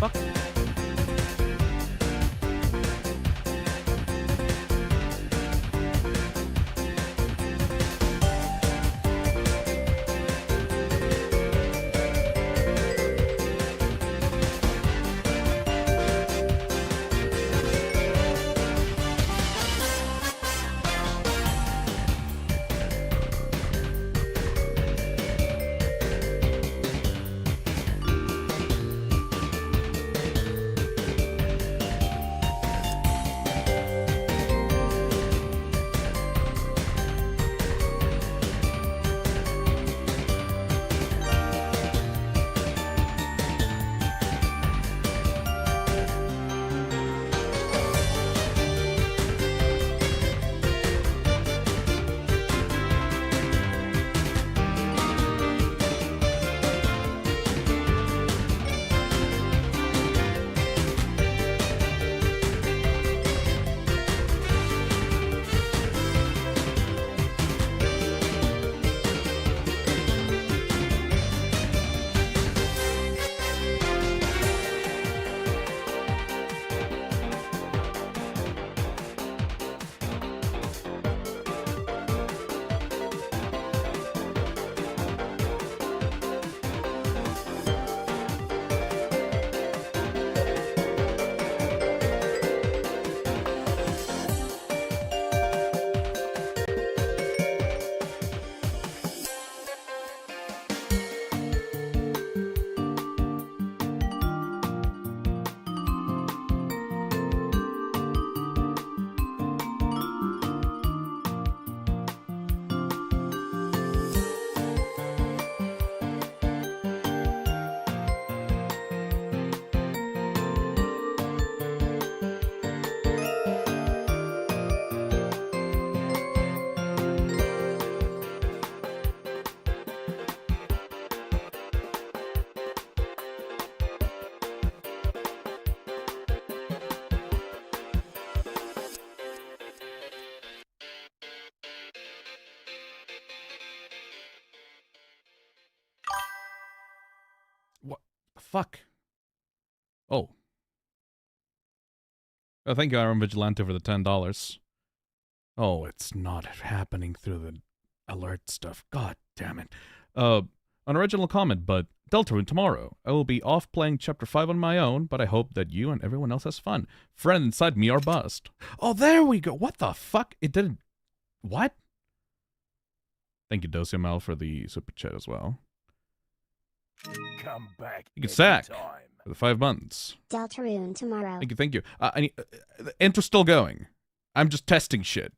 fuck? What the fuck? Oh. Oh, thank you, Iron Vigilante, for the $10. Oh, it's not happening through the alert stuff. God damn it. An original comment, but Deltarune tomorrow. I will be off playing Chapter 5 on my own, but I hope that you and everyone else has fun. Friend inside me are bust. Oh, there we go. What the fuck? It didn't... What? Thank you, Dosiamel, for the super chat as well. Come back. You get sack for the 5 months. Deltarune tomorrow. Thank you, thank you. I need, the intro's still going. I'm just testing shit.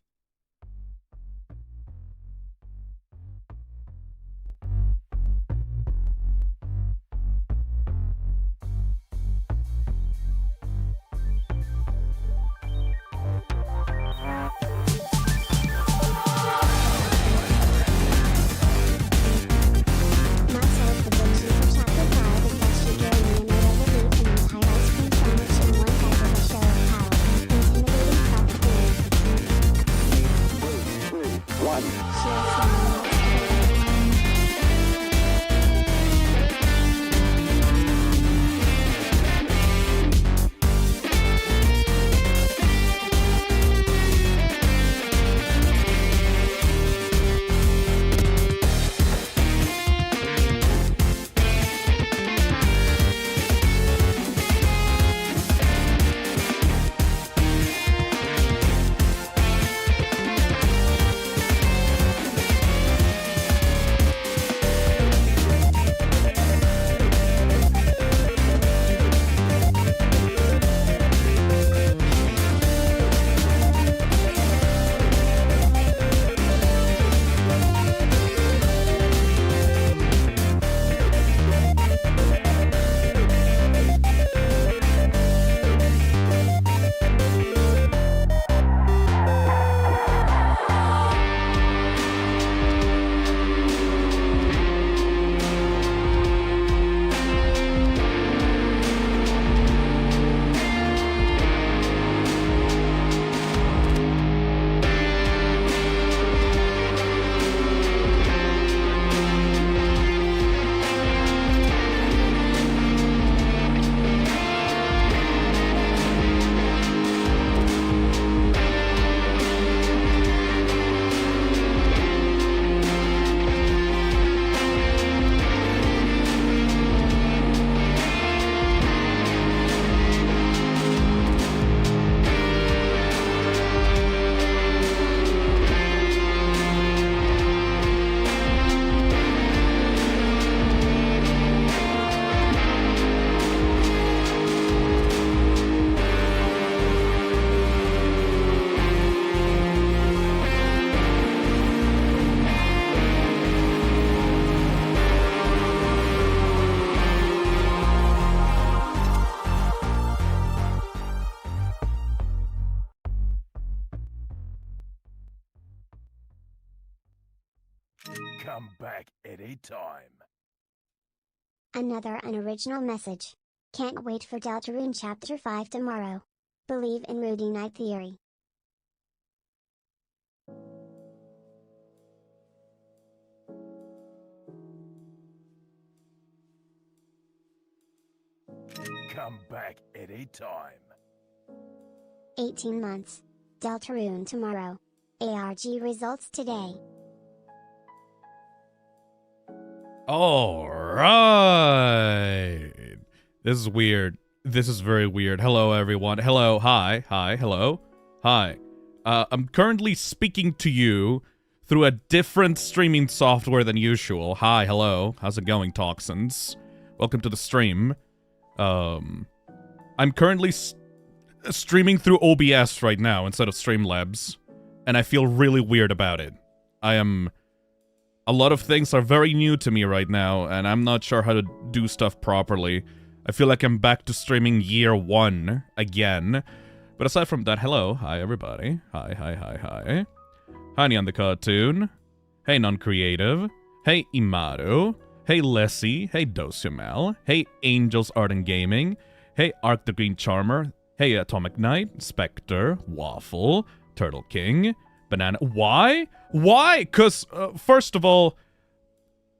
back anytime. Another unoriginal message. Can't wait for Deltarune Chapter 5 tomorrow. Believe in Rudy Knight theory. Come back anytime. 18 months. Deltarune tomorrow. ARG results today. Alright. This is weird. This is very weird. Hello, everyone. Hello. Hi. Hi. Hello. Hi. I'm currently speaking to you through a different streaming software than usual. Hi. Hello. How's it going, Toxins? Welcome to the stream. I'm currently streaming through OBS right now instead of Streamlabs, and I feel really weird about it. A lot of things are very new to me right now, and I'm not sure how to do stuff properly. I feel like I'm back to streaming year 1 again. But aside from that, hello. Hi, everybody. Hi, hi, hi, hi. Honey on the cartoon. Hey, non-creative. Hey, Imaru. Hey, Lessie. Hey, Dosiamel. Hey, Angels Art and Gaming. Hey, Arc the Green Charmer. Hey, Atomic Knight. Spectre. Waffle. Turtle King. Banana. Why? Why? Because, first of all,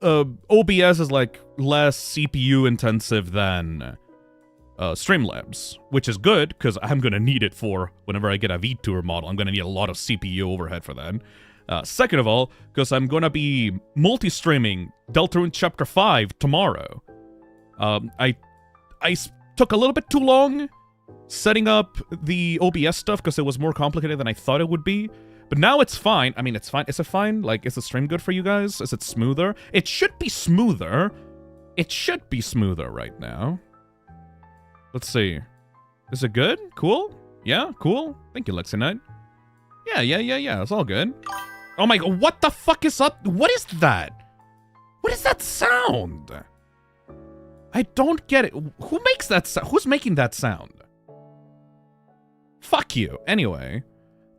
OBS is, like, less CPU intensive than Streamlabs, which is good, because I'm going to need it for whenever I get a VTuber model. I'm going to need a lot of CPU overhead for that. Second of all, because I'm going to be multi-streaming Deltarune Chapter 5 tomorrow. I took a little bit too long setting up the OBS stuff because it was more complicated than I thought it would be. But now it's fine. I mean, it's fine. Is it fine? Like, is the stream good for you guys? Is it smoother? It should be smoother. It should be smoother right now. Let's see. Is it good? Cool? Yeah? Cool? Thank you, Lexi Knight. Yeah. It's all good. Oh my god, what the fuck is up? What is that? What is that sound? I don't get it. Who makes that sound? Who's making that sound? Fuck you. Anyway,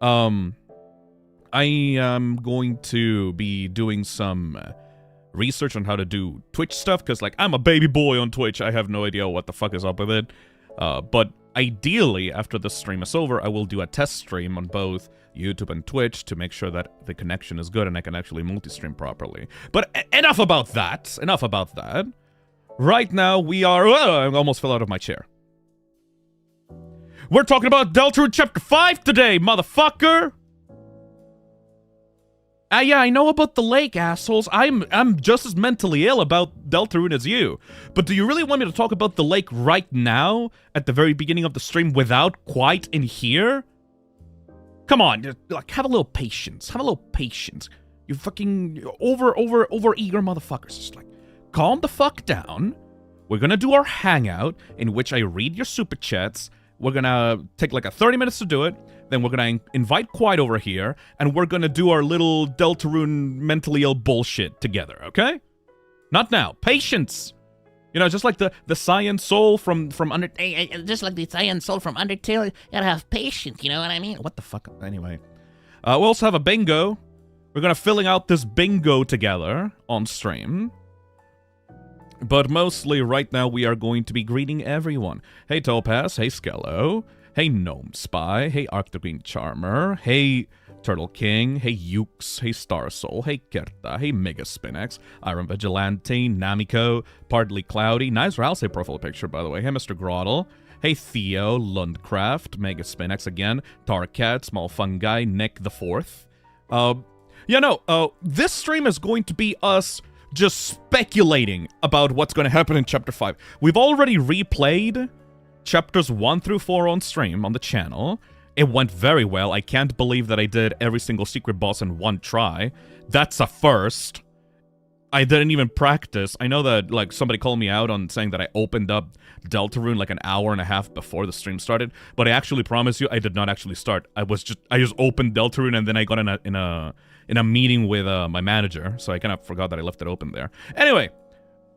I am going to be doing some research on how to do Twitch stuff, because, like, I'm a baby boy on Twitch. I have no idea what the fuck is up with it. But ideally, after this stream is over, I will do a test stream on both YouTube and Twitch to make sure that the connection is good and I can actually multi-stream properly. But enough about that. Enough about that. Right now, we are... I almost fell out of my chair. We're talking about Deltarune Chapter 5 today, motherfucker! Yeah, I know about the lake, assholes. I'm just as mentally ill about Deltarune as you. But do you really want me to talk about the lake right now, at the very beginning of the stream, without quite in here? Come on, just, like, have a little patience. Have a little patience. You fucking over-eager motherfuckers. Just, like, calm the fuck down. We're gonna do our hangout, in which I read your super chats. We're gonna take, like, 30 minutes to do it. Then we're gonna invite Quiet over here, and we're gonna do our little Deltarune mentally ill bullshit together, okay? Not now. Patience! You know, just like the Cyan Soul from Undertale. Just like the Cyan Soul from Undertale, you gotta have patience, you know what I mean? What the fuck? Anyway. We also have a bingo. We're gonna filling out this bingo together on stream. But mostly, right now, we are going to be greeting everyone. Hey, Topaz. Hey, Skello. Hey, Gnome Spy. Hey, Arc the Green Charmer. Hey, Turtle King. Hey, Ukes. Hey, Star Soul. Hey, Kerta. Hey, Mega Spinax. Iron Vigilante. Namiko. Partly Cloudy. Nice Ralsei profile picture, by the way. Hey, Mr. Grottle. Hey, Theo. Lundcraft. Mega Spinax again. Tarkat. Small Fungi. Nick the Fourth. This stream is going to be us just speculating about what's going to happen in Chapter 5. We've already replayed Chapters 1 through 4 on stream on the channel. It went very well. I can't believe that I did every single secret boss in one try. That's a first. I didn't even practice. I know that, like, somebody called me out on saying that I opened up Deltarune like an hour and a half before the stream started, but I actually promise you I did not actually start. I just opened Deltarune, and then I got in a meeting with my manager, so I kind of forgot that I left it open there. Anyway,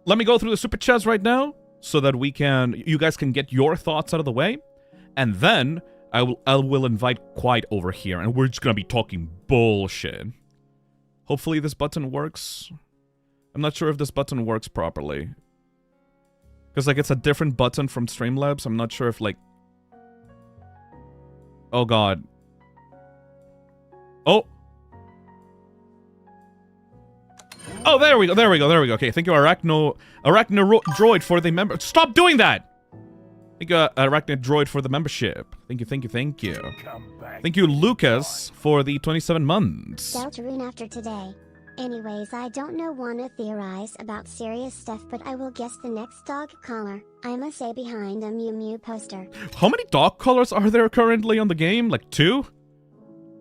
let me go through the super chats right now so that you guys can get your thoughts out of the way, and then I will invite Quiet over here, and we're just gonna be talking bullshit. Hopefully this button works. I'm not sure if this button works properly. Because, like, it's a different button from Streamlabs. I'm not sure if, like... Oh, God. Oh! Oh, there we go, there we go, there we go. Okay, thank you, Droid, for the member... Stop doing that! Thank you, Droid, for the membership. Thank you, thank you, thank you. Thank you, Lucas, for the 27 months. DELTARUNE after today. Anyways, I don't wanna theorize about serious stuff, but I will guess the next dog collar I'ma say behind a Mew Mew poster. How many dog collars are there currently on the game? Like 2?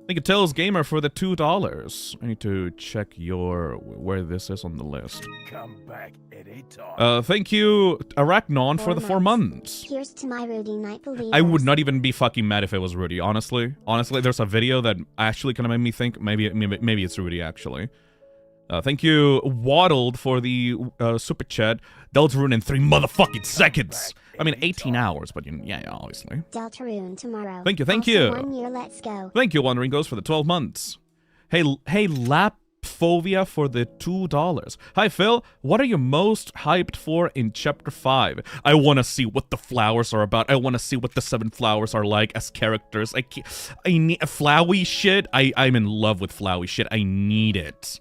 Thank you, Tails Gamer, for the $2. I need to check where this is on the list. Come back anytime. Thank you, Arachnon, for the 4 months. Here's to my Rudy Night believers. I would not even be fucking mad if it was Rudy, honestly. Honestly, there's a video that actually kind of made me think maybe it's Rudy, actually. Thank you, Waddled, for the super chat. DELTARUNE in 3 motherfucking seconds. I mean, 18 hours, but yeah, obviously. DELTARUNE tomorrow. Thank you, thank also you. 1 year, let's go. Thank you, Wandering Ghost, for the 12 months. Hey, Lapfovia, for the $2. Hi, Phil. What are you most hyped for in Chapter 5? I want to see what the flowers are about. I want to see what the 7 flowers are like as characters. I need flowy shit. I'm in love with flowy shit. I need it.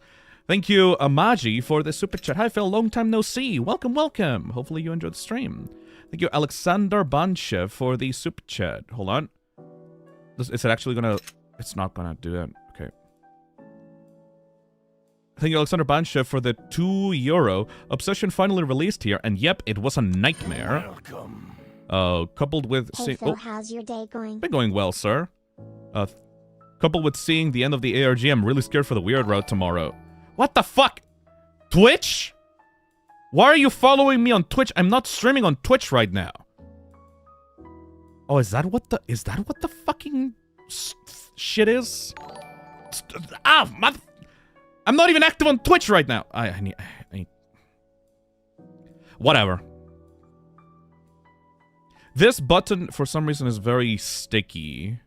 Thank you, Amaji, for the super chat. Hi, Phil. Long time no see. Welcome, welcome. Hopefully you enjoyed the stream. Thank you, Alexander Banchev, for the super chat. Hold on. Is it actually gonna... It's not gonna do that. Okay. Thank you, Alexander Banchev, for the €2. Obsession finally released here, and yep, it was a nightmare. Welcome. Coupled with... Hey Phil, how's your day going? Been going well, sir. Coupled with seeing the end of the ARG, I'm really scared for the weird route tomorrow. What the fuck? Twitch? Why are you following me on Twitch? I'm not streaming on Twitch right now. Oh, is that what the fucking shit is? Ah, mother... I'm not even active on Twitch right now. I need... Whatever. This button, for some reason, is very sticky.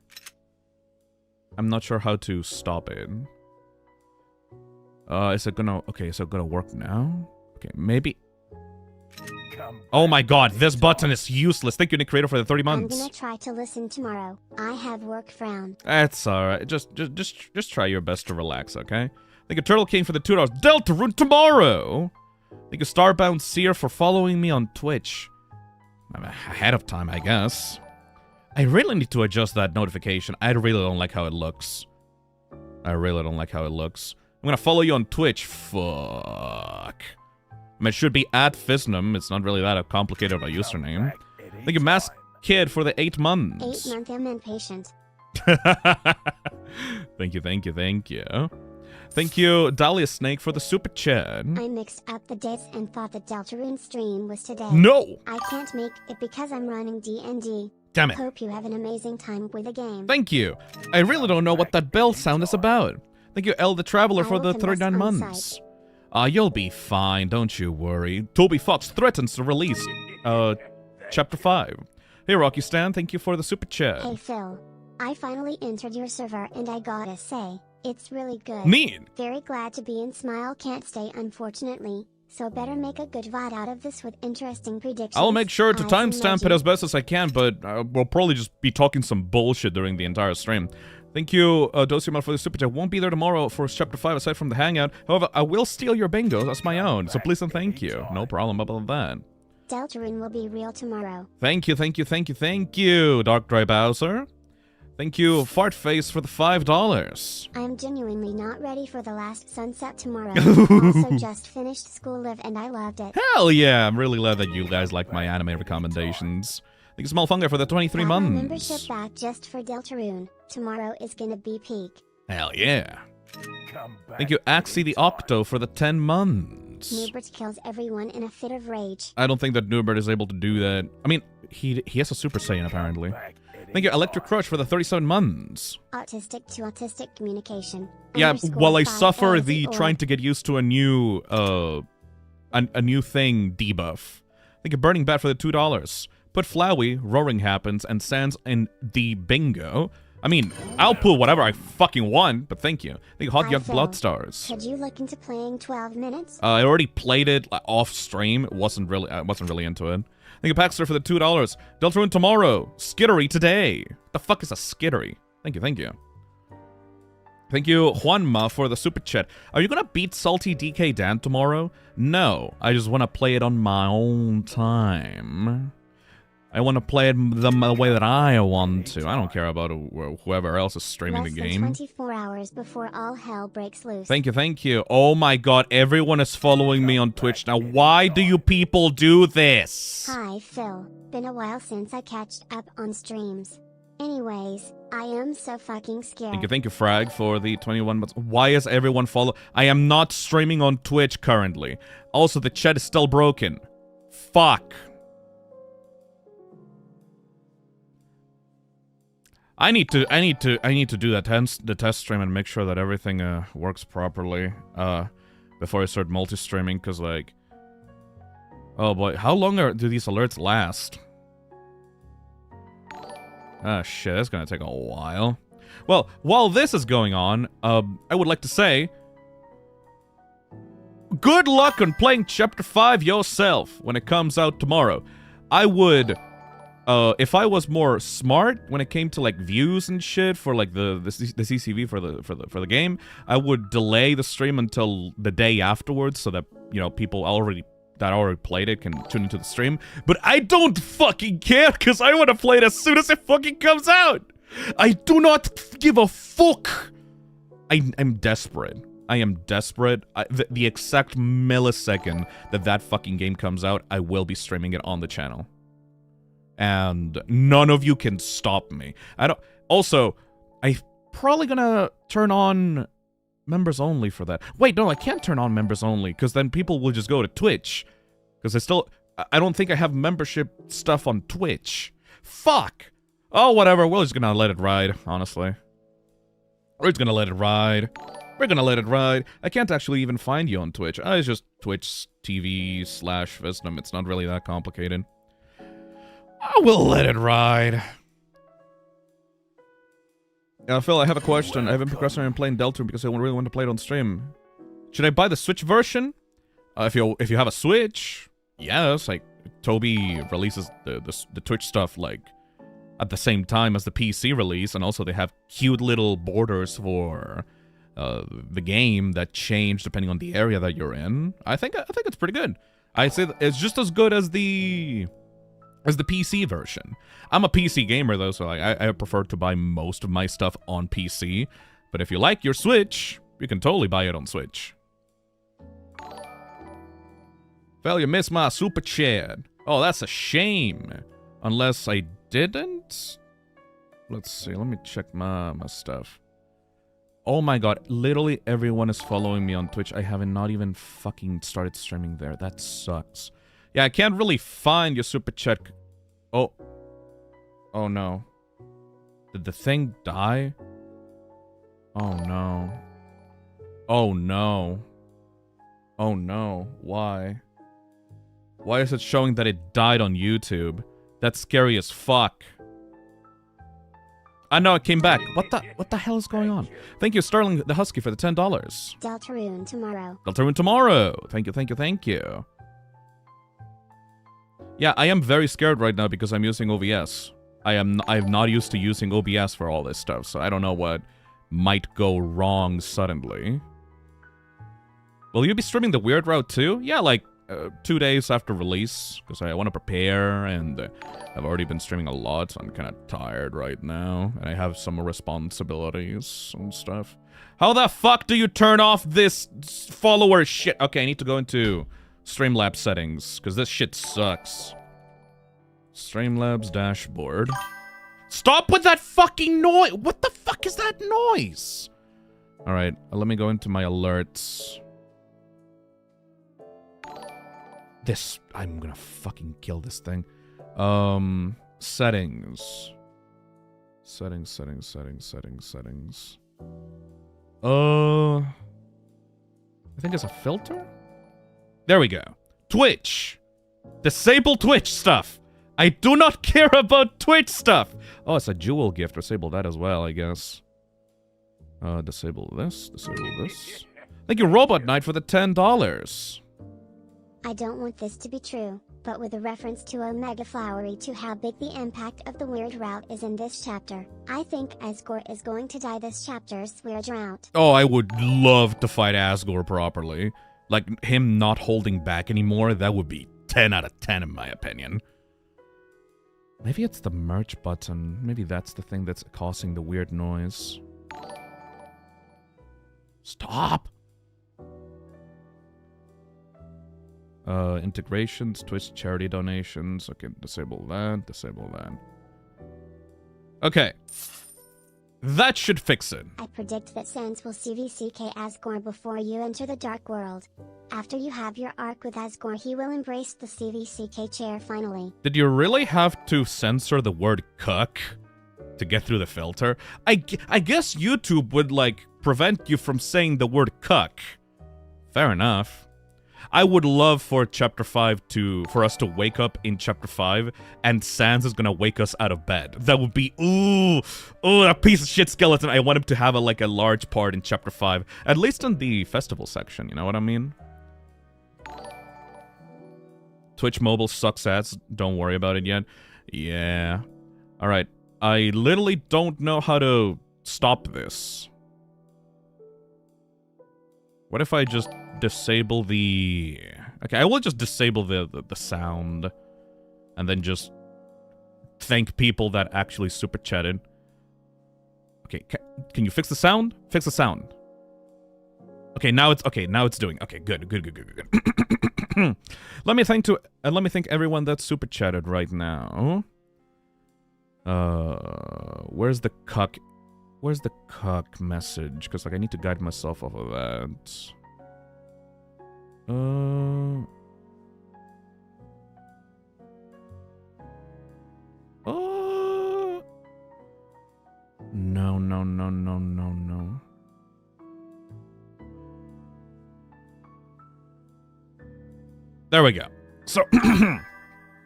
I'm not sure how to stop it. Is it gonna... Okay, is it gonna work now? Okay, maybe... Oh my god, this button is useless. Thank you, Nick Creator, for the 30 months. I'm gonna try to listen tomorrow. I have work frown. That's alright. Just try your best to relax, okay? Thank you, Turtle King, for the $2. DELTARUNE tomorrow! Thank you, Starbound Seer, for following me on Twitch. I'm ahead of time, I guess. I really need to adjust that notification. I really don't like how it looks. I really don't like how it looks. I'm gonna follow you on Twitch. Fuck. I mean, it should be at Phisnom. It's not really that complicated of a username. Thank you, Mask Kid, for the 8 months. 8 months, I'm impatient. Thank you, thank you, thank you. Thank you, Dahlia Snake, for the super chat. I mixed up the dates and thought the DELTARUNE stream was today. No! I can't make it because I'm running D&D. Damn it. Hope you have an amazing time with the game. Thank you. I really don't know what that bell sound is about. Thank you, El the Traveler, for the 39 months. You'll be fine, don't you worry. Toby Fox threatens to release, Chapter 5. Hey, Rocky Stan, thank you for the super chat. Hey, Phil. I finally entered your server and I gotta say, it's really good. Neat. Very glad to be in Smile Can't Stay, unfortunately. So better make a good VOD out of this with interesting predictions. I'll make sure to As timestamp it emoji. as best as I can, but we'll probably just be talking some bullshit during the entire stream. Thank you, Dosiumar, for the super chat. Won't be there tomorrow for Chapter 5 aside from the Hangout. However, I will steal your bingos as my own, so please and thank you. No problem about that. DELTARUNE will be real tomorrow. Thank you, thank you, thank you, thank you, Dark Dry Bowser. Thank you, Fartface, for the $5. I'm genuinely not ready for the last sunset tomorrow. Also just finished School Live and I loved it. Hell yeah, I'm really glad that you guys like my anime recommendations. Thank you, Small Fungi, for the 23 Got my months. membership back just for DELTARUNE. Tomorrow is gonna be peak. Hell yeah. Thank you, Axie the Octo, for the 10 months. Newbert kills everyone in a fit of rage. I don't think that Newbert is able to do that. I mean, he has a Super Saiyan, apparently. Thank you, Electric Crush, for the 37 months. Autistic to autistic communication. Yeah, Underscore while I 5 suffer AZ the or- trying to get used to a new, a new thing debuff. Thank you, Burning Bat, for the $2. Put Flowey, Roaring Happens, and Sans in the bingo. I mean, I'll pull whatever I fucking want, but thank you. Thank you, Hot Hi, Young Phil. Blood Stars. Could you look into playing 12 minutes? I already played it off stream. I wasn't really into it. Thank you, Paxter, for the $2. Deltarune tomorrow. Skittery today. The fuck is a skittery? Thank you, thank you. Thank you, Juanma, for the super chat. Are you gonna beat Salty DK Dan tomorrow? No, I just want to play it on my own time. I want to play it the way that I want to. I don't care about whoever else is streaming the game. Less than 24 hours before all hell breaks loose. Thank you, thank you. Oh my god, everyone is following me on Twitch now. Why do you people do this? Hi, Phil. Been a while since I catched up on streams. Anyways, I am so fucking scared. Thank you, Frag, for the 21 months. Why is everyone follow? I am not streaming on Twitch currently. Also, the chat is still broken. Fuck. I need to do the test stream and make sure that everything works properly before I start multi-streaming, because like, oh boy, how long do these alerts last? Ah shit, that's gonna take a while. Well, while this is going on, I would like to say, good luck on playing Chapter 5 yourself when it comes out tomorrow. I would, if I was more smart when it came to like views and shit for like the CCV for the game, I would delay the stream until the day afterwards so that, you know, people already played it can tune into the stream. But I don't fucking care, because I want to play it as soon as it fucking comes out. I do not give a fuck. I'm desperate. I am desperate. The exact millisecond that fucking game comes out, I will be streaming it on the channel. And none of you can stop me. Also, I'm probably gonna turn on members only for that. Wait, no, I can't turn on members only, because then people will just go to Twitch. Because I don't think I have membership stuff on Twitch. Fuck! Oh, whatever, we're just gonna let it ride, honestly. We're just gonna let it ride. We're gonna let it ride. I can't actually even find you on Twitch. It's just Twitch TV / Phisnom. It's not really that complicated. I will let it ride. Phil, I have a question. I haven't procrastinated on playing Deltarune because I really want to play it on stream. Should I buy the Switch version? If you have a Switch, yes. Like, Toby releases the Twitch stuff like at the same time as the PC release, and also they have cute little borders for the game that change depending on the area that you're in. I think it's pretty good. I say that it's just as good as the PC version. I'm a PC gamer though, so I prefer to buy most of my stuff on PC. But if you like your Switch, you can totally buy it on Switch. Well, you missed my super chat. Oh, that's a shame. Unless I didn't? Let's see, let me check my stuff. Oh my god, literally everyone is following me on Twitch. I haven't not even fucking started streaming there. That sucks. Yeah, I can't really find your super chat. Oh. Oh no. Did the thing die? Oh no. Oh no. Oh no. Why? Why is it showing that it died on YouTube? That's scary as fuck. I know it came back. What the hell is going on? Thank you, Sterling the Husky, for the $10. Deltarune tomorrow. Deltarune tomorrow. Thank you, thank you, thank you. Yeah, I am very scared right now because I'm using OBS. I'm not used to using OBS for all this stuff, so I don't know what might go wrong suddenly. Will you be streaming the Weird Route too? Yeah, like 2 days after release, because I want to prepare, and I've already been streaming a lot, so I'm kind of tired right now, and I have some responsibilities and stuff. How the fuck do you turn off this follower shit? Okay, I need to go into Streamlabs settings, because this shit sucks. Streamlabs dashboard. Stop with that fucking noise! What the fuck is that noise? Alright, let me go into my alerts. I'm gonna fucking kill this thing. Settings. Settings. I think it's a filter? There we go. Twitch. Disable Twitch stuff. I do not care about Twitch stuff! Oh, it's a jewel gift. Disable that as well, I guess. Disable this. Disable this. Thank you, Robot Knight, for the $10. I don't want this to be true, but with a reference to Omega Flowery to how big the impact of the weird route is in this chapter, I think Asgore is going to die this chapter's weird route. Oh, I would love to fight Asgore properly. Like, him not holding back anymore, that would be 10 out of 10 in my opinion. Maybe it's the merch button. Maybe that's the thing that's causing the weird noise. Stop! Integrations, Twitch charity donations. Okay, disable that, disable that. Okay. That should fix it. I predict that Sans will CVCK Asgore before you enter the Dark World. After you have your arc with Asgore, he will embrace the CVCK chair finally. Did you really have to censor the word cuck to get through the filter? I guess YouTube would, like, prevent you from saying the word cuck. Fair enough. I would love for Chapter 5 for us to wake up in Chapter 5, and Sans is gonna wake us out of bed. That would be, ooh, that piece of shit skeleton. I want him to have a large part in Chapter 5, at least in the festival section, you know what I mean? Twitch mobile sucks ass, don't worry about it yet. Yeah. Alright, I literally don't know how to stop this. What if I just disable the... Okay, I will just disable the sound. And then just thank people that actually super chatted. Okay, can you fix the sound? Fix the sound. Okay, now it's doing. Okay, good. Let me thank everyone that super chatted right now. Where's the cuck? Where's the cuck message? Because, like, I need to guide myself off of that. No. There we go. So,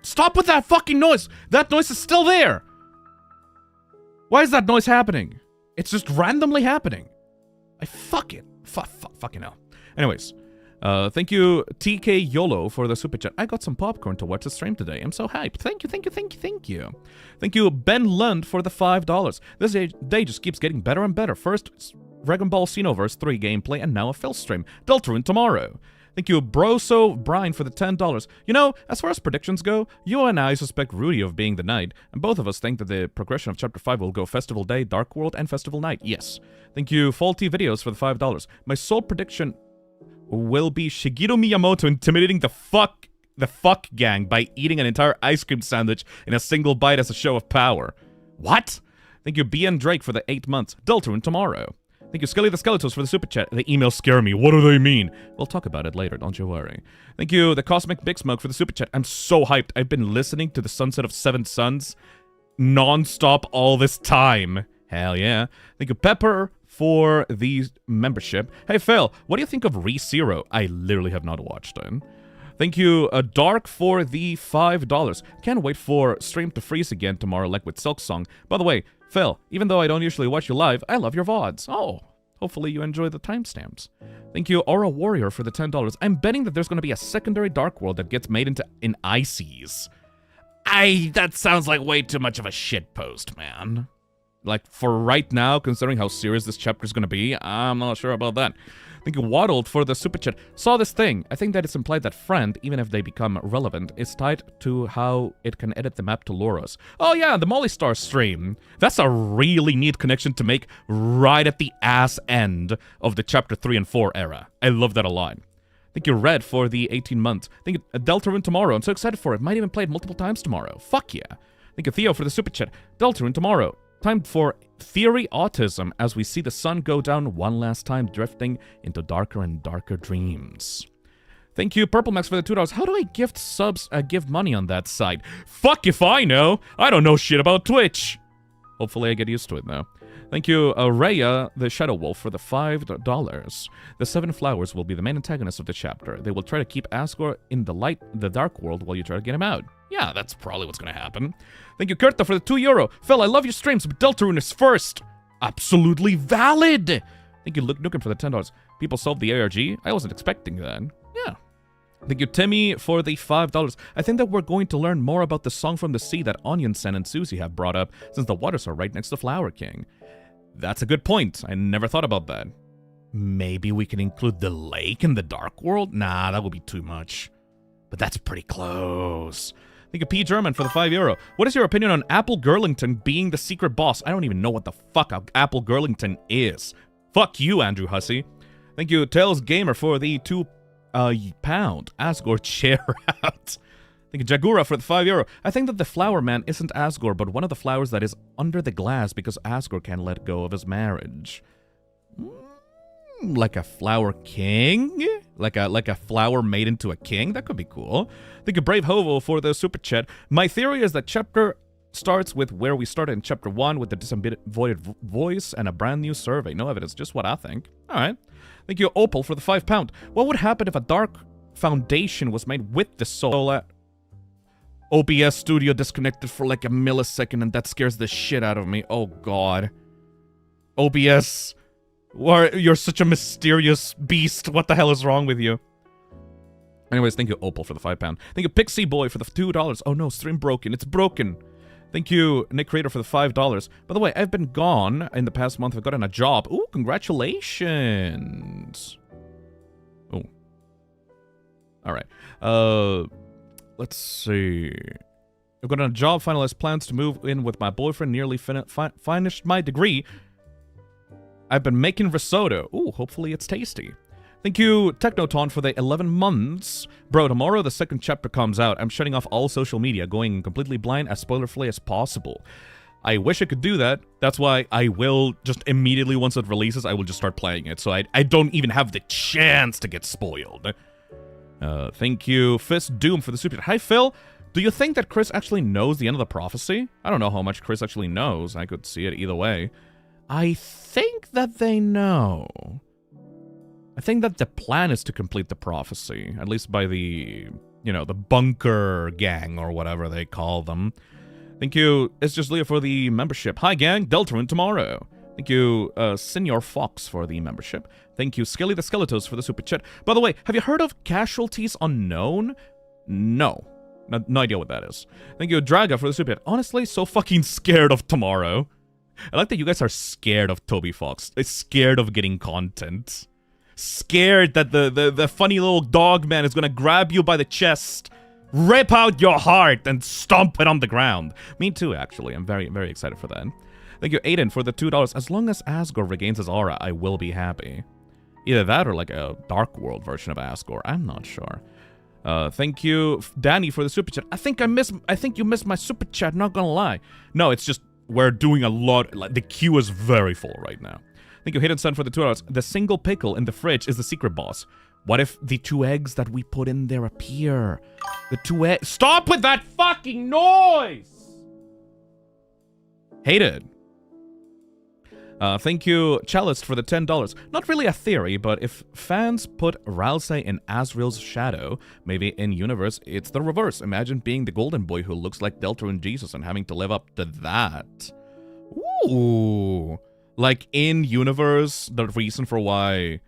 stop with that fucking noise! That noise is still there! Why is that noise happening? It's just randomly happening. Fucking hell. Anyways, thank you, TK YOLO, for the super chat. I got some popcorn to watch the stream today. I'm so hyped. Thank you. Thank you, Ben Lund, for the $5. This day just keeps getting better and better. First, it's Dragon Ball Xenoverse 3 gameplay, and now a Phil stream. DELTARUNE tomorrow. Thank you, Broso Brian, for the $10. You know, as far as predictions go, you and I suspect Rudy of being the knight, and both of us think that the progression of Chapter 5 will go Festival Day, Dark World, and Festival Night. Yes. Thank you, Faulty Videos, for the $5. My sole prediction will be Shigeru Miyamoto intimidating the fuck gang by eating an entire ice cream sandwich in a single bite as a show of power. What? Thank you, BN Drake, for the 8 months. DELTARUNE tomorrow. Thank you, Skelly the Skeletos, for the super chat. The emails scare me. What do they mean? We'll talk about it later, don't you worry. Thank you, the Cosmic Big Smoke, for the super chat. I'm so hyped. I've been listening to the Sunset of Seven Suns non-stop all this time. Hell yeah. Thank you, Pepper, for the membership. Hey, Phil, what do you think of ReZero? I literally have not watched it. Thank you, Dark, for the $5. Can't wait for stream to freeze again tomorrow, like with Silksong. By the way, Phil, even though I don't usually watch you live, I love your VODs. Oh, hopefully you enjoy the timestamps. Thank you, Aura Warrior, for the $10. I'm betting that there's going to be a secondary Dark World that gets made into in Ices. That sounds like way too much of a shitpost, man. Like, for right now, considering how serious this chapter is going to be, I'm not sure about that. Thank you, Waddled, for the super chat. Saw this thing. I think that it's implied that friend, even if they become relevant, is tied to how it can edit the map to Laura's. Oh yeah, the Molly Star stream. That's a really neat connection to make right at the ass end of the chapter 3 and 4 era. I love that a lot. Thank you, Red, for the 18 months. Thank you, DELTARUNE tomorrow. I'm so excited for it. Might even play it multiple times tomorrow. Fuck yeah. Thank you, Theo, for the super chat. DELTARUNE tomorrow. Time for Theory Autism as we see the sun go down one last time, drifting into darker and darker dreams. Thank you, Purple Max, for the $2. How do I gift subs, give money on that site? Fuck if I know! I don't know shit about Twitch! Hopefully I get used to it, though. Thank you, Raya, the Shadow Wolf, for the $5. The 7 flowers will be the main antagonists of the chapter. They will try to keep Asgore in the dark world while you try to get him out. Yeah, that's probably what's gonna happen. Thank you, Kurta, for the €2. Phil, I love your streams, but Deltarune is first. Absolutely valid. Thank you, Nukem, for the $10. People solved the ARG. I wasn't expecting that. Yeah. Thank you, Timmy, for the $5. I think that we're going to learn more about the song from the sea that Onion Sen and Susie have brought up, since the waters are right next to Flower King. That's a good point. I never thought about that. Maybe we can include the lake in the Dark World? Nah, that would be too much. But that's pretty close. Thank you, P. German, for the €5. What is your opinion on Apple Girlington being the secret boss? I don't even know what the fuck Apple Girlington is. Fuck you, Andrew Hussey. Thank you, Tails Gamer, for the £2 Asgore chair out. Thank you, Jagura, for the €5. I think that the Flower Man isn't Asgore, but one of the flowers that is under the glass because Asgore can't let go of his marriage. Like a flower king? Like a flower made into a king? That could be cool. Thank you, Brave Hovo, for the super chat. My theory is that chapter starts with where we started in chapter 1 with the disembodied voice and a brand new survey. No evidence, just what I think. Alright. Thank you, Opal, for the £5. What would happen if a dark foundation was made with the soul? OBS Studio disconnected for like a millisecond and that scares the shit out of me. Oh god. OBS... You're such a mysterious beast. What the hell is wrong with you? Anyways, thank you, Opal, for the £5. Thank you, Pixie Boy, for the $2. Oh no, stream broken. It's broken. Thank you, Nick Creator, for the $5. By the way, I've been gone in the past month. I've gotten a job. Ooh, congratulations. Oh. Alright. Let's see. I've gotten a job, finalized plans to move in with my boyfriend, nearly finished my degree. I've been making risotto. Ooh, hopefully it's tasty. Thank you, Technoton, for the 11 months. Bro, tomorrow the second chapter comes out. I'm shutting off all social media, going completely blind, as spoiler-free as possible. I wish I could do that. That's why I will just immediately, once it releases, I will just start playing it. So I don't even have the chance to get spoiled. Thank you, Fist Doom, for the super. Hi, Phil. Do you think that Chris actually knows the end of the prophecy? I don't know how much Chris actually knows. I could see it either way. I think that they know. I think that the plan is to complete the prophecy, at least by the, you know, the bunker gang or whatever they call them. Thank you, It's Just Leah, for the membership. Hi, gang, Deltarune tomorrow. Thank you, Senior Fox, for the membership. Thank you, Skelly the Skeletos, for the super chat. By the way, have you heard of Casualties Unknown? No. No idea what that is. Thank you, Draga, for the super chat. Honestly, so fucking scared of tomorrow. I like that you guys are scared of Toby Fox. It's scared of getting content. Scared that the funny little dog man is gonna grab you by the chest, rip out your heart, and stomp it on the ground. Me too, actually. I'm very, very excited for that. Thank you, Aiden, for the $2. As long as Asgore regains his aura, I will be happy. Either that or like a Dark World version of Asgore. I'm not sure. Thank you, Danny, for the super chat. I think you missed my super chat, not gonna lie. No, it's just... We're doing a lot, like, the queue is very full right now. Thank you, Hidden Sun, for the $2. The single pickle in the fridge is the secret boss. What if the 2 eggs that we put in there appear? The 2 eggs... Stop with that fucking noise! Hated. Thank you, Chalice, for the $10. Not really a theory, but if fans put Ralsei in Asriel's shadow, maybe in universe, it's the reverse. Imagine being the golden boy who looks like Deltarune Jesus and having to live up to that. Ooh. Like, in universe, the reason for why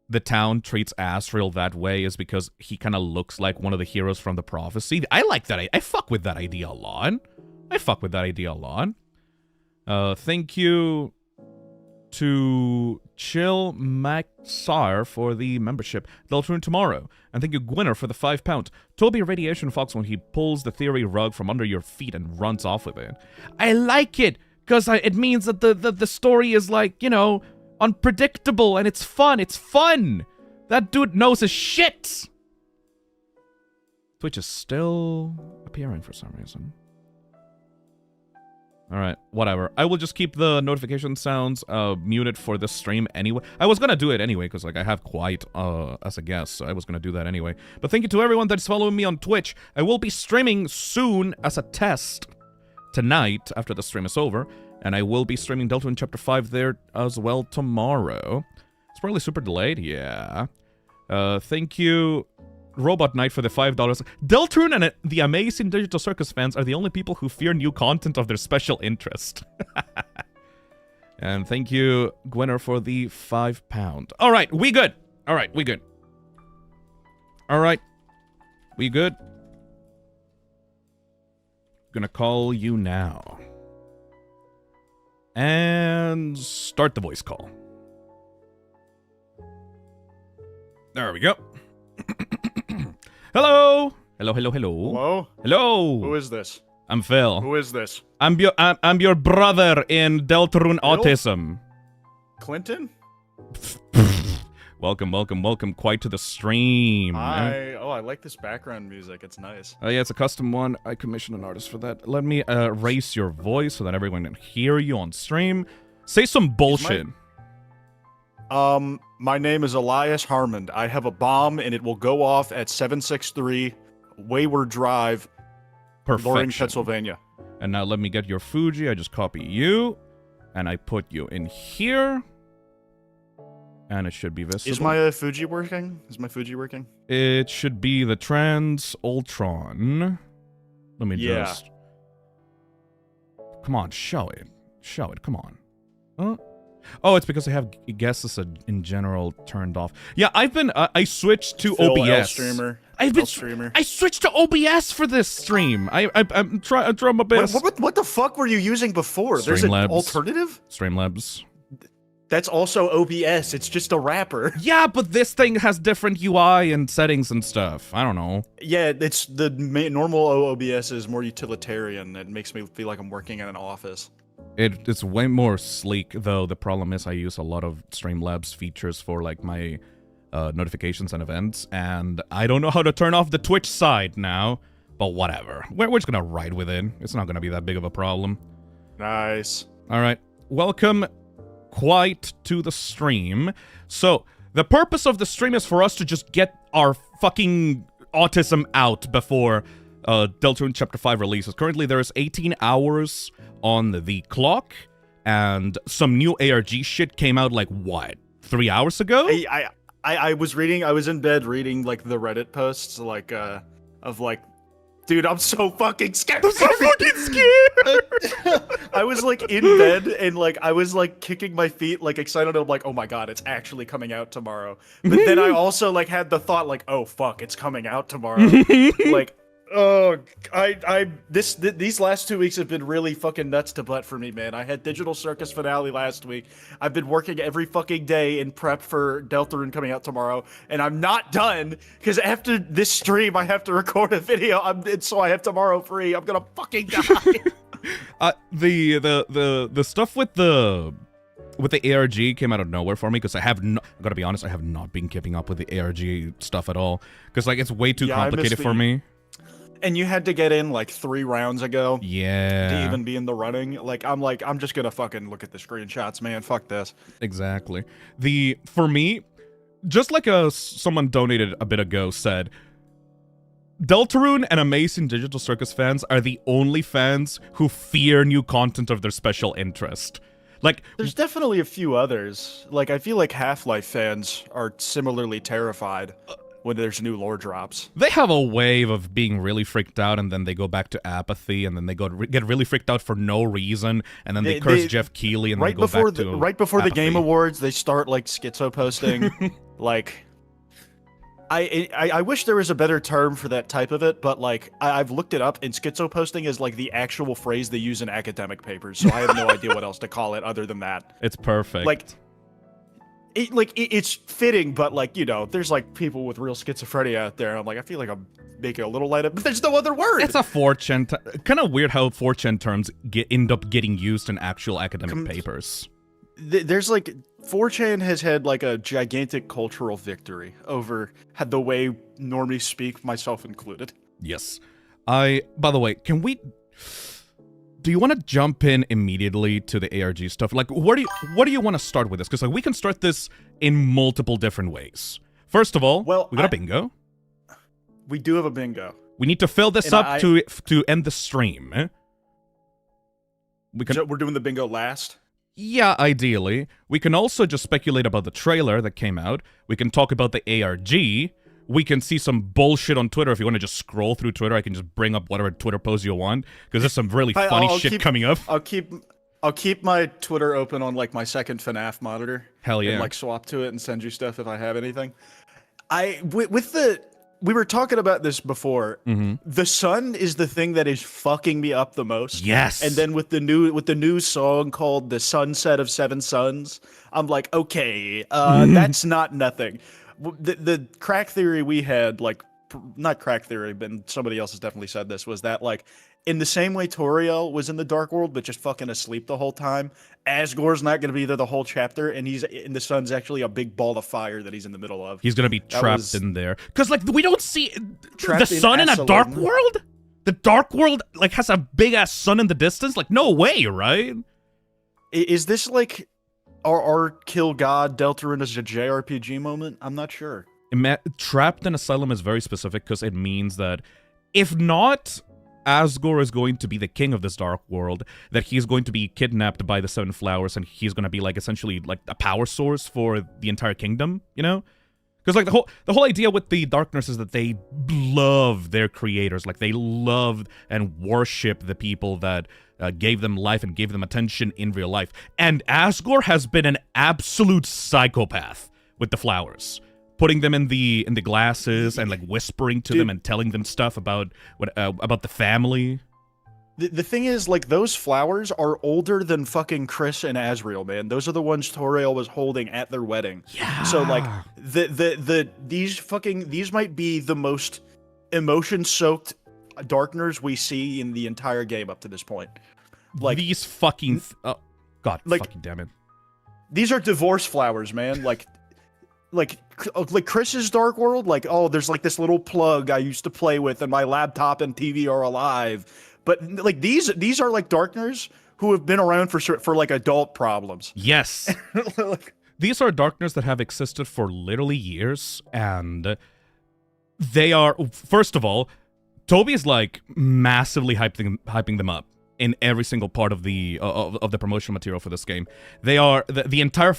the town treats Asriel that way is because he kind of looks like one of the heroes from the prophecy. I like that. I fuck with that idea a lot. Thank you to Chill Maxar for the membership. Deltarune tomorrow. And thank you, Gwynner, for the £5. Toby Radiation Fox when he pulls the theory rug from under your feet and runs off with it. I like it, because it means that the story is, like, you know, unpredictable, and it's fun. It's fun! That dude knows his shit! Twitch is still appearing for some reason. Alright, whatever. I will just keep the notification sounds muted for this stream anyway. I was gonna do it anyway, because, like, I have Quiet as a guest, so I was gonna do that anyway. But thank you to everyone that's following me on Twitch. I will be streaming soon as a test tonight, after the stream is over. And I will be streaming Deltarune Chapter 5 there as well tomorrow. It's probably super delayed, yeah. Thank you, Robot Knight, for the $5. Deltarune and the Amazing Digital Circus fans are the only people who fear new content of their special interest. And thank you, Gwenner, for the £5. Alright, we good. Alright, we good. Alright. We good? Gonna call you now. And start the voice call. There we go. Hello! Hello, hello, hello. Hello? Hello! Who is this? I'm Phil. Who is this? I'm your brother in Deltarune Autism. Clinton? Welcome, welcome, welcome quite to the stream. I like this background music. It's nice. Oh yeah, it's a custom one. I commissioned an artist for that. Let me raise your voice so that everyone can hear you on stream. Say some bullshit. My name is Elias Harmond. I have a bomb and it will go off at 763 Wayward Drive, Loring, Pennsylvania. And now let me get your Fuji. I just copy you, and I put you in here. And it should be visible. Is my Fuji working? Is my Fuji working? It should be the Trans Ultron. Let me just... Come on, show it. Show it, come on. Huh? Oh, it's because I have guesses in general turned off. Yeah, I've been... I switched to OBS. I switched to OBS for this stream. I'm trying my best. What the fuck were you using before? There's an alternative? Streamlabs. That's also OBS. It's just a wrapper. Yeah, but this thing has different UI and settings and stuff. I don't know. Yeah, it's the normal OBS is more utilitarian. It makes me feel like I'm working in an office. It's way more sleek, though. The problem is I use a lot of Streamlabs features for like my notifications and events, and I don't know how to turn off the Twitch side now. But whatever. We're just gonna ride with it. It's not gonna be that big of a problem. Nice. All right. Welcome quite to the stream. So the purpose of the stream is for us to just get our fucking autism out before Deltarune Chapter 5 releases. Currently there is 18 hours on the clock, and some new ARG shit came out like what, 3 hours ago? I was in bed reading like the Reddit posts like of like, dude, I'm so fucking scared. I'm so fucking scared. I was like in bed and like I was like kicking my feet, like excited. I'm like, oh my god, it's actually coming out tomorrow. But then I also like had the thought like, oh fuck, it's coming out tomorrow. Like, oh, these last 2 weeks have been really fucking nuts to butt for me, man. I had Digital Circus finale last week. I've been working every fucking day in prep for Deltarune coming out tomorrow, and I'm not done because after this stream I have to record a video. So I have tomorrow free. I'm gonna fucking die. The stuff with the ARG came out of nowhere for me because I gotta be honest, I have not been keeping up with the ARG stuff at all because like it's way too complicated for me. And you had to get in like 3 rounds ago. Yeah. To even be in the running. I'm just gonna fucking look at the screenshots, man. Fuck this. Exactly. For me, just like someone donated a bit ago said, Deltarune and Amazing Digital Circus fans are the only fans who fear new content of their special interest. Like, there's definitely a few others. Like, I feel like Half-Life fans are similarly terrified when there's new lore drops. They have a wave of being really freaked out, and then they go back to apathy, and then they get really freaked out for no reason, and then they curse Jeff Keighley, and right they go back to right before apathy. the Game Awards, they start like schizo posting. Like, I wish there was a better term for that type of it, but like I've looked it up, and schizo posting is like the actual phrase they use in academic papers, so I have no idea what else to call it other than that. It's perfect. Like, it's fitting, but like, you know, there's like people with real schizophrenia out there, and I'm like, I feel like I'm making a little light up, but there's no other word. It's a 4chan. Kind of weird how 4chan terms end up getting used in actual academic papers. There's like 4chan has had like a gigantic cultural victory over the way normies speak, myself included. Yes. By the way, do you want to jump in immediately to the ARG stuff? Like, what do you want to start with this? Because like we can start this in multiple different ways. First of all, we got a bingo. We do have a bingo. We need to fill this up to end the stream. We're doing the bingo last. Yeah, ideally. We can also just speculate about the trailer that came out. We can talk about the ARG. We can see some bullshit on Twitter. If you want to just scroll through Twitter, I can just bring up whatever Twitter post you want, because there's some really funny shit coming up. I'll keep my Twitter open on like my second FNAF monitor. Hell yeah. And like swap to it and send you stuff if I have anything. We were talking about this before. The sun is the thing that is fucking me up the most. Yes. And then with the new song called "The Sunset of Seven Suns," I'm like, okay, that's not nothing. The crack theory we had, like, not crack theory, but somebody else has definitely said this, was that like, in the same way Toriel was in the Dark World but just fucking asleep the whole time, Asgore's not going to be there the whole chapter, and the sun's actually a big ball of fire that he's in the middle of. He's going to be trapped in there. Because, like, we don't see the sun in a Dark World? The Dark World, like, has a big-ass sun in the distance? Like, no way, right? Is this, like, our Kill God Deltarune as a JRPG moment? I'm not sure. Trapped in Asylum is very specific because it means that if not Asgore is going to be the king of this Dark World, that he's going to be kidnapped by the Seven Flowers, and he's going to be like essentially like a power source for the entire kingdom, you know? Because like the whole idea with the Darkness is that they love their creators, like they love and worship the people that gave them life and gave them attention in real life. And Asgore has been an absolute psychopath with the flowers, putting them in the glasses and like whispering to them and telling them stuff about the family. The thing is, like, those flowers are older than fucking Chris and Asriel, man. Those are the ones Toriel was holding at their wedding. Yeah. So like these might be the most emotion-soaked Darkners we see in the entire game up to this point. Like these fucking oh god, like, fucking damn it. These are divorce flowers, man. Like Chris's Dark World, like, oh, there's like this little plug I used to play with, and my laptop and TV are alive. But like these are like Darkners who have been around for like adult problems. Yes. Like, these are Darkners that have existed for literally years, and they are, first of all, Toby is like massively hyping them up in every single part of the promotional material for this game. They are the entire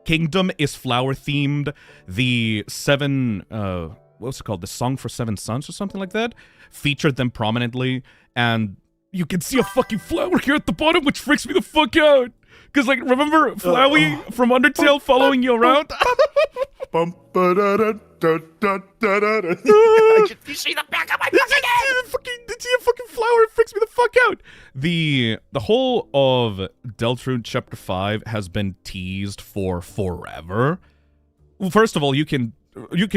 kingdom is flower themed. The seven what's it called? The Song for Seven Suns or something like that featured them prominently, and you can see a fucking flower here at the bottom, which freaks me the fuck out. Cause like, remember Flowey from Undertale following you around? You see the back of my See a fucking flower, it freaks me the fuck out. The whole of Deltarune Chapter 5 has been teased for forever. Well, first of all, you can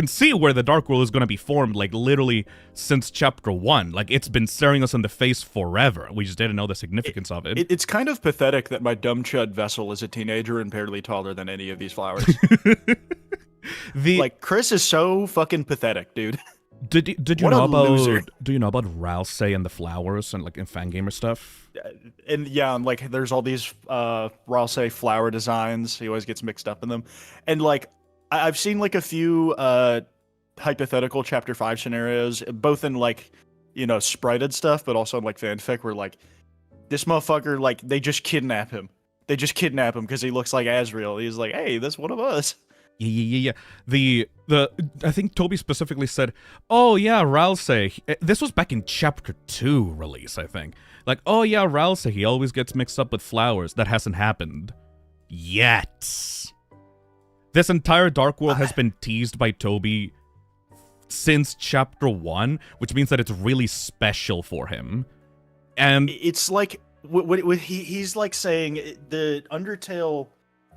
see where the Dark World is going to be formed, like, literally since Chapter 1. Like, it's been staring us in the face forever. We just didn't know the significance of it. It's kind of pathetic that my dumb chud vessel is a teenager and barely taller than any of these flowers. Like, Chris is so fucking pathetic, dude. Did you know about do you know about Ralsei and the flowers and like in Fangamer stuff? And yeah, like there's all these Ralsei flower designs. He always gets mixed up in them. And like I've seen like a few hypothetical Chapter 5 scenarios, both in like, you know, sprited stuff, but also in like fanfic, where like this motherfucker, like they just kidnap him. They just kidnap him because he looks like Asriel. He's like, hey, that's one of us. Yeah. I think Toby specifically said, oh yeah, Ralsei. This was back in Chapter 2 release, I think. Like, oh yeah, Ralsei, he always gets mixed up with flowers. That hasn't happened yet. This entire Dark World has been teased by Toby since Chapter 1, which means that it's really special for him. And it's like he's like saying the Undertale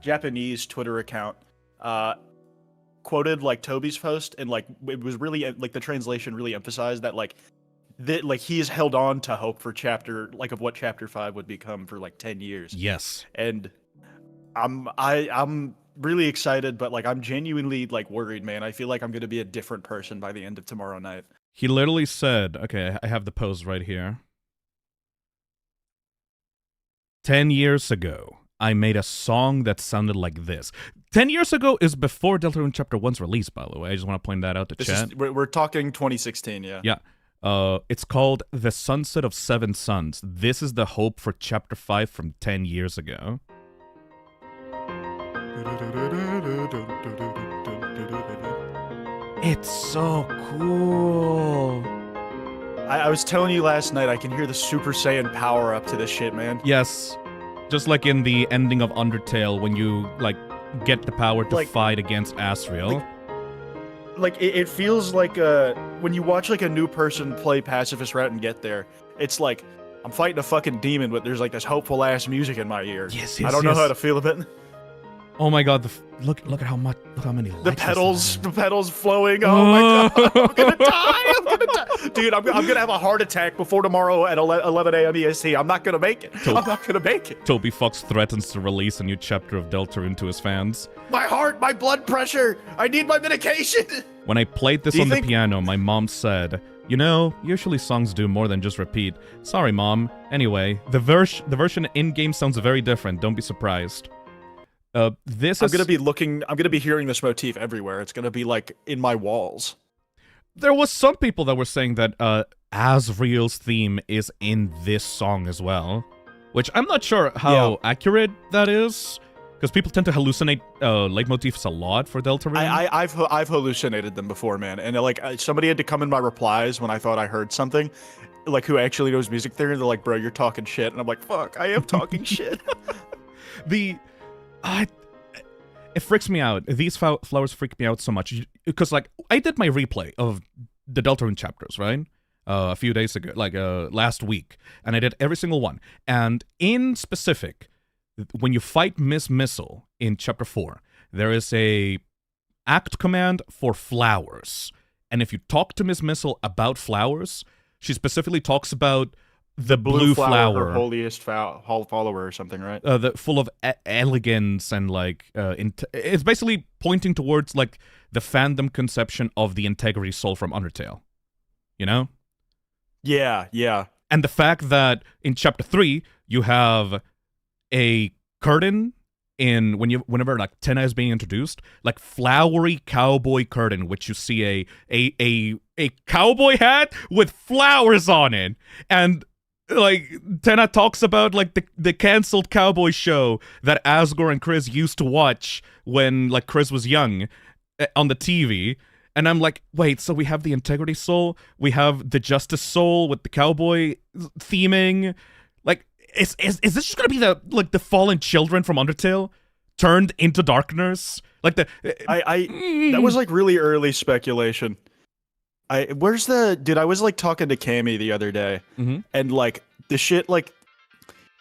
Japanese Twitter account quoted like Toby's post, and like it was really like the translation really emphasized that like he has held on to hope for of what Chapter 5 would become for like 10 years. Yes. And I'm really excited, but like I'm genuinely like worried, man. I feel like I'm gonna be a different person by the end of tomorrow night. He literally said, okay, I have the post right here. 10 years ago, I made a song that sounded like this. 10 years ago is before Deltarune Chapter 1's release, by the way. I just want to point that out to chat. We're talking 2016, yeah. Yeah. It's called The Sunset of Seven Suns. This is the hope for Chapter 5 from 10 years ago. It's so cool. I was telling you last night, I can hear the Super Saiyan power up to this shit, man. Yes. Just like in the ending of Undertale when you, like, get the power to fight against Asriel. It feels like when you watch like a new person play Pacifist Route and get there, it's like I'm fighting a fucking demon, but there's like this hopeful ass music in my ear. Yes, I don't know how to feel about it. Oh my god, look at how many lights The pedals flowing. Oh my god, I'm gonna die. Dude, I'm gonna have a heart attack before tomorrow at 11 a.m. EST. I'm not gonna make it. I'm not gonna make it. Toby Fox threatens to release a new chapter of Deltarune to his fans. My heart, my blood pressure. I need my medication. When I played this on the piano, my mom said, "You know, usually songs do more than just repeat." Sorry, Mom. Anyway, the version in-game sounds very different. Don't be surprised. I'm gonna be hearing this motif everywhere. It's gonna be like in my walls. There was some people that were saying that Asriel's theme is in this song as well, which I'm not sure how accurate that is, because people tend to hallucinate leitmotifs a lot for Deltarune. I've hallucinated them before, man, and like somebody had to come in my replies when I thought I heard something, like who actually knows music theory. They're like, "Bro, you're talking shit," and I'm like, "Fuck, I am talking shit." It freaks me out. These flowers freak me out so much because, like, I did my replay of the Deltarune chapters, right? A few days ago, like last week, and I did every single one. And in specific, when you fight Miss Missile in Chapter 4, there is a act command for flowers, and if you talk to Miss Missile about flowers, she specifically talks about the blue flower, her holiest follower or something, right? Full of elegance and like it's basically pointing towards like the fandom conception of the integrity soul from Undertale, you know? Yeah. And the fact that in Chapter 3 you have a curtain whenever like Tenna is being introduced, like flowery cowboy curtain, which you see a cowboy hat with flowers on it, and like Tenna talks about like the canceled cowboy show that Asgore and Chris used to watch when like Chris was young on the TV, and I'm like, wait, so we have the integrity soul, we have the justice soul with the cowboy theming, like is this just gonna be the fallen children from Undertale turned into darkness? Like that was like really early speculation. I was like talking to Cammy the other day, and like the shit, like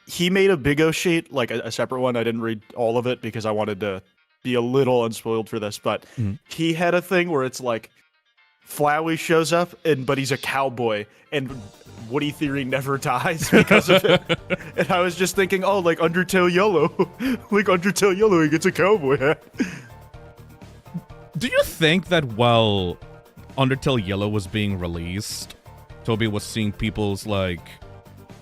he made a Big O sheet, like a separate one. I didn't read all of it because I wanted to be a little unspoiled for this, but he had a thing where it's like Flowey shows up, but he's a cowboy, and Woody Theory never dies because of it. And I was just thinking, oh, like Undertale Yellow, he gets a cowboy hat. Do you think that while Undertale Yellow was being released, Toby was seeing people's like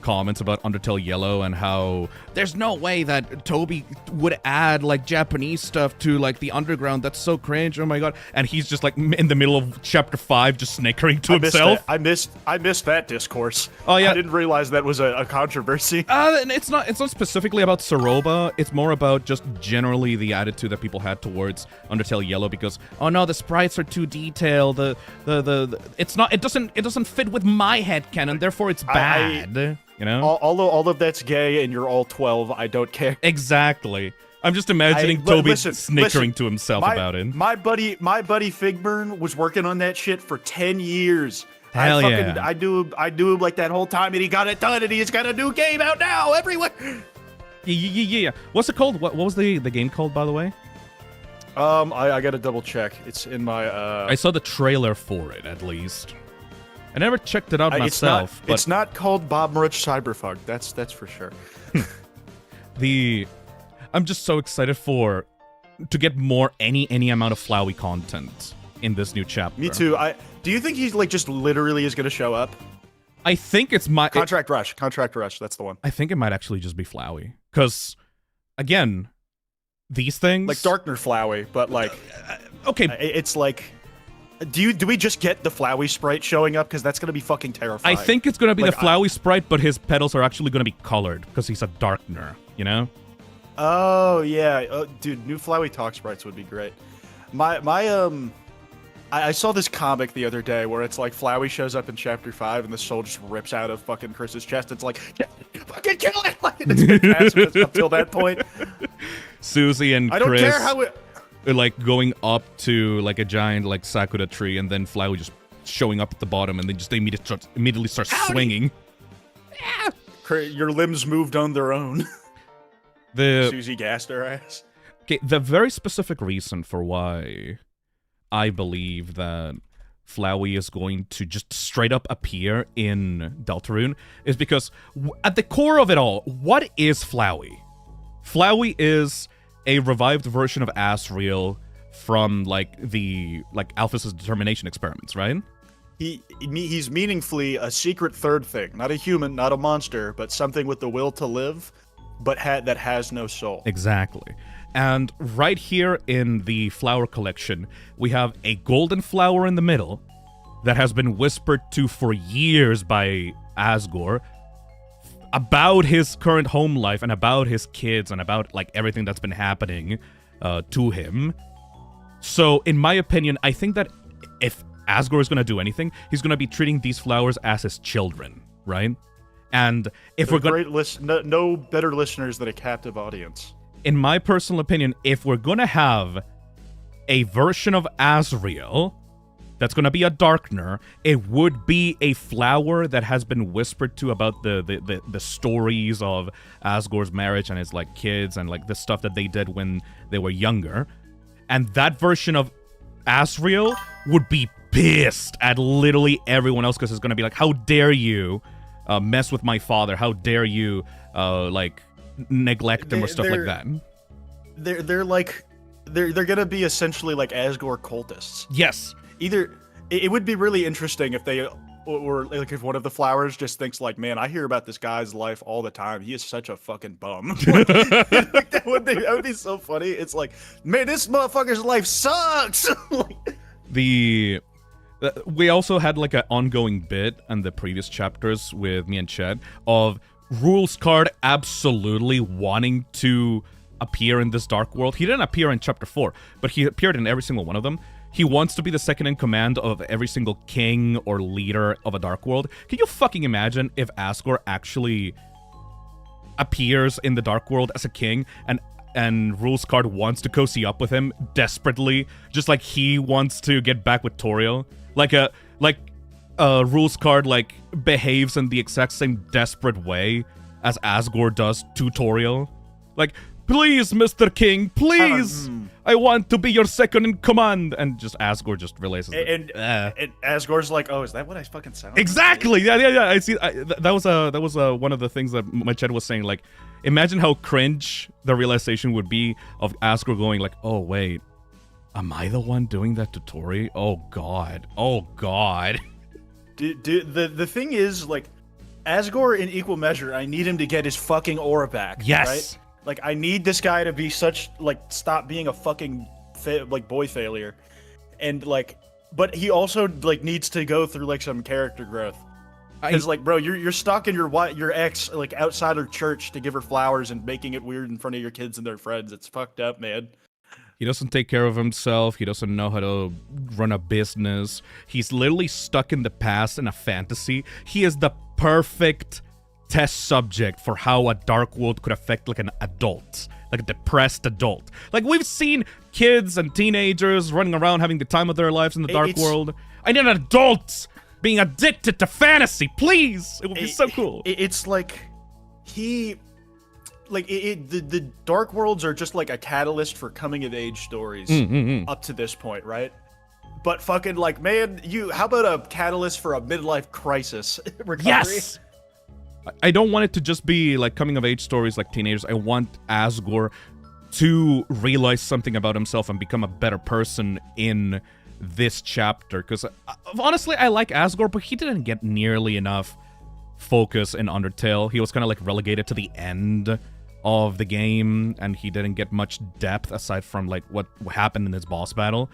comments about Undertale Yellow and how there's no way that Toby would add like Japanese stuff to like the underground, that's so cringe, oh my god, and he's just like in the middle of Chapter 5 just snickering to himself. I missed that discourse. Oh yeah, I didn't realize that was a controversy. It's not specifically about Saroba, it's more about just generally the attitude that people had towards Undertale Yellow, because oh no, the sprites are too detailed, it doesn't fit with my headcanon, therefore it's bad. You know? All of that's gay and you're all 12, I don't care. Exactly. I'm just imagining Toby snickering to himself about it. My buddy Figburn was working on that shit for 10 years. Yeah. I do him like that whole time, and he got it done, and he's got a new game out now everywhere. Yeah. What's it called? What was the game called, by the way? I gotta double check. It's in my I saw the trailer for it, at least. I never checked it out myself. It's not called Bob Marich Cyberfug. That's for sure. I'm just so excited to get more any amount of Flowey content in this new chapter. Me too. Do you think he's like just literally is gonna show up? I think it's Contract Rush. That's the one. I think it might actually just be Flowey, because again, these things like Darkner Flowey, but like okay, it's like Do we just get the Flowey sprite showing up? Because that's gonna be fucking terrifying. I think it's gonna be Like, the Flowey sprite, but his petals are actually gonna be colored because he's a darkener, you know? Oh yeah, dude, new Flowey talk sprites would be great. I saw this comic the other day where it's like Flowey shows up in chapter 5 and the soul just rips out of fucking Chris's chest. It's like, fucking kill it! Like, it's been pacifist up till that point. Susie and I don't Chris care how it. are like going up to like a giant like sakura tree, and then Flowey just showing up at the bottom, and then just they immediately start swinging. Your limbs moved on their own. Susie gassed her ass. Okay, the very specific reason for why I believe that Flowey is going to just straight up appear in Deltarune is because at the core of it all, what is Flowey? Flowey is a revived version of Asriel from like the Alphys's determination experiments, right? He's meaningfully a secret third thing, not a human, not a monster, but something with the will to live, but that has no soul. Exactly. And right here in the flower collection, we have a golden flower in the middle that has been whispered to for years by Asgore about his current home life and about his kids and about like everything that's been happening to him. So in my opinion, I think that if Asgore is going to do anything, he's going to be treating these flowers as his children, right? And if we're going to no better listeners than a captive audience. In my personal opinion, if we're going to have a version of Asriel that's going to be a darkener, it would be a flower that has been whispered to about the stories of Asgore's marriage and his like kids and like the stuff that they did when they were younger. And that version of Asriel would be pissed at literally everyone else because it's going to be like, how dare you mess with my father? How dare you like neglect him or stuff like that? They're gonna be essentially like Asgore cultists. Yes. Either it would be really interesting if they or like if one of the flowers just thinks like, man, I hear about this guy's life all the time. He is such a fucking bum. Like, that would be so funny. It's like, man, this motherfucker's life sucks. Like, we also had like an ongoing bit in the previous chapters with me and Chad of Rules Card absolutely wanting to appear in this dark world. He didn't appear in chapter 4, but he appeared in every single one of them. He wants to be the second in command of every single king or leader of a dark world. Can you fucking imagine if Asgore actually appears in the dark world as a king and Rules Card wants to cozy up with him desperately, just like he wants to get back with Toriel? Rules Card like behaves in the exact same desperate way as Asgore does to Toriel. Like, please, Mr. King, please! I want to be your second in command! And just Asgore just realizes and Asgore's like, oh, is that what I fucking sound exactly! Like? Yeah. I see. That was one of the things that my chat was saying. Like, imagine how cringe the realization would be of Asgore going like, oh, wait. Am I the one doing that to Tori? Oh, God. Oh, God. The thing is, like, Asgore in equal measure, I need him to get his fucking aura back. Yes! Right? Like, I need this guy to be stop being a fucking, boy failure. And, like, but he also, like, needs to go through, like, some character growth. Because, like, bro, you're stalking your ex, like, outside her church to give her flowers and making it weird in front of your kids and their friends. It's fucked up, man. He doesn't take care of himself. He doesn't know how to run a business. He's literally stuck in the past in a fantasy. He is the perfect test subject for how a dark world could affect like an adult, like a depressed adult. Like, we've seen kids and teenagers running around having the time of their lives in the dark world. I need an adult being addicted to fantasy, please. It would be so cool. It's like the dark worlds are just like a catalyst for coming of age stories up to this point, right? But fucking, like, man, how about a catalyst for a midlife crisis recovery? Yes. I don't want it to just be like coming of age stories like teenagers. I want Asgore to realize something about himself and become a better person in this chapter. Because honestly, I like Asgore, but he didn't get nearly enough focus in Undertale. He was kind of like relegated to the end of the game, and he didn't get much depth aside from like what happened in his boss battle.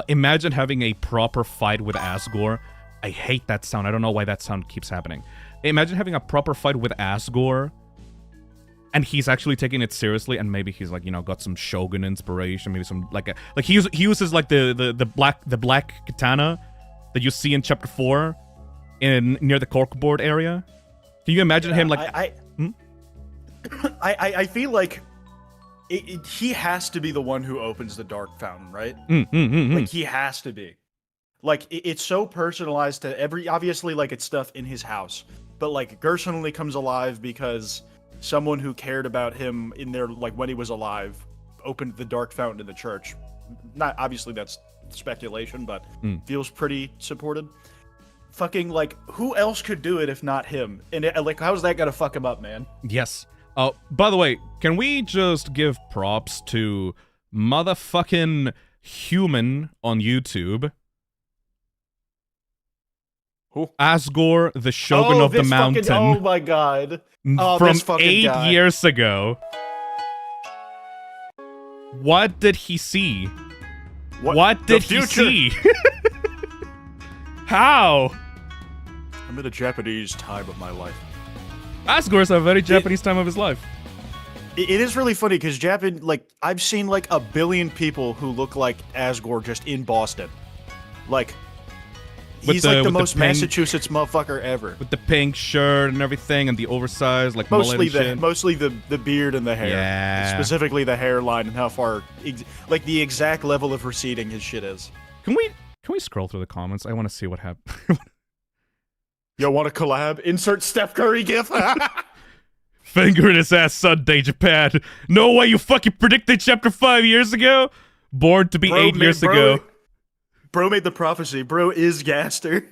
Imagine having a proper fight with Asgore. I hate that sound. I don't know why that sound keeps happening. Imagine having a proper fight with Asgore, and he's actually taking it seriously, and maybe he's like, you know, got some Shogun inspiration, maybe some he uses like the black katana that you see in chapter 4 near the corkboard area. Can you imagine him like? I feel like he has to be the one who opens the dark fountain, right? Like he has to be. Like it's so personalized to obviously like it's stuff in his house, but like Gerson only comes alive because someone who cared about him in there, like when he was alive, opened the dark fountain in the church. Not obviously that's speculation, but feels pretty supported. Fucking like who else could do it if not him? And like how's that gonna fuck him up, man? Yes. By the way, can we just give props to motherfucking Human on YouTube? Who? Asgore, the Shogun of the Mountain. Oh my god. From 8 years ago. What did he see? What did he see? How? I'm in a Japanese time of my life. Asgore's a very Japanese time of his life. It is really funny because I've seen like a billion people who look like Asgore just in Boston. Like, he's like the most Massachusetts motherfucker ever. With the pink shirt and everything and the oversized like mullet and shit. Mostly the beard and the hair. Yeah. Specifically the hairline and how far, like the exact level of receding his shit is. Can we scroll through the comments? I want to see what happened. Yo, want to collab? Insert Steph Curry gif. Finger in his ass Sunday, Japan. No way you fucking predicted chapter 5 years ago? Born to be 8 years ago. Bro made the prophecy. Bro is Gaster.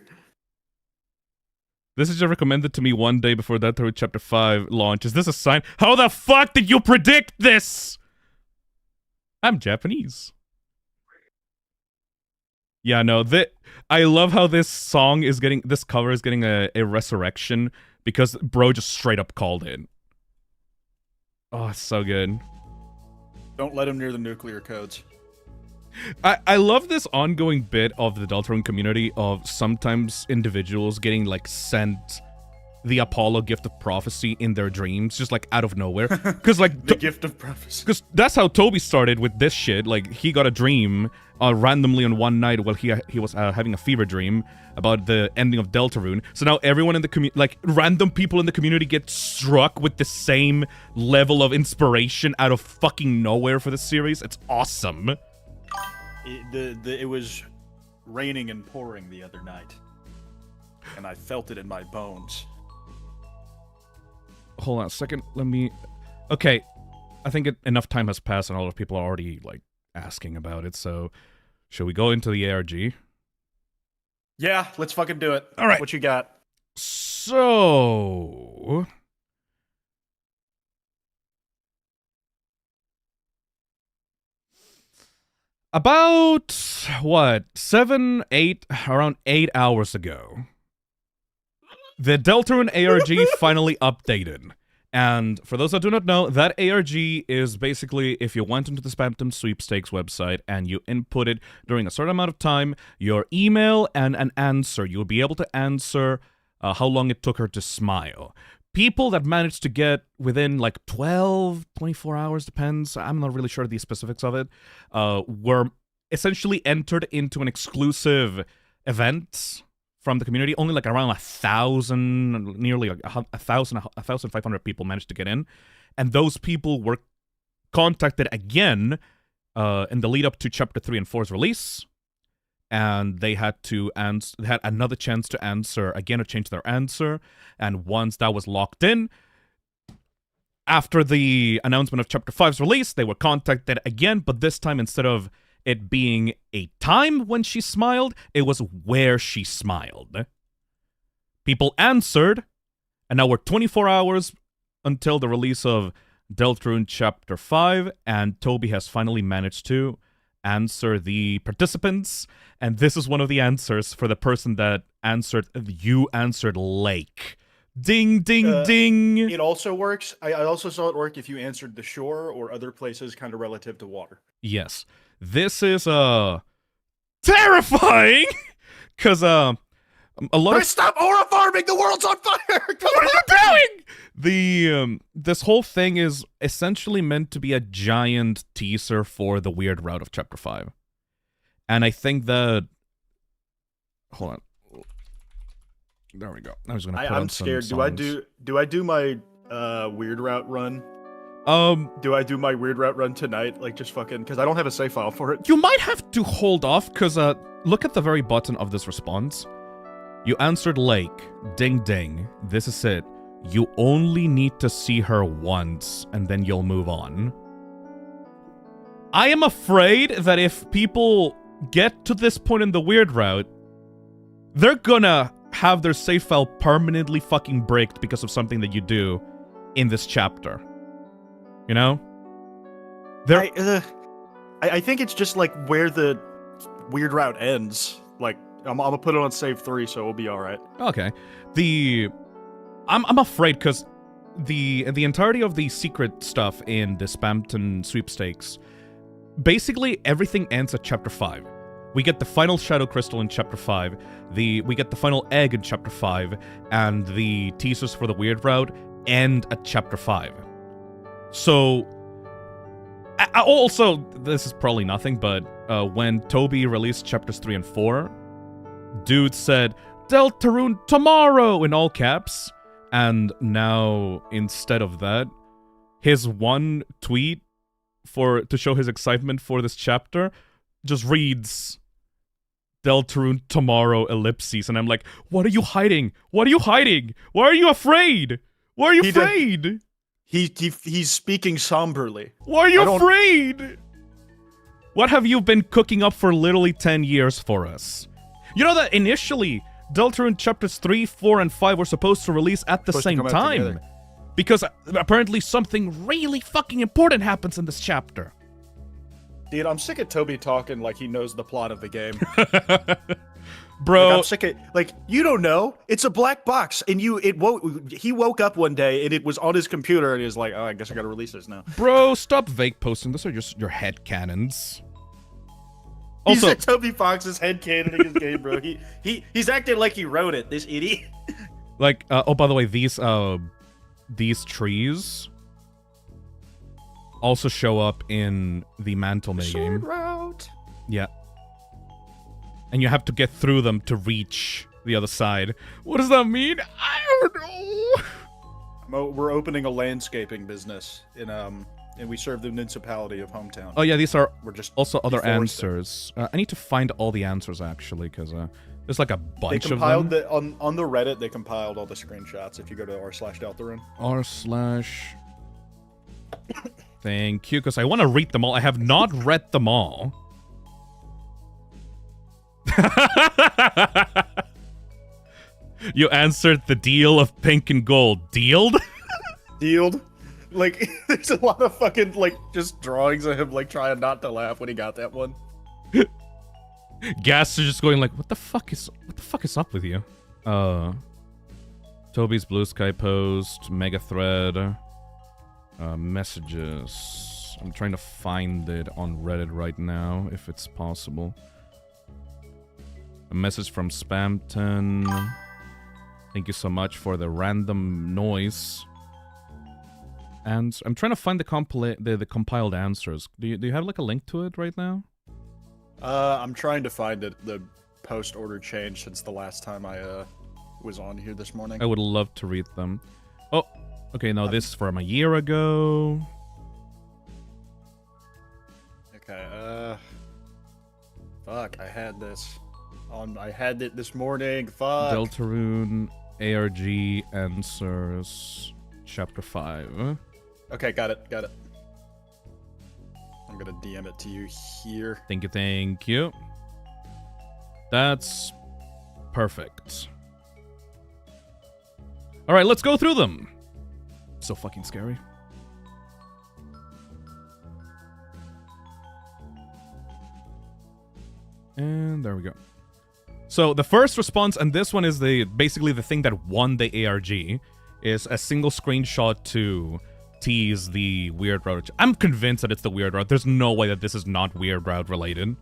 This is just recommended to me one day before DELTARUNE chapter 5 launch. Is this a sign? How the fuck did you predict this? I'm Japanese. Yeah, no, I love how this cover is getting a resurrection because bro just straight up called it. Oh, it's so good. Don't let him near the nuclear codes. I love this ongoing bit of the DELTARUNE community of sometimes individuals getting like sent the Apollo gift of prophecy in their dreams, just like out of nowhere. Because like the gift of prophecy. Because that's how Toby started with this shit. Like he got a dream randomly on one night while he was having a fever dream about the ending of DELTARUNE. So now everyone in the community, like random people in the community, get struck with the same level of inspiration out of fucking nowhere for the series. It's awesome. It was raining and pouring the other night, and I felt it in my bones. Hold on a second. Let me. Okay, I think enough time has passed, and all of people are already like asking about it. So, should we go into the ARG? Yeah, let's fucking do it. All right. What you got? So. About, what, around 8 hours ago, the DELTARUNE ARG finally updated. And for those that do not know, that ARG is basically if you went into the Spamton Sweepstakes website and you inputted during a certain amount of time your email and an answer, you'll be able to answer how long it took her to smile. People that managed to get within like 12, 24 hours, depends, I'm not really sure the specifics of it, were essentially entered into an exclusive event from the community. Only like around 1,000, nearly like 1,500 people managed to get in. And those people were contacted again in the lead up to Chapter 3 and 4's release. And they had another chance to answer again or change their answer. And once that was locked in, after the announcement of Chapter 5's release, they were contacted again, but this time instead of it being a time when she smiled, it was where she smiled. People answered, and now we're 24 hours until the release of DELTARUNE Chapter 5, and Toby has finally managed to answer the participants, and this is one of the answers for the person that answered, you answered lake. Ding, ding, ding! It also works, I also saw it work if you answered the shore or other places kind of relative to water. Yes. This is, terrifying! Because, a lot of... Stop aura farming! The world's on fire! What are you doing? This whole thing is essentially meant to be a giant teaser for the weird route of Chapter 5. And I think that... Hold on. There we go. I was gonna put on I'm scared. some songs. Do I do my weird route run? Do I do my weird route run tonight? Like, just fucking... Because I don't have a save file for it. You might have to hold off, because, look at the very bottom of this response. You answered Lake. Ding ding. This is it. You only need to see her once, and then you'll move on. I am afraid that if people get to this point in the weird route, they're gonna have their save file permanently fucking bricked because of something that you do in this chapter. You know? I think it's just like where the weird route ends. Like, I'm gonna put it on save 3, so we'll be all right. Okay. I'm afraid because the entirety of the secret stuff in the Spampton sweepstakes, basically everything ends at Chapter 5. We get the final Shadow Crystal in Chapter 5, we get the final Egg in Chapter 5, and the teasers for the Weird Route end at Chapter 5. So, also, this is probably nothing, but when Toby released Chapters 3 and 4, dude said, "Deltarune tomorrow!" in all caps, and now, instead of that, his one tweet to show his excitement for this chapter just reads Deltarune tomorrow ellipses, and I'm like, what are you hiding? What are you hiding? Why are you afraid? Why are you afraid? He's speaking somberly. Why are you afraid? What have you been cooking up for literally 10 years for us? You know that initially, Deltarune Chapters 3, 4, and 5 were supposed to release at the same time. Because apparently something really fucking important happens in this chapter. Dude, I'm sick of Toby talking like he knows the plot of the game. Bro, like, I'm sick of, like, you don't know. It's a black box, and he woke up one day and it was on his computer, and he was like, "Oh, I guess I gotta release this now." Bro, stop vague posting. Those are just your head cannons. Also, he's Toby Fox's head canoning his game, bro. He's acting like he wrote it. This idiot. Like, oh, by the way, these trees also show up in the Mantle minigame. Route. Yeah. And you have to get through them to reach the other side. What does that mean? I don't know. We're opening a landscaping business in and we serve the municipality of Hometown. Oh yeah, these are We're just also other answers. I need to find all the answers actually, because there's like a bunch of them. On the Reddit, they compiled all the screenshots. If you go to r/Deltarune. Thank you, because I want to read them all. I have not read them all. You answered the deal of pink and gold. Dealed? Dealed? Like, there's a lot of fucking, like, just drawings of him, like, trying not to laugh when he got that one. Gas is just going like, what the fuck is up with you? Toby's Blue Sky post, mega thread, messages. I'm trying to find it on Reddit right now, if it's possible. A message from Spampton. Thank you so much for the random noise. And I'm trying to find the compiled answers. Do you have like a link to it right now? I'm trying to find it. The post order changed since the last time I was on here this morning. I would love to read them. Oh, okay. No, this is from a year ago. Okay. Fuck. I had this on. I had it this morning. Fuck. Deltarune ARG answers chapter 5. Okay, got it. I'm gonna DM it to you here. Thank you. That's perfect. Alright, let's go through them. So fucking scary. And there we go. So the first response, and this one is basically the thing that won the ARG, is a single screenshot to tease the Weird Route. I'm convinced that it's the Weird Route. There's no way that this is not Weird Route related.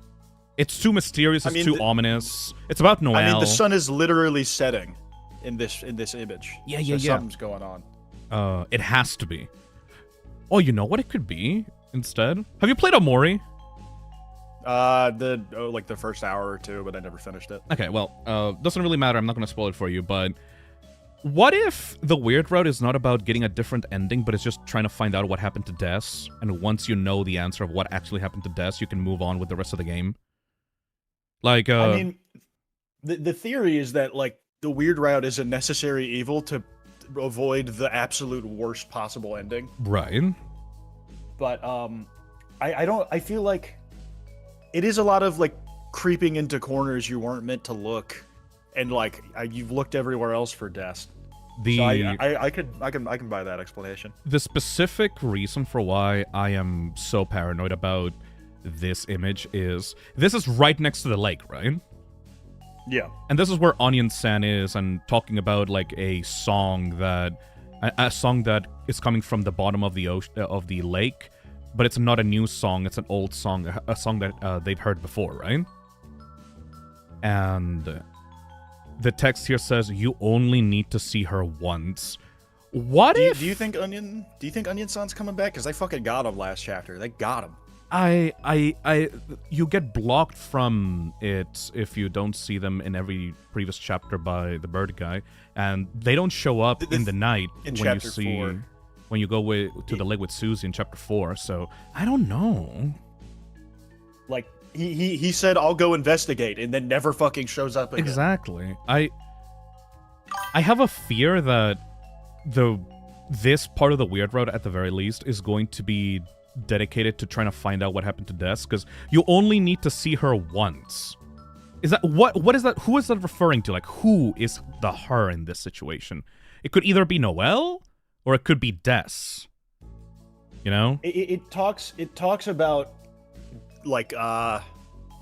It's too mysterious. It's too ominous. It's about Noel. I mean, the sun is literally setting in this image. Yeah, so something's going on. It has to be. Oh, you know what it could be instead? Have you played Omori? Like the first hour or two, but I never finished it. Okay, well, doesn't really matter. I'm not going to spoil it for you, but what if the weird route is not about getting a different ending, but it's just trying to find out what happened to Des, and once you know the answer of what actually happened to Des, you can move on with the rest of the game? Like, I mean, the theory is that, like, the weird route is a necessary evil to avoid the absolute worst possible ending. Right. But, I feel like it is a lot of, like, creeping into corners you weren't meant to look, and, like, you've looked everywhere else for Des. So I can buy that explanation. The specific reason for why I am so paranoid about this image is this is right next to the lake, right? Yeah. And this is where Onion San is, and talking about like a song that is coming from the bottom of the ocean, of the lake, but it's not a new song, it's an old song, a song that they've heard before, right? And the text here says you only need to see her once. What if do you think Onion San's coming back? Because they fucking got him last chapter. They got him. You get blocked from it if you don't see them in every previous chapter by the bird guy, and they don't show up in the night in when you see 4. When you go to the lake with Susie in chapter 4. So I don't know. Like he said, I'll go investigate, and then never fucking shows up again. Exactly. I have a fear that this part of the weird route, at the very least, is going to be dedicated to trying to find out what happened to Des, because you only need to see her once. Is that what is that? Who is that referring to? Like, who is the her in this situation? It could either be Noel or it could be Des. You know? It talks about, like,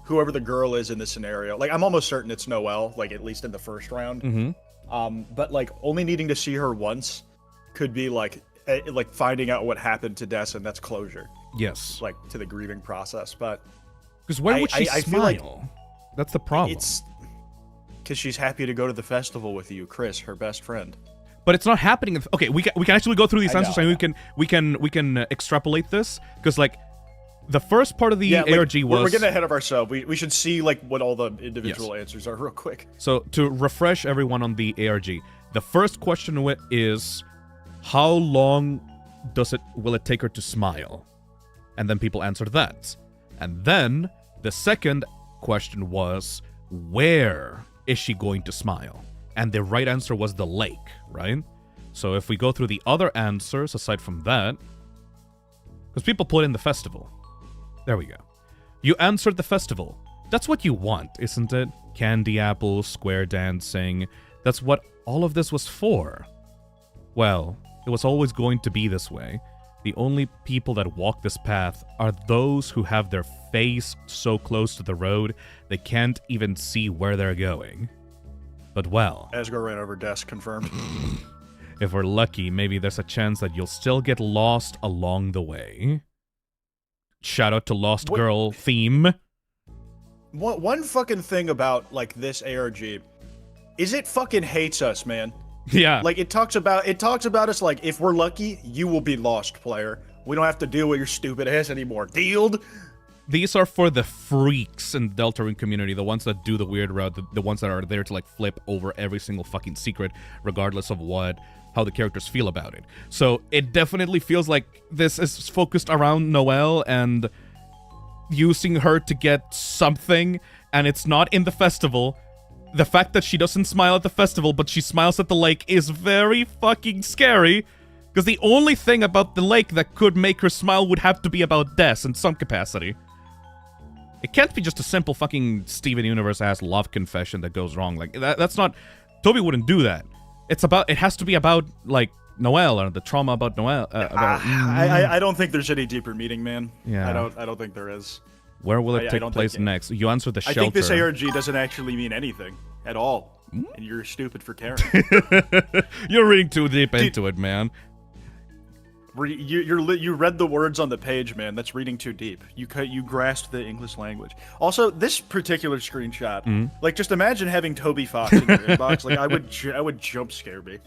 whoever the girl is in this scenario. Like, I'm almost certain it's Noel, like, at least in the first round. Mm-hmm. But, like, only needing to see her once could be, like finding out what happened to Des, and that's closure. Yes. Like, to the grieving process. But because why would she smile? Feel like that's the problem. It's because she's happy to go to the festival with you, Chris, her best friend. But it's not happening. Okay, we can actually go through these answers, and we can extrapolate this, because like the first part of the ARG was we're getting ahead of ourselves. We should see like what all the individual answers are real quick. So to refresh everyone on the ARG, the first question is, how long will it take her to smile? And then people answered that. And then the second question was, where is she going to smile? And the right answer was the lake, right? So if we go through the other answers aside from that, because people put in the festival. There we go. You answered the festival. That's what you want, isn't it? Candy apples, square dancing. That's what all of this was for. Well, it was always going to be this way. The only people that walk this path are those who have their face so close to the road they can't even see where they're going. But well, Asgore ran over desk, confirmed. If we're lucky, maybe there's a chance that you'll still get lost along the way. Shout out to Lost Girl theme. One fucking thing about, like, this ARG is it fucking hates us, man. Yeah. Like, it talks about us like, if we're lucky, you will be lost, player. We don't have to deal with your stupid ass anymore. Dealed? These are for the freaks in the Deltarune community, the ones that do the weird route, the ones that are there to, like, flip over every single fucking secret, regardless of how the characters feel about it. So it definitely feels like this is focused around Noelle and using her to get something, and it's not in the festival. The fact that she doesn't smile at the festival, but she smiles at the lake is very fucking scary, because the only thing about the lake that could make her smile would have to be about Des in some capacity. It can't be just a simple fucking Steven Universe-ass love confession that goes wrong. Like, that's not... Toby wouldn't do that. It has to be about, like, Noelle, or the trauma about Noelle. I don't think there's any deeper meaning, man. Yeah. I don't think there is. Where will it take place next? You answered the shelter. I think this ARG doesn't actually mean anything at all. And you're stupid for caring. You're reading too deep into it, man. You read the words on the page, man. That's reading too deep. You grasped the English language. Also, this particular screenshot, like, just imagine having Toby Fox in your inbox. Like, I would jump scare me.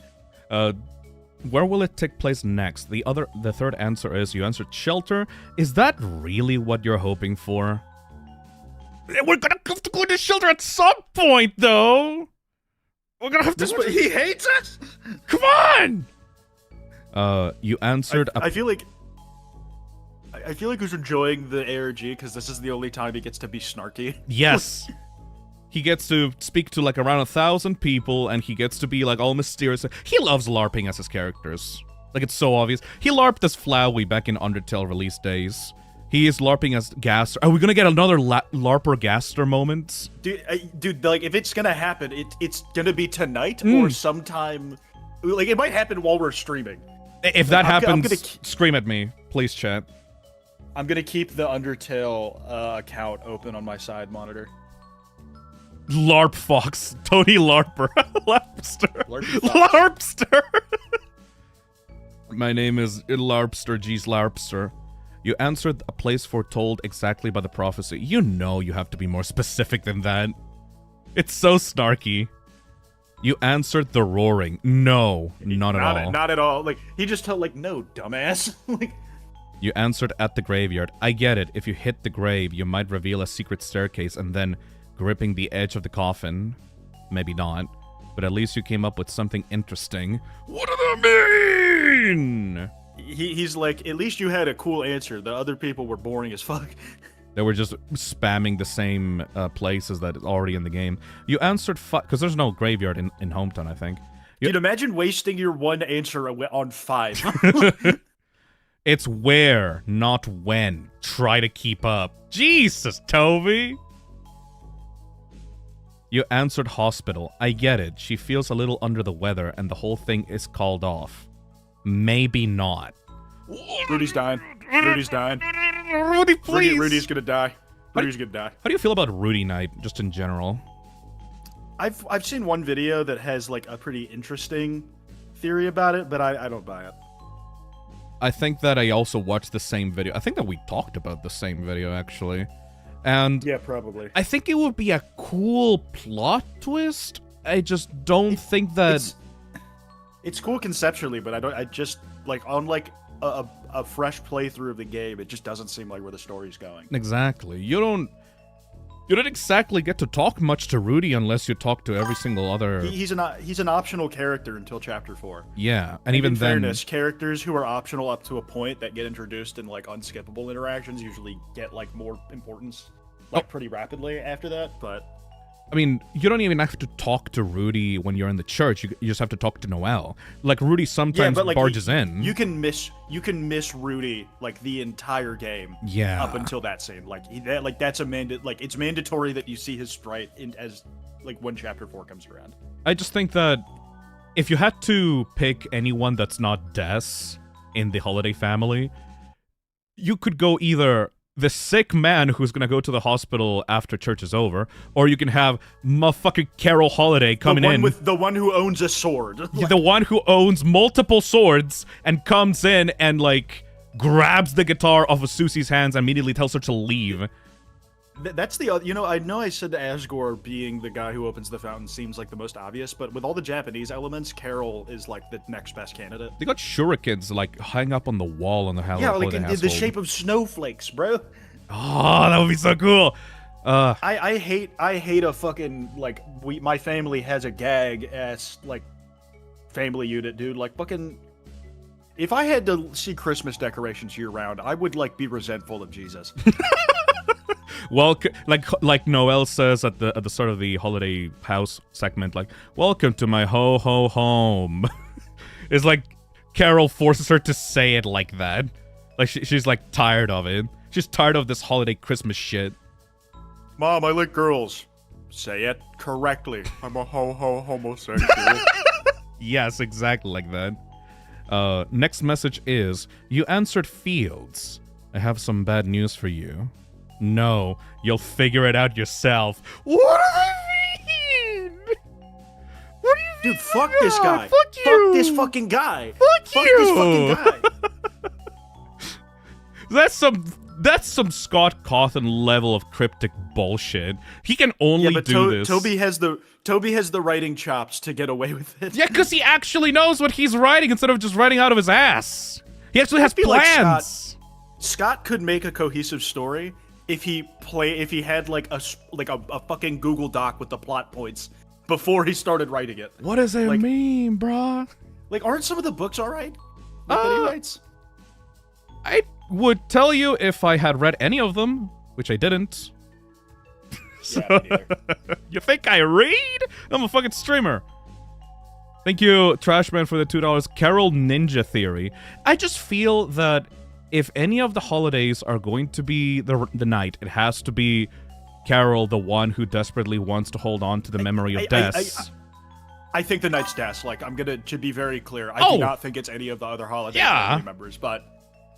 Where will it take place next? The third answer is you answered shelter. Is that really what you're hoping for? We're gonna have to go to shelter at some point, though. We're gonna have to. He hates us. Come on. You answered. I feel like he's enjoying the ARG because this is the only time he gets to be snarky. Yes. He gets to speak to like around 1,000 people, and he gets to be like all mysterious. He loves LARPing as his characters. Like, it's so obvious. He LARPed as Flowey back in Undertale release days. He is LARPing as Gaster. Are we gonna get another LARPer Gaster moment? Dude, like, if it's gonna happen, it's gonna be tonight or sometime. Like, it might happen while we're streaming. If that happens, scream at me, please, chat. I'm gonna keep the Undertale account open on my side monitor. LARP Fox, Tony LARPer, Larpster, Larpster. My name is Larpster, G's Larpster. You answered a place foretold exactly by the prophecy. You know you have to be more specific than that. It's so snarky. You answered the roaring. No, not at all. Not at all. Like, he just told, like, no, dumbass. Like, you answered at the graveyard. I get it. If you hit the grave, you might reveal a secret staircase and then gripping the edge of the coffin. Maybe not. But at least you came up with something interesting. What does that mean? He's like, at least you had a cool answer. The other people were boring as fuck. They were just spamming the same places that is already in the game. You answered because there's no graveyard in Hometown, I think. Dude, imagine wasting your one answer on 5. It's where, not when. Try to keep up. Jesus, Toby! You answered hospital. I get it. She feels a little under the weather and the whole thing is called off. Maybe not. Rudy's dying. Rudy's dying. Rudy, please! Rudy's gonna die. Rudy's gonna die. How do you feel about Rudy Night, just in general? I've seen one video that has, like, a pretty interesting theory about it, but I don't buy it. I think that I also watched the same video. I think that we talked about the same video, actually. And yeah, probably. I think it would be a cool plot twist. I just don't think that... It's cool conceptually, but I just, like, on, like, a fresh playthrough of the game, it just doesn't seem like where the story's going. Exactly. You don't exactly get to talk much to Rudy unless you talk to every single other... He's an optional character until Chapter 4. Yeah, and even in then... fairness, characters who are optional up to a point that get introduced in, like, unskippable interactions usually get, like, more importance, like, pretty rapidly after that, but... I mean, you don't even have to talk to Rudy when you're in the church. You just have to talk to Noelle. Like, Rudy sometimes barges in. You can miss Rudy, like, the entire game. Yeah. Up until that scene. Like, that's it's mandatory that you see his sprite as when Chapter 4 comes around. I just think that if you had to pick anyone that's not Des in the Holiday family, you could go either the sick man who's gonna go to the hospital after church is over, or you can have motherfucking Carol Holiday coming in. The one who owns a sword. The one who owns multiple swords and comes in and, like, grabs the guitar off of Susie's hands and immediately tells her to leave. That's the other, I know I said Asgore being the guy who opens the fountain seems like the most obvious, but with all the Japanese elements, Carol is, like, the next best candidate. They got shurikens, like, hang up on the wall on the Halloween. Yeah, like in the shape of snowflakes, bro. Oh, that would be so cool. I hate a fucking, like, my family has a gag ass, like, family unit, dude. Like, fucking, if I had to see Christmas decorations year round, I would, like, be resentful of Jesus. Well, like Noelle says at the start of the holiday house segment, like, welcome to my ho-ho home. It's like Carol forces her to say it like that. Like, she's, like, tired of it. She's tired of this holiday Christmas shit. Mom, I like girls. Say it correctly. I'm a ho-ho homosexual. Yes, exactly like that. Next message is, you answered Fields. I have some bad news for you. No, you'll figure it out yourself. What does that mean? What do you mean? Dude, fuck this guy. Fuck you. Fuck this fucking guy. Fuck you. This fucking guy. That's some Scott Cawthon level of cryptic bullshit. He can only do this. Toby has the writing chops to get away with it. Yeah, because he actually knows what he's writing instead of just writing out of his ass. He actually has plans. Scott could make a cohesive story if he had like a fucking Google Doc with the plot points before he started writing it. What does it mean, bruh? Like, aren't some of the books alright that he writes? I would tell you if I had read any of them, which I didn't. Yeah, me neither. You think I read? I'm a fucking streamer. Thank you, Trashman, for the $2. Carol Ninja Theory. I just feel that if any of the holidays are going to be the night, it has to be Carol, the one who desperately wants to hold on to the memory of Des. I think the night's Des. Like, to be very clear, I do not think it's any of the other holiday family members. But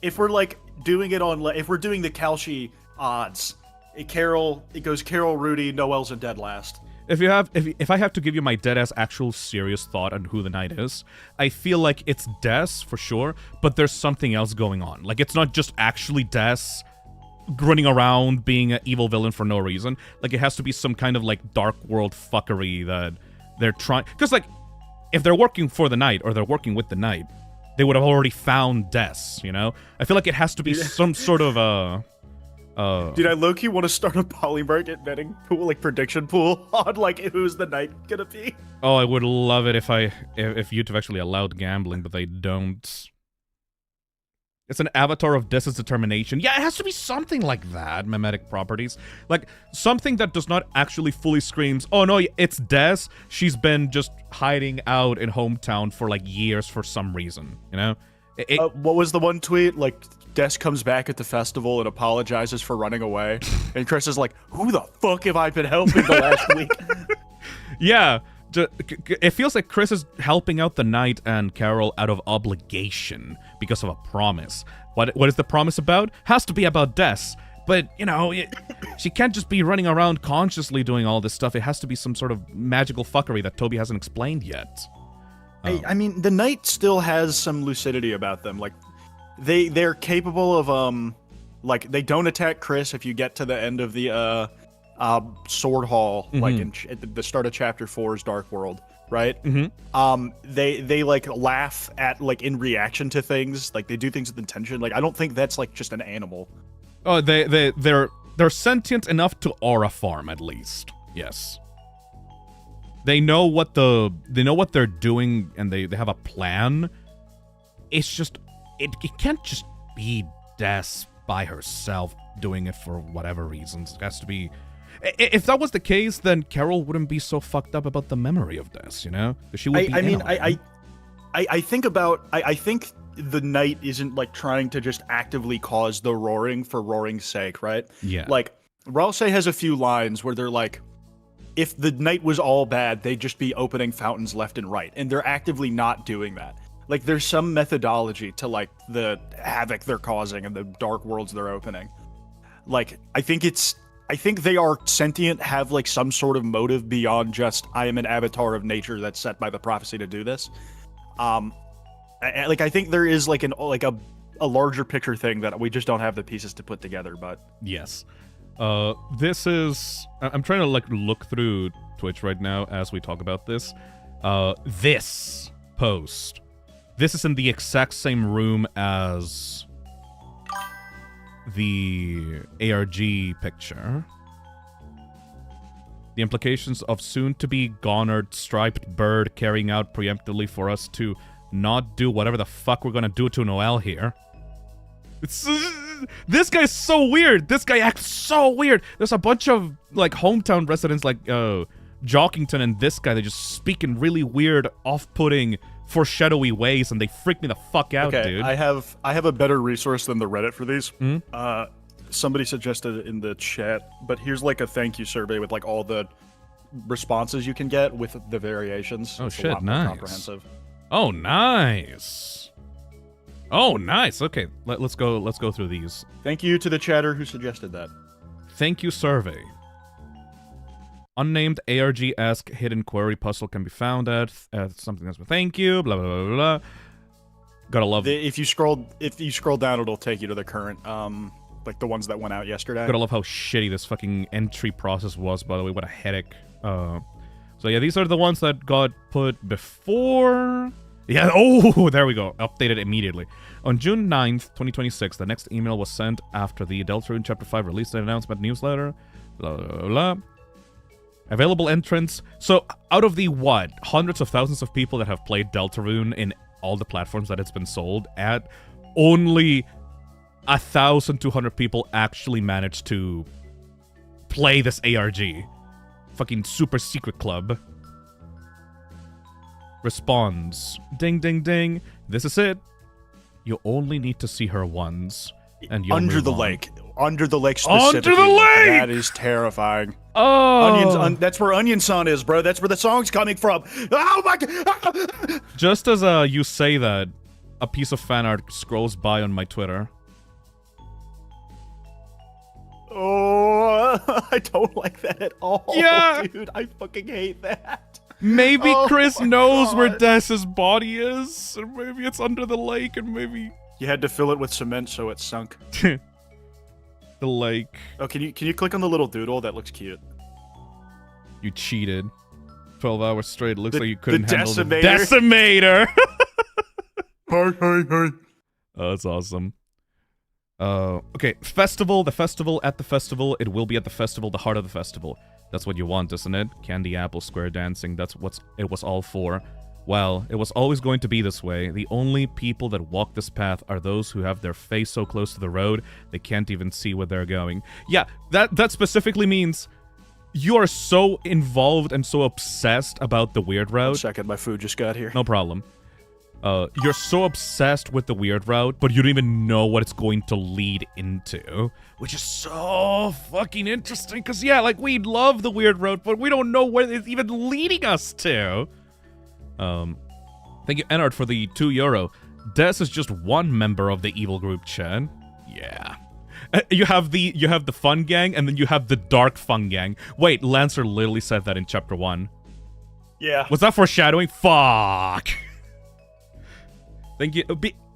if we're like doing it on, if we're doing the Kalshi odds, it goes Carol, Rudy, Noel's, and Dead last. If I have to give you my dead-ass actual serious thought on who the knight is, I feel like it's Des for sure, but there's something else going on. Like, it's not just actually Des running around being an evil villain for no reason. Like, it has to be some kind of, like, dark world fuckery that they're trying... Because, like, if they're working for the knight, or they're working with the knight, they would have already found Des, you know? I feel like it has to be some sort of, Dude, I low-key want to start a polymarket betting pool, like prediction pool, on like who's the knight gonna be. Oh, I would love it if YouTube actually allowed gambling, but they don't. It's an avatar of Des's determination. Yeah, it has to be something like that, mimetic properties. Like, something that does not actually fully screams, oh no, it's Des, she's been just hiding out in hometown for like years for some reason, you know? What was the one tweet? Like, Des comes back at the festival and apologizes for running away. And Chris is like, who the fuck have I been helping the last week? Yeah, it feels like Chris is helping out the knight and Carol out of obligation because of a promise. What is the promise about? Has to be about Des. But, you know, she can't just be running around consciously doing all this stuff. It has to be some sort of magical fuckery that Toby hasn't explained yet. I mean, the knight still has some lucidity about them. Like, they're capable of, like, they don't attack Chris if you get to the end of the, Sword Hall, like, at the start of Chapter 4's Dark World, right? They, like, laugh at, like, in reaction to things. Like, they do things with intention. Like, I don't think that's, like, just an animal. Oh, they're sentient enough to aura farm, at least. Yes. They know what they're doing, and they have a plan. It's just, it can't just be Des by herself doing it for whatever reasons. It has to be... If that was the case, then Carol wouldn't be so fucked up about the memory of Des, you know? She would I think the knight isn't, like, trying to just actively cause the roaring for roaring's sake, right? Yeah. Like, Ralse has a few lines where they're like, if the night was all bad, they'd just be opening fountains left and right, and they're actively not doing that. Like, there's some methodology to, like, the havoc they're causing and the dark worlds they're opening. Like, I think they are sentient, have, like, some sort of motive beyond just, I am an avatar of nature that's set by the prophecy to do this. I think there is, like, a larger picture thing that we just don't have the pieces to put together, but... Yes. This is... I'm trying to, like, look through Twitch right now as we talk about this. This post. This is in the exact same room as the ARG picture. The implications of soon-to-be-gonered striped bird carrying out preemptively for us to not do whatever the fuck we're gonna do to Noel here. This guy's so weird. This guy acts so weird. There's a bunch of, like, hometown residents like Jockington and this guy. They just speak in really weird, off-putting, foreshadowy ways, and they freak me the fuck out, dude. I have a better resource than the Reddit for these. Somebody suggested it in the chat, but here's, like, a thank you survey with, like, all the responses you can get with the variations. Oh, it's shit, a lot more nice. Comprehensive. Oh, nice. Oh, nice. Okay, let's go through these. Thank you to the chatter who suggested that. Thank you survey. Unnamed ARG-esque hidden query puzzle can be found at something else. Thank you. Blah blah blah blah. Gotta love if you scroll down, it'll take you to the current, like the ones that went out yesterday. Gotta love how shitty this fucking entry process was, by the way. What a headache. So yeah, these are the ones that got put before... Yeah, oh, there we go. Updated immediately. On June 9th, 2026, the next email was sent after the Deltarune Chapter 5 release and announcement newsletter. Blah, blah, blah. Available entrants. So, out of the, what, hundreds of thousands of people that have played Deltarune in all the platforms that it's been sold at, only 1,200 people actually managed to play this ARG. Fucking super secret club. Responds. Ding, ding, ding. This is it. You only need to see her once. And you'll Under move the on. lake. Under the lake specifically. Under the lake! That is terrifying. Oh! That's where Onion Sun is, bro. That's where the song's coming from. Oh my god! Just as you say that, a piece of fan art scrolls by on my Twitter. Oh, I don't like that at all. Yeah. Dude, I fucking hate that. Maybe Oh Chris my knows where God. Des's body is, or maybe it's under the lake, and maybe You had to fill it with cement so it sunk. the lake. Oh, can you click on the little doodle? That looks cute. You cheated. 12 hours straight. It looks The- like you couldn't the handle decimator. the decimator. Hi. Oh, that's awesome. Okay, festival, the festival, at the festival, it will be at the festival, the heart of the festival. That's what you want, isn't it? Candy apple square dancing, that's what it was all for. Well, it was always going to be this way. The only people that walk this path are those who have their face so close to the road, they can't even see where they're going. Yeah, that specifically means you are so involved and so obsessed about the weird 1 route. second, my food just got here. No problem. You're so obsessed with the weird route, but you don't even know what it's going to lead into. Which is so fucking interesting, because yeah, like, we love the weird route, but we don't know where it's even leading us to. Thank you, Enard, for the €2. Des is just one member of the evil group, chat. Yeah. You have the fun gang, and then you have the dark fun gang. Wait, Lancer literally said that in Chapter 1. Yeah. Was that foreshadowing? Fuck! Thank you.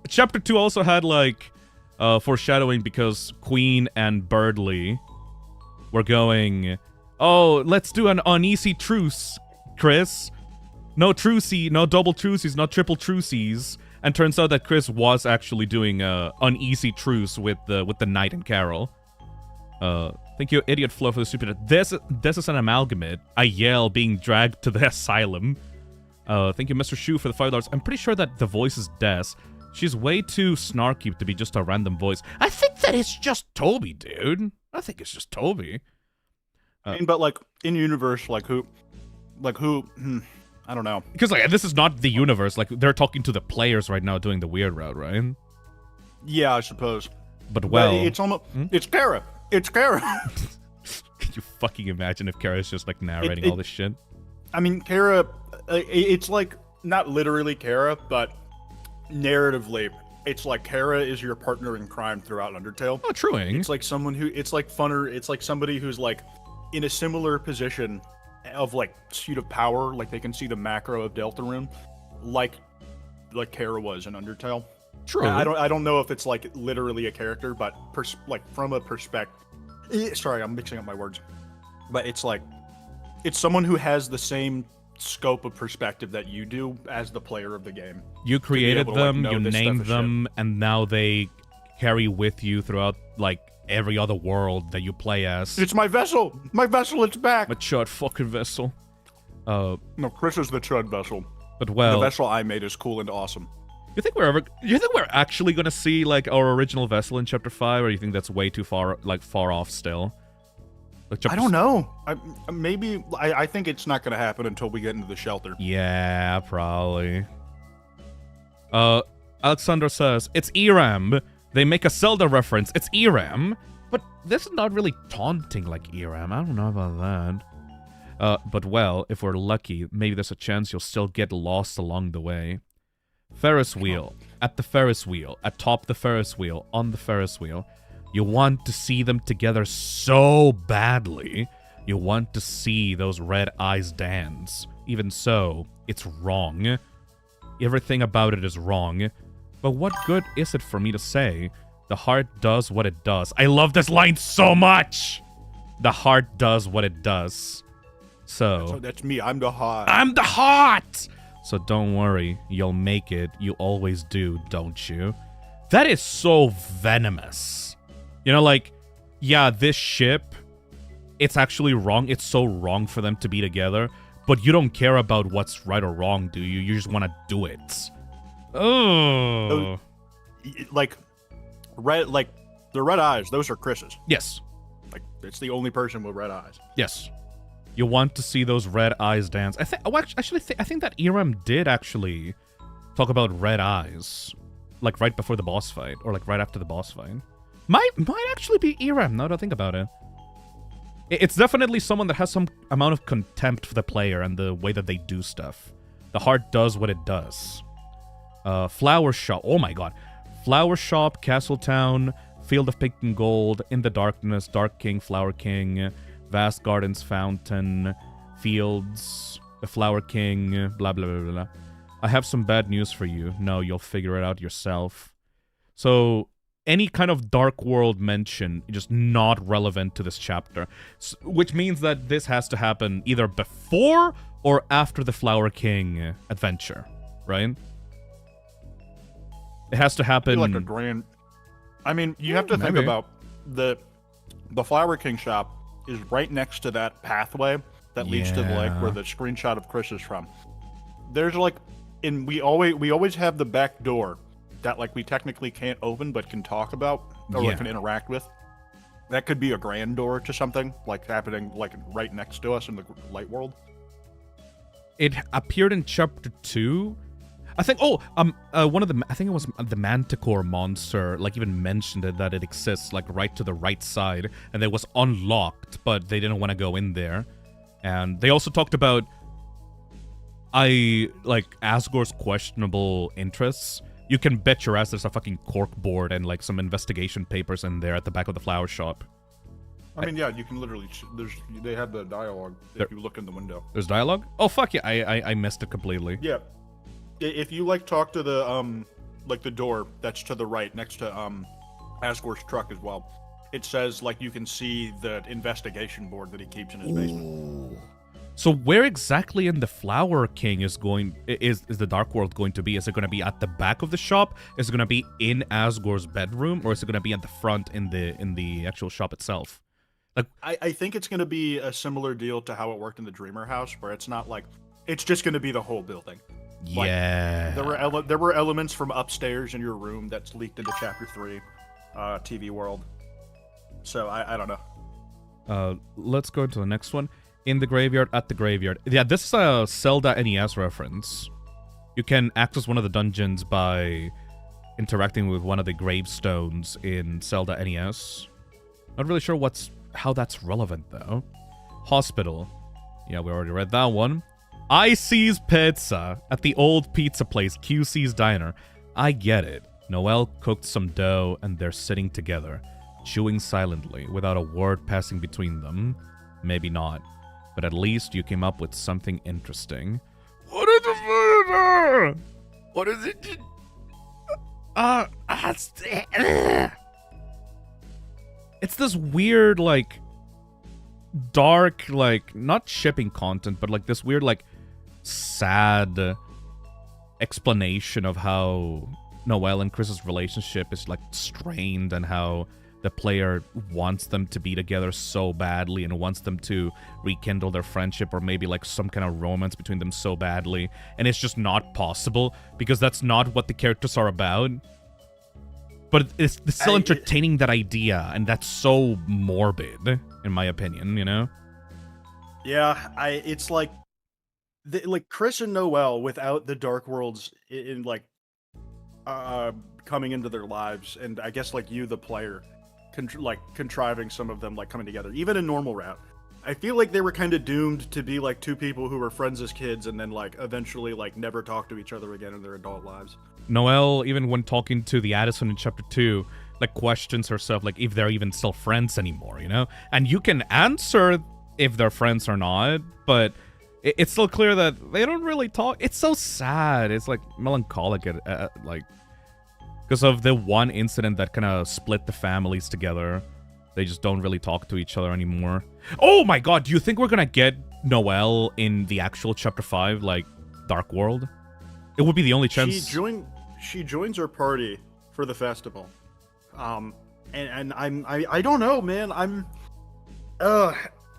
Chapter 2 also had, like, foreshadowing because Queen and Birdley were going, oh, let's do an uneasy truce, Chris. No trucey, no double trucies, no triple trucies. And turns out that Chris was actually doing uneasy truce with the Knight and Carol. Thank you, Idiot Flo, for the stupid. This is an amalgamate. I yell being dragged to the asylum. Thank you, Mr. Shu, for the $5. I'm pretty sure that the voice is Des. She's way too snarky to be just a random voice. I think that it's just Toby, dude. I think it's just Toby. I mean, but like in universe, like who? I don't know. Because like this is not the universe. Like they're talking to the players right now, doing the weird route, right? Yeah, I suppose. But well, But it's almost it's Kara. It's Kara. Could you fucking imagine if Kara's just like narrating all this shit? I mean, Kara. It's like not literally Kara, but narratively, it's like Kara is your partner in crime throughout Undertale. Oh, truing. It's like someone who, it's like funner, it's like somebody who's like in a similar position of like seat of power, like they can see the macro of Deltarune, like Kara was in Undertale. True. I don't know if it's like literally a character, but like from a perspective. Sorry, I'm mixing up my words. But it's like, it's someone who has the same scope of perspective that you do as the player of the game. You created able to, like, them, know you this stuff named is them, and now they carry with you throughout like every other world that you play as. It's my vessel! My vessel, it's back! a chud fucking vessel. No, Chris is the Chud vessel. But well, The vessel I made is cool and awesome. you think we're actually gonna see like our original vessel in Chapter 5, or you think that's way too far off still? Like, I don't know. I think it's not going to happen until we get into the shelter. Yeah, probably. Alexander says, it's ERAM. They make a Zelda reference. It's ERAM. But this is not really taunting like ERAM. I don't know about that. But well, if we're lucky, maybe there's a chance you'll still get lost along the way. Ferris wheel. At the Ferris wheel. Atop the Ferris wheel. On the Ferris wheel. You want to see them together so badly. You want to see those red eyes dance. Even so, it's wrong. Everything about it is wrong. But what good is it for me to say, the heart does what it does? I love this line so much! The heart does what it does. So that's me. I'm the heart. I'm the heart! So don't worry, you'll make it. You always do, don't you? That is so venomous. You know, like, yeah, this ship, it's actually wrong. It's so wrong for them to be together. But you don't care about what's right or wrong, do you? You just want to do it. Oh. Like, the red eyes, those are Chris's. Yes. Like, it's the only person with red eyes. Yes. You want to see those red eyes dance. I think, I think that Irem did actually talk about red eyes. Like, right before the boss fight. Or, like, right after the boss fight. Might actually be Irem, now that I think about it. It's definitely someone that has some amount of contempt for the player and the way that they do stuff. The heart does what it does. Flower Shop. Oh my god. Flower Shop, Castle Town, Field of Pink and Gold, In the Darkness, Dark King, Flower King, Vast Gardens, Fountain, Fields, the Flower King, blah, blah, blah, blah. I have some bad news for you. No, you'll figure it out yourself. So, any kind of Dark World mention is just not relevant to this chapter. Which means that this has to happen either before or after the Flower King adventure, right? It has to happen... Like a grand... I mean, you have to think about the Flower King shop is right next to that pathway that leads to like where the screenshot of Chris is from. There's like, we always have the back door that like we technically can't open but can talk about or like, can interact with. That could be a grand door to something like happening like right next to us in the light world. It appeared in chapter 2. I think, one of the, I think it was the Manticore monster, like, even mentioned it, that it exists, like, right to the right side, and it was unlocked, but they didn't want to go in there. And they also talked about, Asgore's questionable interests. You can bet your ass there's a fucking cork board and, like, some investigation papers in there at the back of the flower shop. I mean, yeah, you can literally, they have the dialogue if you look in the window. There's dialogue? Oh, fuck yeah, I missed it completely. Yeah. If you, like, talk to the, like, the door that's to the right, next to, Asgore's truck as well, it says, like, you can see the investigation board that he keeps in his basement. So where exactly in the Flower King is the Dark World going to be? Is it going to be at the back of the shop? Is it going to be in Asgore's bedroom? Or is it going to be at the front in the actual shop itself? Like, I think it's going to be a similar deal to how it worked in the Dreamer House, where it's not, like, it's just going to be the whole building. Yeah. Like, there were elements from upstairs in your room that's leaked into Chapter 3, TV World. So, I don't know. Let's go to the next one. In the graveyard, at the graveyard. Yeah, this is a Zelda NES reference. You can access one of the dungeons by interacting with one of the gravestones in Zelda NES. Not really sure how that's relevant, though. Hospital. Yeah, we already read that one. IC's Pizza at the old pizza place, QC's Diner. I get it. Noelle cooked some dough and they're sitting together, chewing silently, without a word passing between them. Maybe not. But at least you came up with something interesting. What is it? What is it? It's this weird, like, dark, like, not shipping content, but like this weird, like, sad explanation of how Noelle and Chris's relationship is, like, strained and how the player wants them to be together so badly and wants them to rekindle their friendship or maybe, like, some kind of romance between them so badly. And it's just not possible because that's not what the characters are about. But it's still entertaining, that idea, and that's so morbid, in my opinion, you know? Yeah, it's like Chris and Noelle without the Dark Worlds in like coming into their lives, and I guess like you, the player, contriving some of them like coming together, even in normal route. I feel like they were kind of doomed to be like two people who were friends as kids and then like eventually like never talk to each other again in their adult lives. Noelle, even when talking to the Addison in chapter 2, like questions herself like if they're even still friends anymore, you know? And you can answer if they're friends or not, but it's still clear that they don't really talk. It's so sad. It's like melancholic, like Because of the one incident that kind of split the families together. They just don't really talk to each other anymore. Oh my god, do you think we're gonna get Noelle in the actual Chapter 5, like, Dark World? It would be the only chance... She joins our party for the festival. And I don't know, man.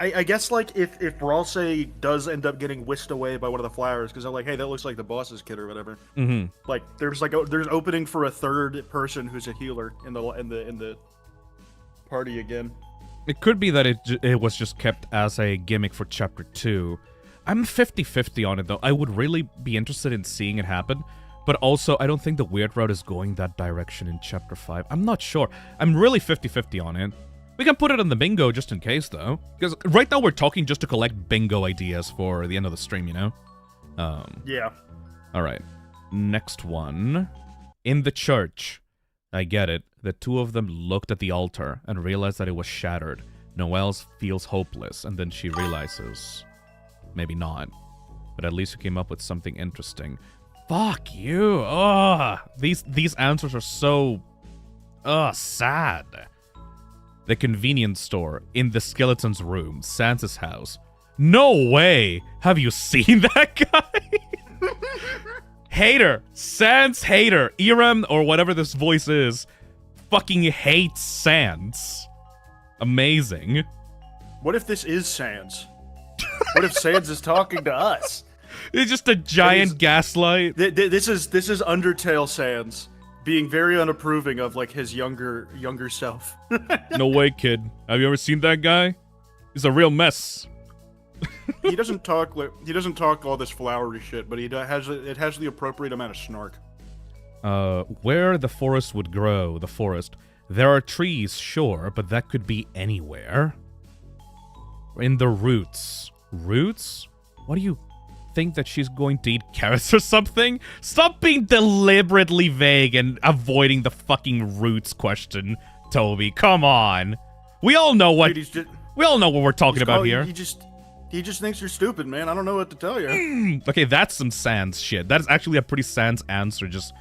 I guess, like, if Ralsei does end up getting whisked away by one of the flowers, because they're like, hey, that looks like the boss's kid or whatever. Mm-hmm. Like, there's opening for a third person who's a healer in the party again. It could be that it was just kept as a gimmick for Chapter 2. I'm 50-50 on it, though. I would really be interested in seeing it happen. But also, I don't think the weird route is going that direction in Chapter 5. I'm not sure. I'm really 50-50 on it. We can put it on the bingo just in case, though. Because right now we're talking just to collect bingo ideas for the end of the stream, you know? Yeah. Alright. Next one. In the church. I get it. The two of them looked at the altar and realized that it was shattered. Noelle feels hopeless, and then she realizes... Maybe not. But at least you came up with something interesting. Fuck you! Ugh! These answers are so... sad. The convenience store. In the skeleton's room. Sansa's house. No way! Have you seen that guy? Hater! Sans hater! Irem, or whatever this voice is, fucking hates Sans. Amazing. What if this is Sans? What if Sans is talking to us? It's just a giant gaslight. This is Undertale Sans being very unapproving of like his younger self. No way, kid. Have you ever seen that guy? He's a real mess. He doesn't talk all this flowery shit, but it has the appropriate amount of snark. Where the forest would grow, the forest. There are trees, sure, but that could be anywhere. In the roots. Roots? What do you think that she's going to eat carrots or something? Stop being deliberately vague and avoiding the fucking roots question, Toby. Come on. We all know what we all know what we're talking about here. He just thinks you're stupid, man. I don't know what to tell you. Okay, that's some Sans shit. That is actually a pretty Sans answer, just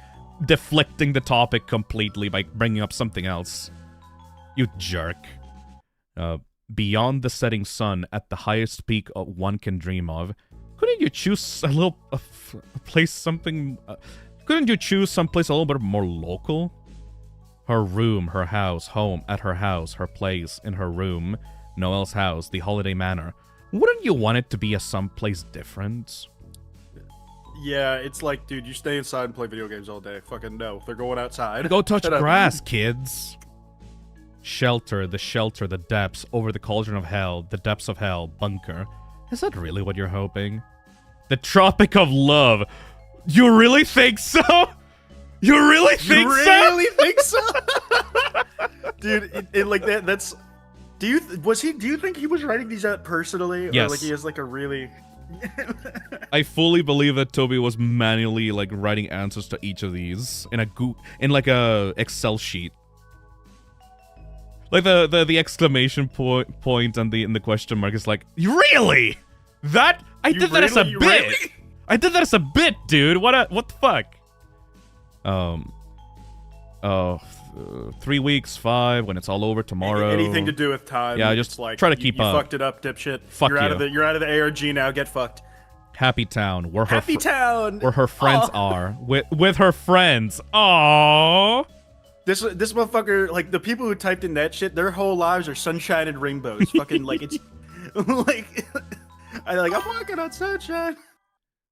deflecting the topic completely by bringing up something else. You jerk. Beyond the setting sun, at the highest peak one can dream of. Couldn't you choose a place, something... couldn't you choose someplace a little bit more local? Her room, her house, home, at her house, her place, in her room, Noelle's house, the holiday manor. Wouldn't you want it to be a someplace different? Yeah, it's like, dude, you stay inside and play video games all day. Fucking no. They're going outside. Go touch grass, kids. Shelter, the depths, over the cauldron of hell, the depths of hell, bunker. Is that really what you're hoping? The Tropic of Love. You really think so? You really think so? You really think so? Dude, it like that's... Do you think he was writing these out personally? Yes. Or like he has like a really... I fully believe that Toby was manually like writing answers to each of these in like a Excel sheet. Like the exclamation point and the question mark is like, really? That I did that as a bit. Really? I did that as a bit, dude. What the fuck? 3 weeks, 5 when it's all over tomorrow. Anything to do with time? Yeah, just like, try to keep up. You fucked it up, dipshit. Fuck you're you. You're out of the ARG now. Get fucked. Happy Town, where Happy Town, where her friends are with her friends. Aww. This motherfucker, like the people who typed in that shit, their whole lives are sunshine and rainbows. Fucking like it's like I'm walking on sunshine.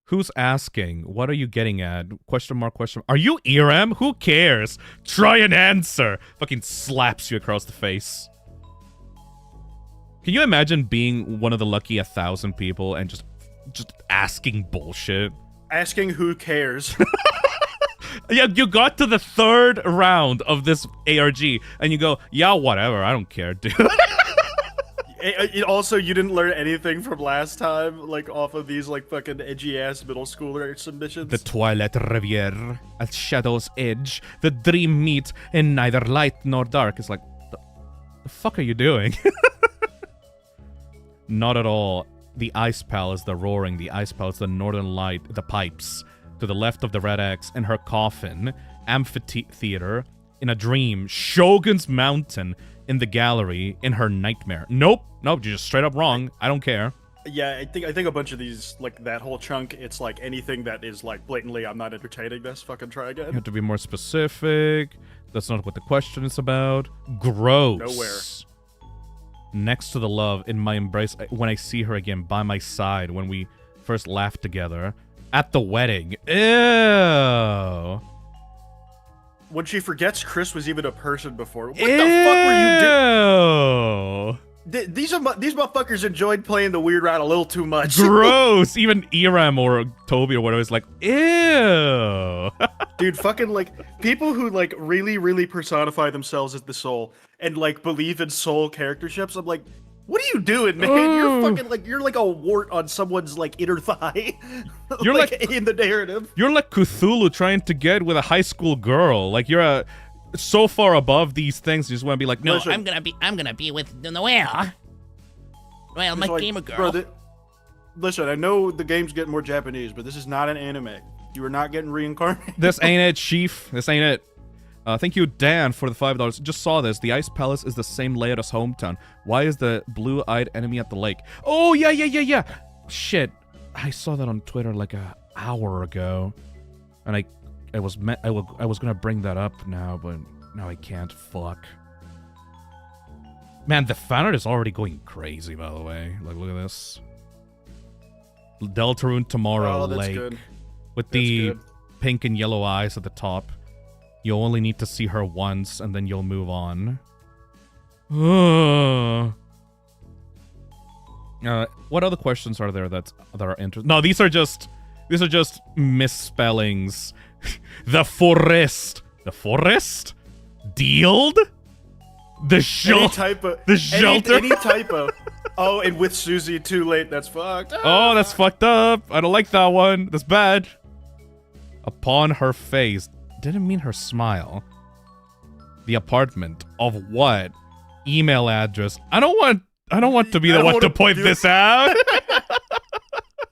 Who's asking? What are you getting at? Question mark, question mark. Are you Irem? Who cares? Try and answer. Fucking slaps you across the face. Can you imagine being one of the lucky 1,000 people and just asking bullshit? Asking who cares? Yeah, you got to the 3rd round of this ARG, and you go, yeah, whatever, I don't care, dude. Also, you didn't learn anything from last time, like, off of these, like, fucking edgy-ass middle schooler submissions? The Twilight Riviere, at Shadow's Edge, the dream meet in neither light nor dark. It's like, the fuck are you doing? Not at all. The Ice Palace, the roaring, the Ice Palace, the Northern Light, the pipes. To the left of the red X, in her coffin, amphitheater in a dream, Shogun's Mountain in the gallery in her nightmare. Nope, you're just straight up wrong. I don't care. Yeah, I think a bunch of these, like that whole chunk, it's like anything that is like blatantly, I'm not entertaining this. Fucking try again. You have to be more specific. That's not what the question is about. Gross. Nowhere. Next to the love in my embrace when I see her again by my side when we first laughed together at the wedding. Ew. When she forgets Chris was even a person before. What the fuck were you doing? These motherfuckers enjoyed playing the weird route a little too much. Gross. Even Iram or Toby or whatever is like, ew. Dude, fucking like people who like really personify themselves as the soul and like believe in soul characterships. I'm like, what are you doing, man? You're fucking like you're like a wart on someone's like inner thigh. You're like in the narrative. You're like Cthulhu trying to get with a high school girl. Like you're so far above these things, you just want to be like, no, Listen, I'm gonna be with Noelle. Well, my like, gamer girl. Bro, listen, I know the game's getting more Japanese, but this is not an anime. You are not getting reincarnated. This ain't it, Chief. This ain't it. Thank you, Dan, for the $5. Just saw this. The Ice Palace is the same layout as Hometown. Why is the blue-eyed enemy at the lake? Oh, yeah. Shit. I saw that on Twitter like an hour ago. And I was gonna bring that up now, but now I can't. Fuck. Man, the FANART is already going crazy, by the way. Like, look at this. Deltarune tomorrow, lake. Good. With the pink and yellow eyes at the top. You'll only need to see her once, and then you'll move on. What other questions are there that are interesting? No, these are just misspellings. The forest. The forest? Dealed? The shelter. The shelter. Any typo. Oh, and with Susie too late. That's fucked. Oh, that's fucked up. I don't like that one. That's bad. Upon her face. Didn't mean her smile. The apartment of what? Email address. I don't want to be the one to point this out.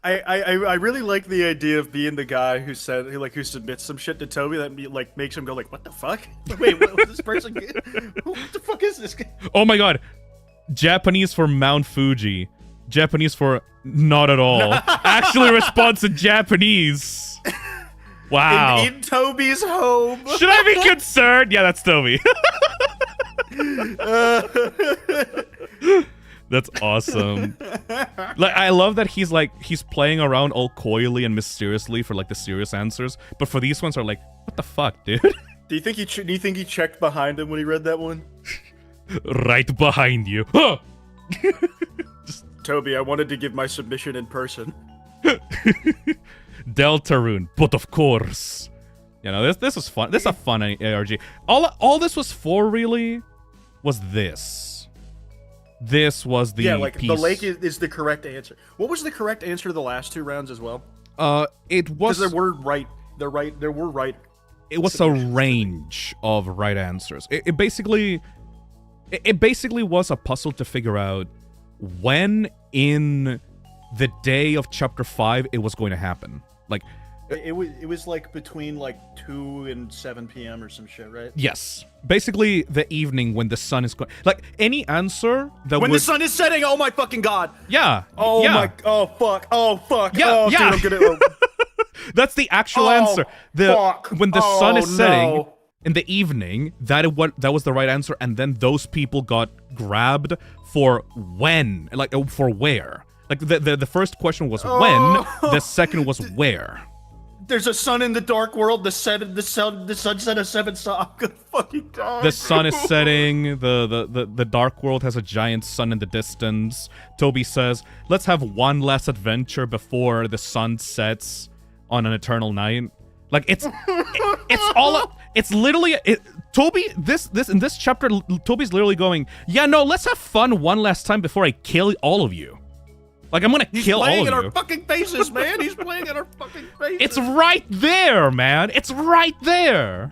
I really like the idea of being the guy who submits some shit to Toby that like makes him go like, what the fuck? Wait, what was this person? What the fuck is this guy? Oh my god. Japanese for Mount Fuji. Japanese for not at all. Actually responds to Japanese. Wow. In Toby's home. Should I be concerned? Yeah, that's Toby. That's awesome. Like, I love that he's playing around all coyly and mysteriously for like the serious answers, but for these ones are like, what the fuck, dude? Do you think he checked behind him when he read that one? Right behind you. Toby, I wanted to give my submission in person. Deltarune, but of course. You know, this is fun. This is a fun ARG. All this was for really was this. This was the piece. The lake is the correct answer. What was the correct answer to the last two rounds as well? It was. Because there were right. It was a range of right answers. It basically was a puzzle to figure out when in the day of chapter 5 it was going to happen. Like it was like between like 2 and 7 p.m. or some shit, right? Yes. Basically the evening when the sun is going. Like any answer that when the sun is setting. Oh my fucking god. Yeah. Oh yeah. my. Oh fuck. Oh fuck. Yeah. Oh, yeah. Dude, I'm gonna. That's the actual answer. When the sun is setting in the evening, that was the right answer, and then those people got grabbed for when, like for where. Like the first question was when, the second was where. There's a sun in the dark world. The sunset of 7 saw. I'm gonna fucking die. The sun is setting. The dark world has a giant sun in the distance. Toby says, "Let's have one last adventure before the sun sets on an eternal night." Like it's literally Toby. In this chapter, Toby's literally going, "Yeah, no, let's have fun one last time before I kill all of you." Like, I'm gonna kill all of you. He's playing in our fucking faces, man. He's playing in our fucking faces. It's right there, man. It's right there.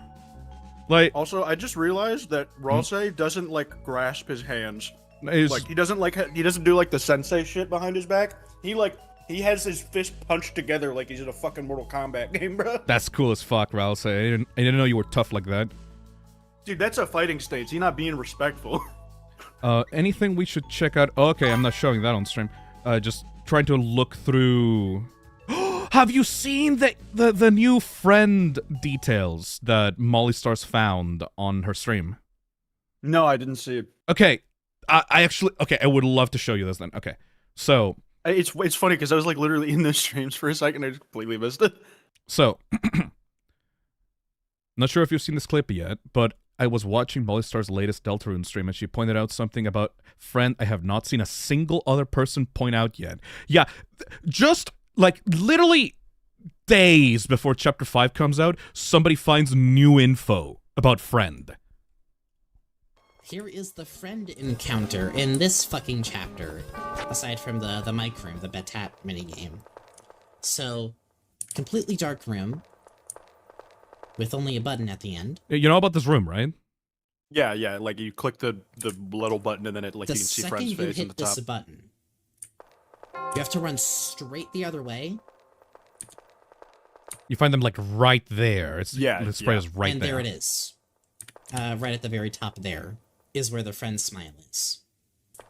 Like, also, I just realized that Ralsei doesn't like grasp his hands. Like he doesn't do like the sensei shit behind his back. He like He has his fist punched together like he's in a fucking Mortal Kombat game, bro. That's cool as fuck, Rouse. I didn't know you were tough like that. Dude, that's a fighting stage. He's not being respectful. Anything we should check out? Oh, okay, I'm not showing that on stream. Just trying to look through. Have you seen the new friend details that Molly Stars found on her stream? No, I didn't see it. Okay, I actually I would love to show you this then. Okay, so It's funny because I was like literally in those streams for a second. I just completely missed it. so not sure if you've seen this clip yet, but I was watching Molly Star's latest Deltarune stream, and she pointed out something about friend I have not seen a single other person point out yet. Yeah, just like literally days before Chapter 5 comes out, somebody finds new info about friend. Here is the friend encounter in this fucking chapter, aside from the mic room, the Betat minigame. So, completely dark room, with only a button at the end. You know about this room, right? Yeah, like you click the little button and then it like The you can see second friend's you face in the hit this top. button, you have to run straight the other way, You find them like right there. It's Yeah, the spray yeah. is right and there. there it is. Right at the very top there is where the friend smile is.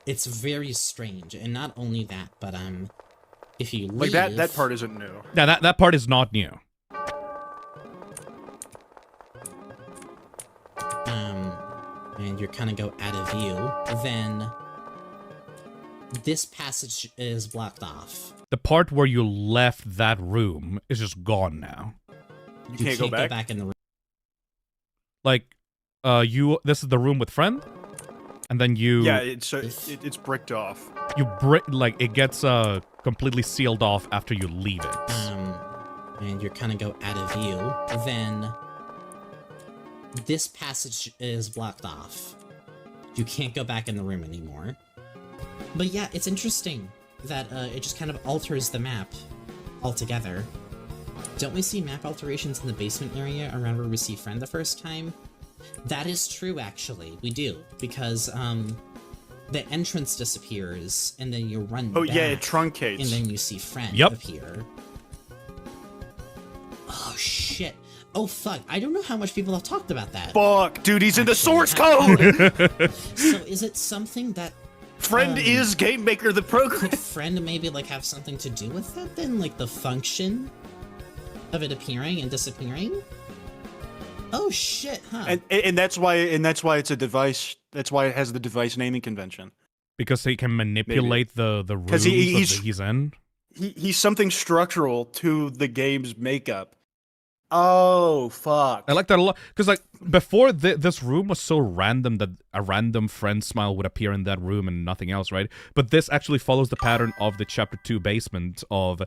It's very strange, and not only that, but if you leave, Like that part isn't new. Yeah, that part is not new. and you kind of go out of view, then this passage is blocked off. The part where you left that room is just gone now. You can't go back? in the room. Like, this is the room with friend, and then you Yeah, it's bricked off. like it gets completely sealed off after you leave it. And you kind of go out of view, then this passage is blocked off. You can't go back in the room anymore. But yeah, it's interesting that it just kind of alters the map altogether. Don't we see map alterations in the basement area around where we see friend the first time? That is true, actually. We do, because the entrance disappears, and then you run Oh back, yeah, it truncates. and then you see friend Yep. appear. Oh shit. Oh fuck, I don't know how much people have talked about that. Fuck, dude, he's in the Actually, source code! So is it something that Friend is Game Maker the program. could friend maybe like have something to do with that then? Like the function of it appearing and disappearing? Oh shit, huh? And that's why it's a device. That's why it has the device naming convention. Because he can manipulate the rooms 'Cause he's- that he's in. He's something structural to the game's makeup. Oh fuck! I like that a lot because like before this room was so random that a random friend smile would appear in that room and nothing else, right? But this actually follows the pattern of the Chapter 2 basement of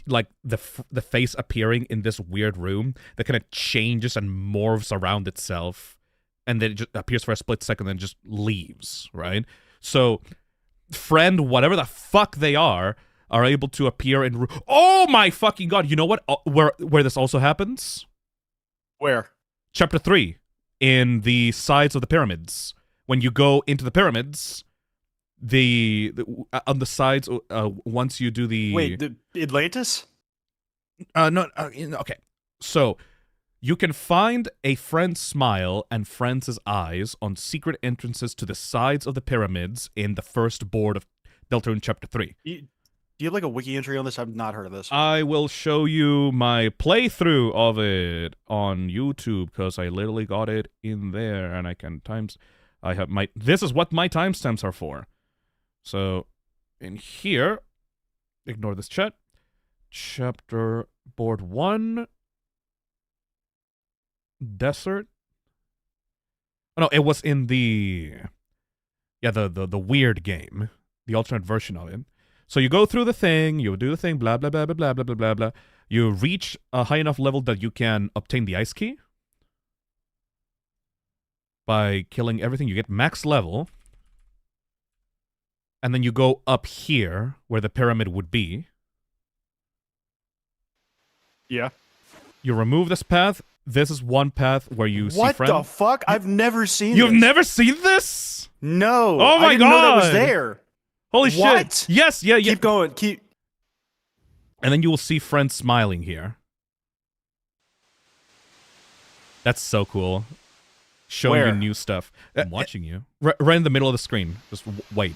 like the face appearing in this weird room that kind of changes and morphs around itself, and then it just appears for a split second and just leaves, right? So friend, whatever the fuck they are able to appear in. Oh my fucking god! You know what? Where this also happens? Where? Chapter 3, in the sides of the pyramids. When you go into the pyramids, on the sides. Once you do the Wait, the Atlantis? no. Okay, so you can find a friend's smile and friend's eyes on secret entrances to the sides of the pyramids in the first board of Deltarune Chapter 3. Do you have like a wiki entry on this? I've not heard of this. I will show you my playthrough of it on YouTube because I literally got it in there, and I can I have my. This is what my timestamps are for. So, in here, ignore this chat. Chapter board 1, desert. Oh no, it was in the the weird game, the alternate version of it. So you go through the thing, you do the thing, blah, blah, blah, blah, blah, blah, blah, blah, blah. You reach a high enough level that you can obtain the ice key. By killing everything, you get max level. And then you go up here, where the pyramid would be. Yeah. You remove this path. This is one path where you see What friend. the fuck? I've never seen You've this. never seen this? No. Oh my I didn't know that was God. there. Holy What? shit. Yes, yeah, yeah. Keep going. Keep. And then you will see friend smiling here. That's so cool. Showing Where? you new stuff. I'm watching you. Right in the middle of the screen. Just wait.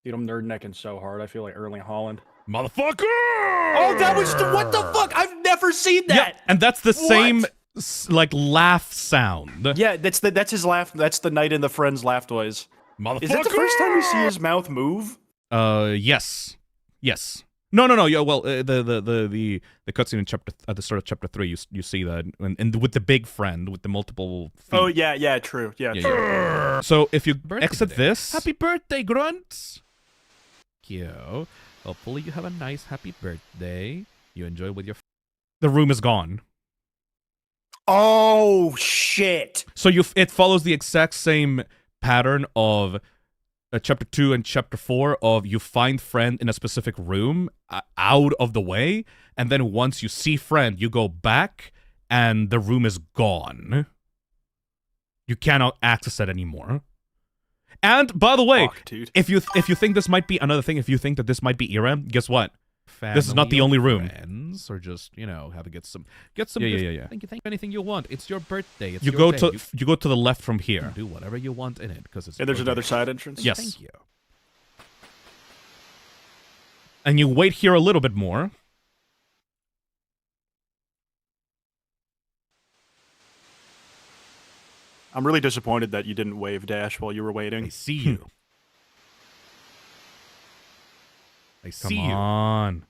Dude, I'm nerd necking so hard. I feel like Erling Haaland. Motherfucker! Oh, that was what the fuck? I've never seen that. Yeah, and that's the same What? like laugh sound. Yeah, that's his laugh. That's the Knight in the Friends laugh toys. Motherfucker! Is that the first time you see his mouth move? Yes. No. Yeah, well, the cutscene in chapter at the start of chapter 3, you see that, and with the big friend with the multiple feet. Oh yeah, true. Yeah, Yeah, true. yeah. So if you Birthday exit today. this, Happy birthday, Grunt! Yo, hopefully you have a nice happy birthday. You enjoy with your... the room is gone. Oh shit! So it follows the exact same pattern of chapter 2 and chapter 4 of you find friend in a specific room out of the way, and then once you see friend, you go back and the room is gone. You cannot access it anymore. And by the way, Fuck, dude. if you think this might be another thing, if you think that this might be ERAM, guess what? This is not the Family only or room. Friends, or just, have a get some Yeah. Thank you. Anything you want. It's your birthday. It's You your go day. to you go to the left from here. do whatever you want in it because it's. And there's your another day. side entrance. Yes. Thank you. And you wait here a little bit more. I'm really disappointed that you didn't wave dash while you were I waiting. see you. I Come see you. on.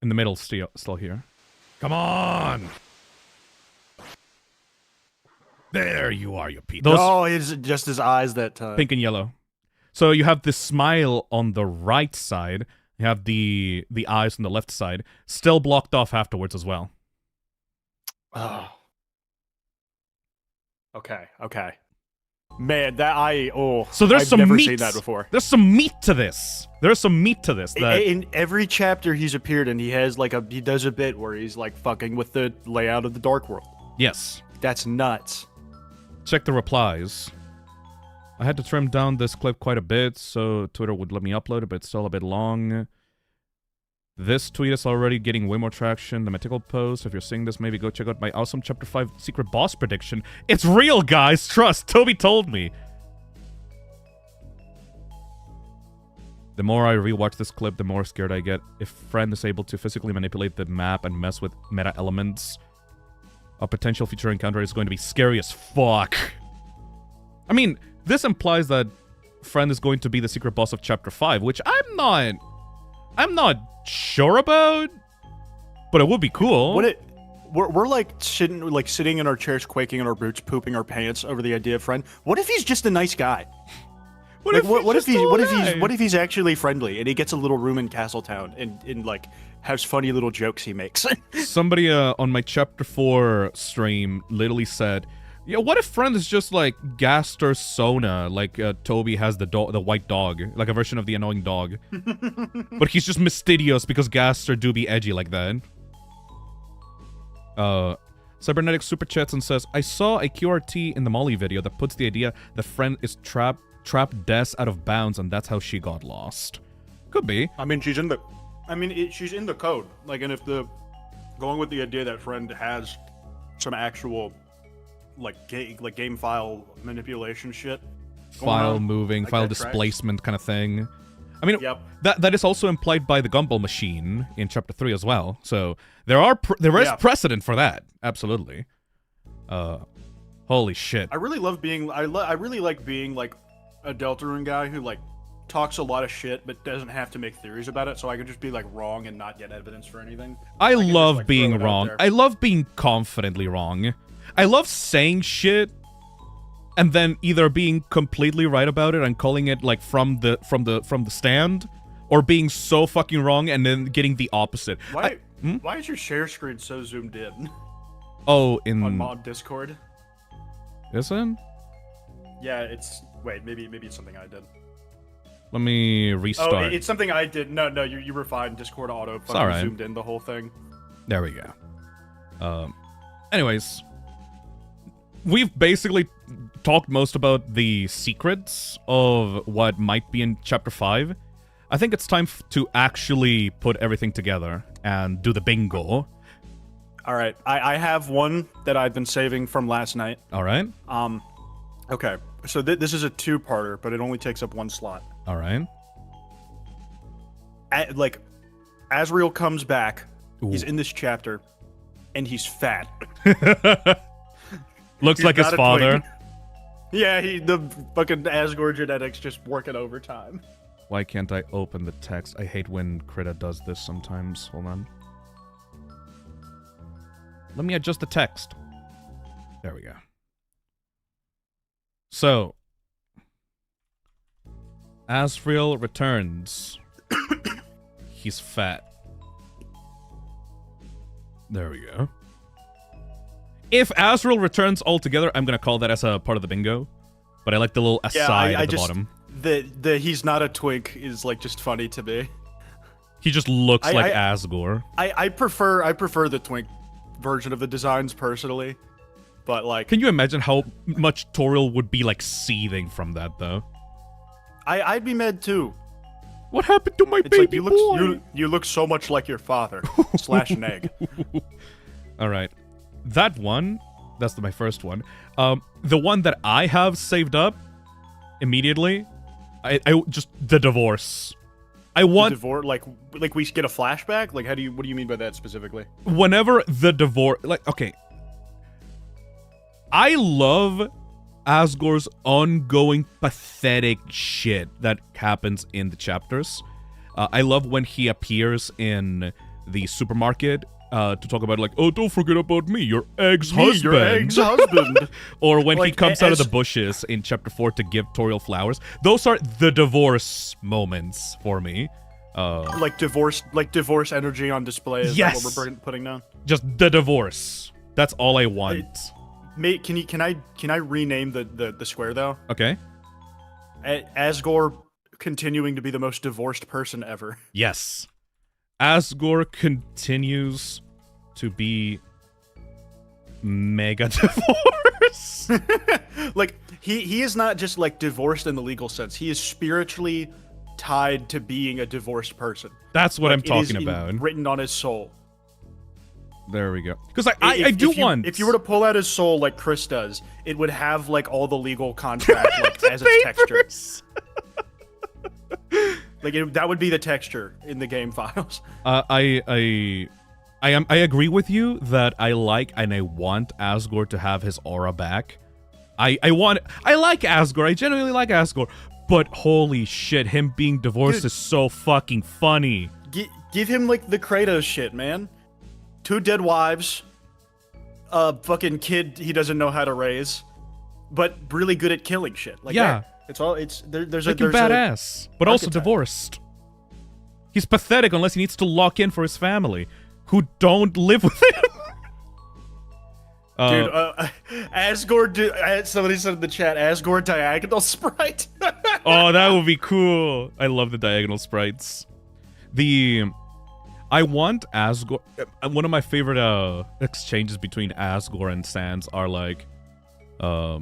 In the middle, still here. Come on. There you are, you Pete. Those Oh, it's just his eyes that time. pink and yellow. So you have the smile on the right side. You have the eyes on the left side. Still blocked off afterwards as well. Oh. Okay. Man, So there's I've some never meat. seen that before. There's some meat to this. There's some meat to this. That In every chapter he's appeared in, he does a bit where he's like fucking with the layout of the Dark World. yes. That's nuts. Check the replies. I had to trim down this clip quite a bit, so Twitter would let me upload it, but it's still a bit long. This tweet is already getting way more traction. The mythical post. If you're seeing this, maybe go check out my awesome Chapter 5 secret boss prediction. It's real, guys! Trust! Toby told me! The more I rewatch this clip, the more scared I get. If Friend is able to physically manipulate the map and mess with meta elements, a potential future encounter is going to be scary as fuck. I mean, this implies that Friend is going to be the secret boss of Chapter 5, which I'm not sure about, but it would be cool. We're like sitting in our chairs, quaking in our boots, pooping our pants over the idea of Friend. What if he's just a nice guy? What if he's actually friendly and he gets a little room in Castletown and like has funny little jokes he makes? Somebody on my Chapter 4 stream literally said, yeah, what if Friend is just like Gaster Sona, like Toby has the white dog, like a version of the annoying dog. But he's just mysterio's because Gaster do be edgy like that. Cybernetic super chats and says, I saw a QRT in the Molly video that puts the idea that Friend is trapped Des out of bounds and that's how she got lost. Could be. I mean, she's in the code. Like, and if going with the idea that Friend has some actual game file manipulation shit. File moving, like file that tracks. displacement kind of thing. I mean, Yep. that is also implied by the Gumball machine in Chapter 3 as well. So there is Yeah. precedent for that. Absolutely. Holy shit. I really like being like a Deltarune guy who like talks a lot of shit but doesn't have to make theories about it, so I could just be like wrong and not get evidence for anything. I can just, love like, being throw it out wrong. there. I love being confidently wrong. I love saying shit and then either being completely right about it and calling it like from the stand, or being so fucking wrong and then getting the opposite. Why is your share screen so zoomed in Oh, on in mod Discord? is it? Yeah, maybe it's something I did. Let me Oh, restart. it's something I did. No, you were fine. Discord auto fucking alright. zoomed in the whole thing. There we go. Anyways, we've basically talked most about the secrets of what might be in Chapter 5. I think it's time to actually put everything together and do the bingo. All right, I have one that I've been saving from last night. All right? Okay, so this is a two-parter, but it only takes up one slot. All right. Like, Asriel comes back, Ooh. he's in this chapter, and he's fat. Looks like his not a father. twink. Yeah, the fucking Asgore genetics just working overtime. Why can't I open the text? I hate when Krita does this sometimes. Hold on. Let me adjust the text. There we go. So, Asriel returns. He's fat. There we go. If Asriel returns altogether, I'm gonna call that as a part of the bingo. But I like the little aside at the bottom. The he's not a twink is like just funny to me. He just looks like Asgore. I prefer the twink version of the designs personally, but like, can you imagine how much Toriel would be like seething from that though? I'd be mad too. What happened to my baby boy? You look so much like your father / Neg. All right, that one. That's my first one. The one that I have saved up immediately. I just the divorce. I want divorce, like we get a flashback. Like, what do you mean by that specifically? Whenever the divorce, like, okay, I love Asgore's ongoing pathetic shit that happens in the chapters. I love when he appears in the supermarket to talk about, like, oh, don't forget about me, your ex-husband. Your ex-husband. Or when like, he comes out of the bushes in Chapter 4 to give Toriel flowers. Those are the divorce moments for me. Like divorce energy on display is yes! what we're putting down? Just the divorce. That's all I want. Mate, can I rename the square though? Okay. Asgore continuing to be the most divorced person ever. Yes. Asgore continues to be mega divorced. Like, he is not just like divorced in the legal sense. He is spiritually tied to being a divorced person. That's what like, I'm talking about. Written on his soul. There we go. Because I do want. If you were to pull out his soul like Chris does, it would have like all the legal contract like, as its texture. Like that would be the texture in the game files. I agree with you that I like and I want Asgore to have his aura back. I like Asgore. I genuinely like Asgore. But holy shit, him being divorced is so fucking funny. Give him like the Kratos shit, man. 2 dead wives, a fucking kid he doesn't know how to raise, but really good at killing shit. Like, yeah, there's badass, but also divorced. He's pathetic unless he needs to lock in for his family, who don't live with him. Dude, Asgore. Somebody said in the chat, Asgore diagonal sprite. Oh, that would be cool. I love the diagonal sprites. I want Asgore. One of my favorite exchanges between Asgore and Sans are like, I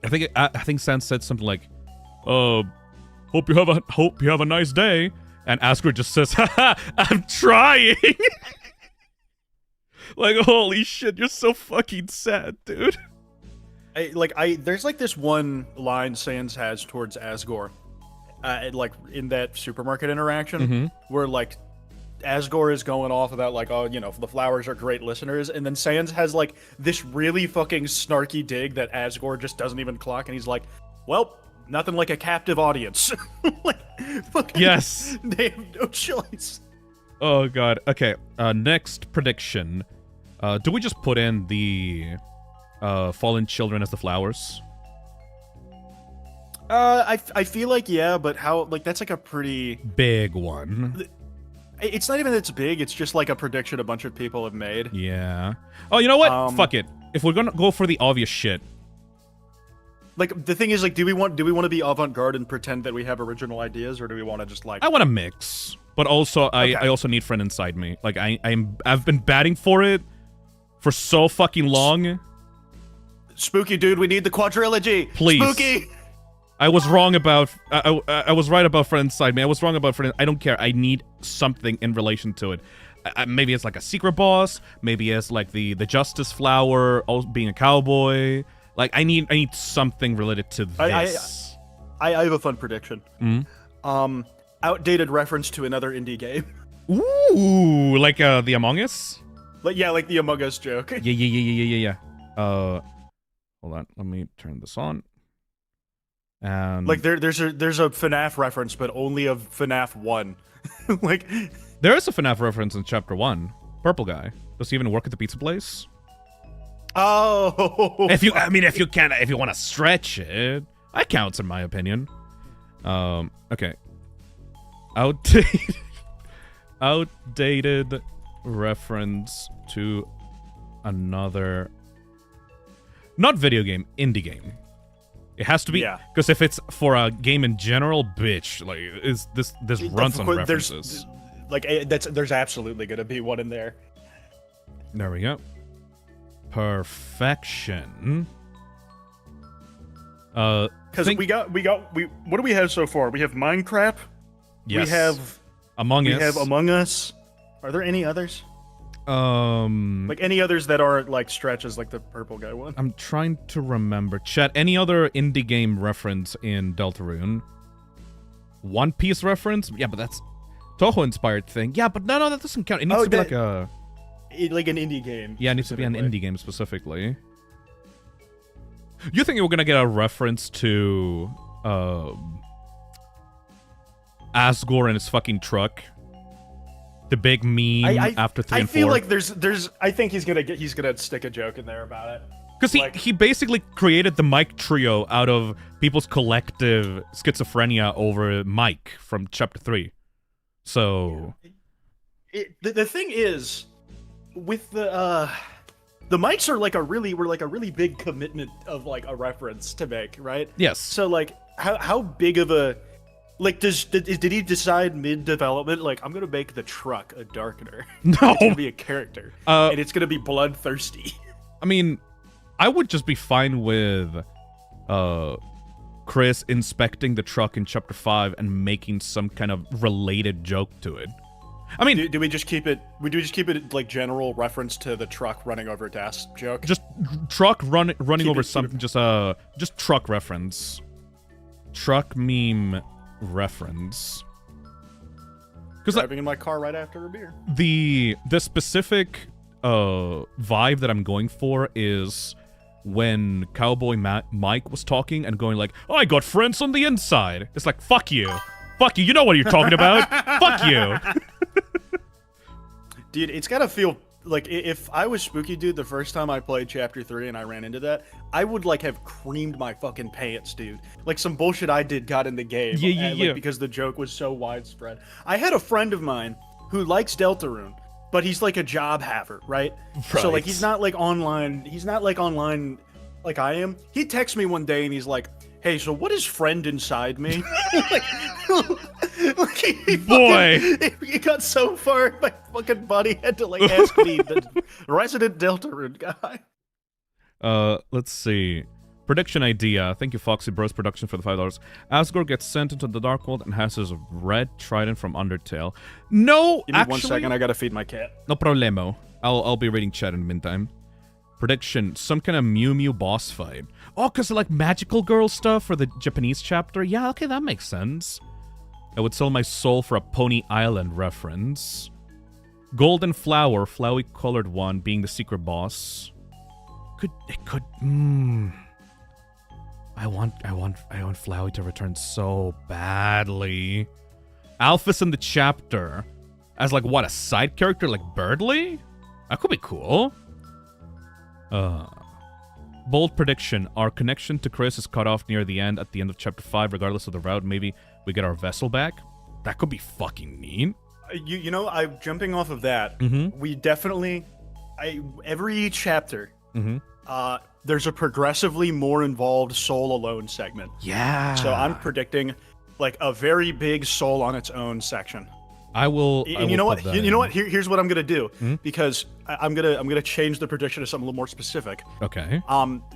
think Sans said something like, hope you have a nice day," and Asgore just says, "Haha, I'm trying." Like, holy shit, you're so fucking sad, dude. There's like this one line Sans has towards Asgore, like in that supermarket interaction, where like Asgore is going off about like, oh, you know, the flowers are great listeners, and then Sans has like this really fucking snarky dig that Asgore just doesn't even clock, and he's like, well, nothing like a captive audience. Like, fucking, yes, they have no choice. Oh god. Okay. Next prediction. Do we just put in the fallen children as the flowers? I feel like yeah, but how, like, that's like a pretty big one. It's not even that it's big, it's just like a prediction a bunch of people have made. Yeah. Oh, you know what? Fuck it. If we're gonna go for the obvious shit. Like, the thing is, like, do we want to be avant-garde and pretend that we have original ideas, or do we want to just like... I want to mix, but also I also need friend inside me. Like I've been batting for it for so fucking long. Spooky dude, we need the quadrilogy. Please. Spooky. I was wrong about. I was right about Friend Inside Me. I was wrong about Friend. I don't care. I need something in relation to it. Maybe it's like a secret boss. Maybe it's like the Justice Flower being a cowboy. Like I need something related to this. I have a fun prediction. Mm-hmm. Outdated reference to another indie game. Ooh, like the Among Us. Like the Among Us joke. Yeah. Hold on. Let me turn this on. And like there's a FNAF reference, but only of FNAF 1. Like there is a FNAF reference in Chapter 1. Purple guy. Does he even work at the pizza place? Oh. If you want to stretch it, that counts in my opinion. Okay. Outdated reference to another, not video game, indie game. It has to be, because if it's for a game in general, bitch, like this runs on references. There's absolutely gonna be one in there. There we go. Perfection. Because what do we have so far? We have Minecraft. Yes. We have Among Us. We have Among Us. Are there any others? Like any others that are like stretches, like the purple guy one? I'm trying to remember. Chat, any other indie game reference in Deltarune? One Piece reference? Yeah, but that's Toho-inspired thing. Yeah, but no, that doesn't count. It needs to be like a... like an indie game. Yeah, it needs to be an indie game specifically. You think we're gonna get a reference to Asgore and his fucking truck? The big meme after 3 and 4. I feel like there's. I think he's gonna stick a joke in there about it. Because he basically created the Mike trio out of people's collective schizophrenia over Mike from Chapter 3. So, the thing is, with the mics are like a really big commitment of like a reference to make, right? Yes. So like, how big of a like did he decide mid-development, like, I'm gonna make the truck a darkener? No, it's gonna be a character, and it's gonna be bloodthirsty. I mean, I would just be fine with Chris inspecting the truck in Chapter 5 and making some kind of related joke to it. I mean, do we just keep it? Would we just keep it like general reference to the truck running over desk joke? Just truck running over something. Just truck reference. Truck meme reference. Because driving in my car right after a beer. The specific vibe that I'm going for is when Cowboy Mike was talking and going like, "Oh, I got friends on the inside." It's like, fuck you. Fuck you. You know what you're talking about. Fuck you. Dude, it's gotta feel like if I was Spooky Dude the first time I played Chapter 3 and I ran into that, I would like have creamed my fucking pants, dude. Like some bullshit I did got in the game. Yeah. Because the joke was so widespread. I had a friend of mine who likes Deltarune, but he's like a job haver, right? So like he's not like online like I am. He texts me one day and he's like, "Hey, so what is friend inside me?" like he got so far, my fucking buddy had to like ask me, the resident Deltarune guy. Let's see. Prediction idea. Thank you, Foxy Bros Production, for the $5. Asgore gets sent into the Dark World and has his red trident from Undertale. No, Give me 1 second, I gotta feed my cat. No problemo. I'll be reading chat in the meantime. Prediction. Some kind of Mew Mew boss fight. Oh, because of like magical girl stuff for the Japanese chapter? Yeah, okay, that makes sense. I would sell my soul for a Pony Island reference. Golden Flower, flowy colored one, being the secret boss. I want Flowey to return so badly. Alphys in the chapter as like what, a side character like Birdly? That could be cool. Bold prediction. Our connection to Chris is cut off near the end at the end of Chapter 5, regardless of the route. Maybe we get our vessel back. That could be fucking neat. You know, I'm jumping off of that. We definitely, every chapter, there's a progressively more involved Soul Alone segment. Yeah. So I'm predicting like a very big Soul on its own section. I will. And you know what? put that You know in. what? Here's what I'm gonna do, Hmm? because I'm gonna change the prediction to something a little more specific. Okay.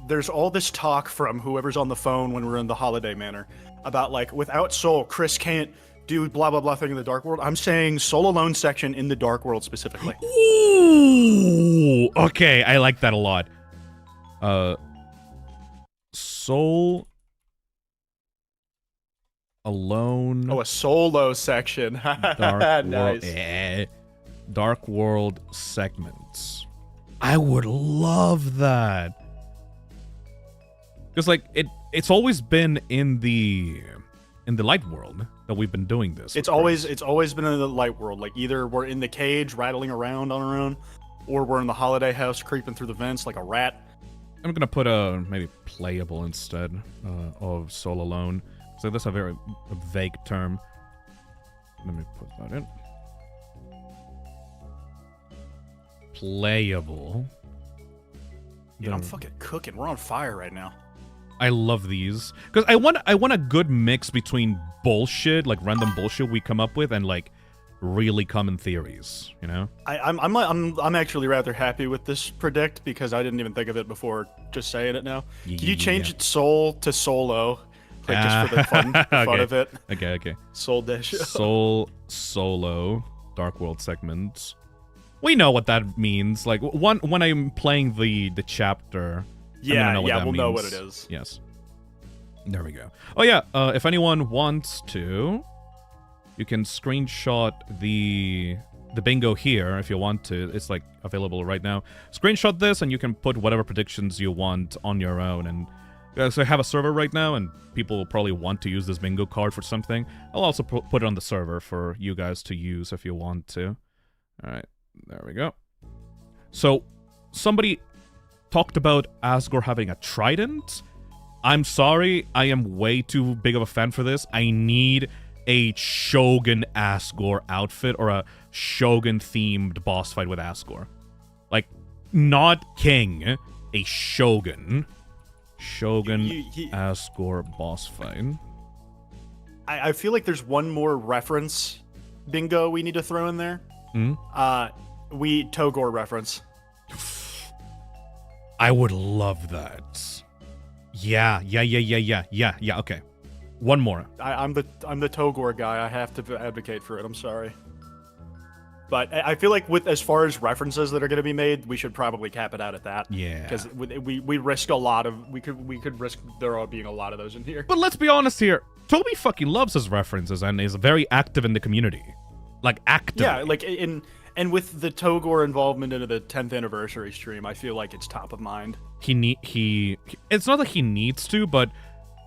There's all this talk from whoever's on the phone when we're in the holiday manor about like without Soul, Chris can't do blah blah blah thing in the Dark World. I'm saying Soul Alone section in the Dark World specifically. Ooh. Okay, I like that a lot. Soul Alone. Oh, a solo section. Dark Nice. World. Dark World segments. I would love that. Because like it's always been in the light world that we've been doing this. It's always been in the light world. Like either we're in the cage rattling around on our own, or we're in the holiday house creeping through the vents like a rat. I'm gonna put maybe playable instead of Soul Alone. So that's a very vague term. Let me put that in. Playable. Dude, I'm fucking cooking. We're on fire right now. I love these because I want a good mix between bullshit, like random bullshit we come up with, and like really common theories. You know. I'm actually rather happy with this predict because I didn't even think of it before just saying it now. Can you change its soul to solo? Like just for the fun Okay. of it. Okay. Soul Dish. Soul Solo Dark World segments. We know what that means. Like when I'm playing the chapter. Yeah, we'll know what it is. Yes. There we go. Oh yeah, if anyone wants to, you can screenshot the bingo here if you want to. It's like available right now. Screenshot this and you can put whatever predictions you want on your own. And so I have a server right now and people will probably want to use this bingo card for something. I'll also put it on the server for you guys to use if you want to. All right, there we go. So somebody talked about Asgore having a trident. I'm sorry, I am way too big of a fan for this. I need a Shogun Asgore outfit or a Shogun-themed boss fight with Asgore. Like, not King, a Shogun. Shogun Asgore boss fight. I feel like there's one more reference bingo we need to throw in there. Togor reference. I would love that. Yeah, okay. One more. I'm the Togor guy. I have to advocate for it. I'm sorry. But I feel like with as far as references that are going to be made, we should probably cap it out at that. Yeah. Because we risk a lot of we could risk there all being a lot of those in here. But let's be honest here. Toby fucking loves his references and is very active in the community. Like active. Yeah, like and with the Togor involvement into the 10th anniversary stream, I feel like it's top of mind. It's not that he needs to, but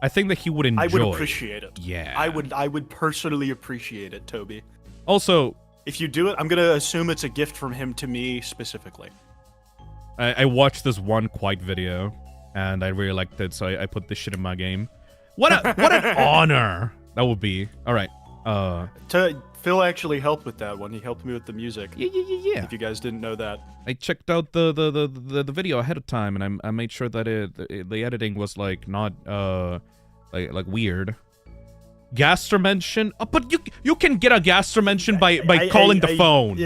I think that he would enjoy. I would appreciate it. Yeah. I would personally appreciate it, Toby. Also, if you do it, I'm gonna assume it's a gift from him to me specifically. I watched this one Quite video, and I really liked it, so I put this shit in my game. What an honor that would be. All right. Phil actually helped with that one. He helped me with the music. Yeah. If you guys didn't know that, I checked out the video ahead of time, and I made sure that the editing was like not like weird. Gaster mention, but you can get a Gaster mention by calling the phone.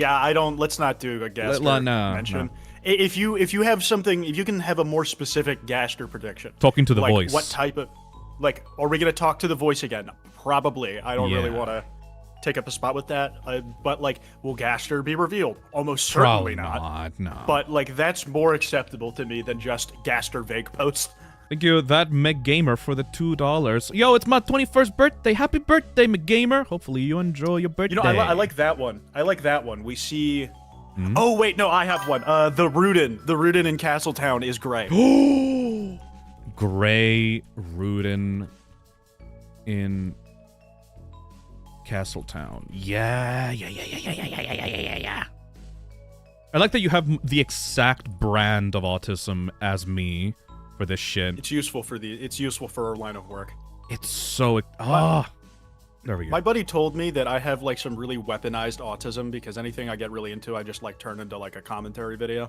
I don't. Let's not do a Gaster mention. No. If you have something, if you can have a more specific Gaster prediction, talking to the like voice. What type of, like, are we gonna talk to the voice again? Probably. I don't really want to take up a spot with that. But like, will Gaster be revealed? Almost certainly not. No. But like, that's more acceptable to me than just Gaster vague post. Thank you, that McGamer, for the $2. Yo, it's my 21st birthday. Happy birthday, McGamer. Hopefully you enjoy your birthday. You know, I like that one. I like that one. We see... Oh, wait, no, I have one. The Rudin in Castletown is gray. Gray Rudin in Castletown. Yeah. I like that you have the exact brand of autism as me. For this shit. It's useful for our line of work. It's so there we go. My buddy told me that I have like some really weaponized autism because anything I get really into, I just like turn into like a commentary video.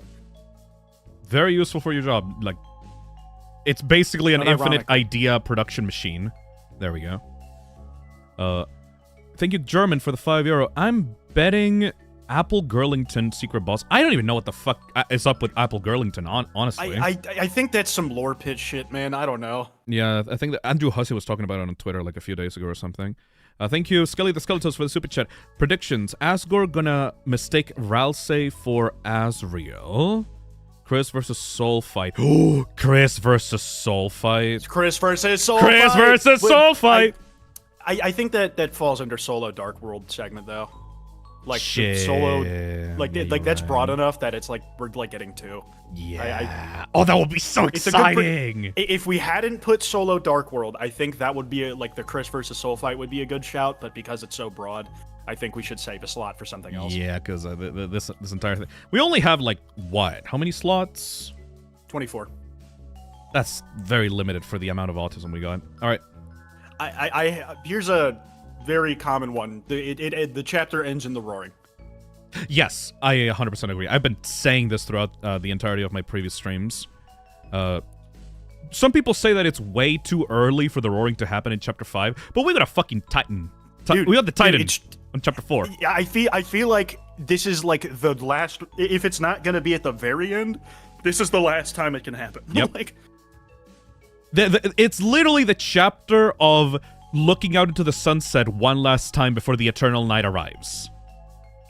Very useful for your job. Like, it's basically an infinite idea production machine. There we go. thank you, German, for the €5. I'm betting Apple Girlington secret boss. I don't even know what the fuck is up with Apple Girlington, honestly. I think that's some lore pit shit, man. I don't know. Yeah, I think that Andrew Hussey was talking about it on Twitter like a few days ago or something. Thank you, Skelly the Skeletos, for the super chat. Predictions. Asgore gonna mistake Ralsei for Asriel. Chris versus Soul fight. Oh, Chris versus Soul fight. Chris versus Soul Chris fight. versus Soul fight. I think that falls under Solo Dark World segment, though. Like, Shit. Solo... Like, Yeah, that's you're broad right. enough that it's like, we're, like, getting two. Yeah. Oh, that would be so It's a good exciting. If we hadn't put Solo Dark World, I think that would be, like, the Chris versus Soul fight would be a good shout, but because it's so broad, I think we should save a slot for something else. Yeah, because this entire thing. We only have, like, what? How many slots? 24. That's very limited for the amount of autism we got. All right. Here's a very common one. The chapter ends in the roaring. Yes, I 100% agree. I've been saying this throughout the entirety of my previous streams. Some people say that it's way too early for the roaring to happen in Chapter 5, but we got a fucking Titan. Dude, we got the Titan it's- on Chapter 4. Yeah, I feel like this is like the last. If it's not gonna be at the very end, this is the last time it can happen. Yep. Like, It's literally the chapter of looking out into the sunset one last time before the eternal night arrives.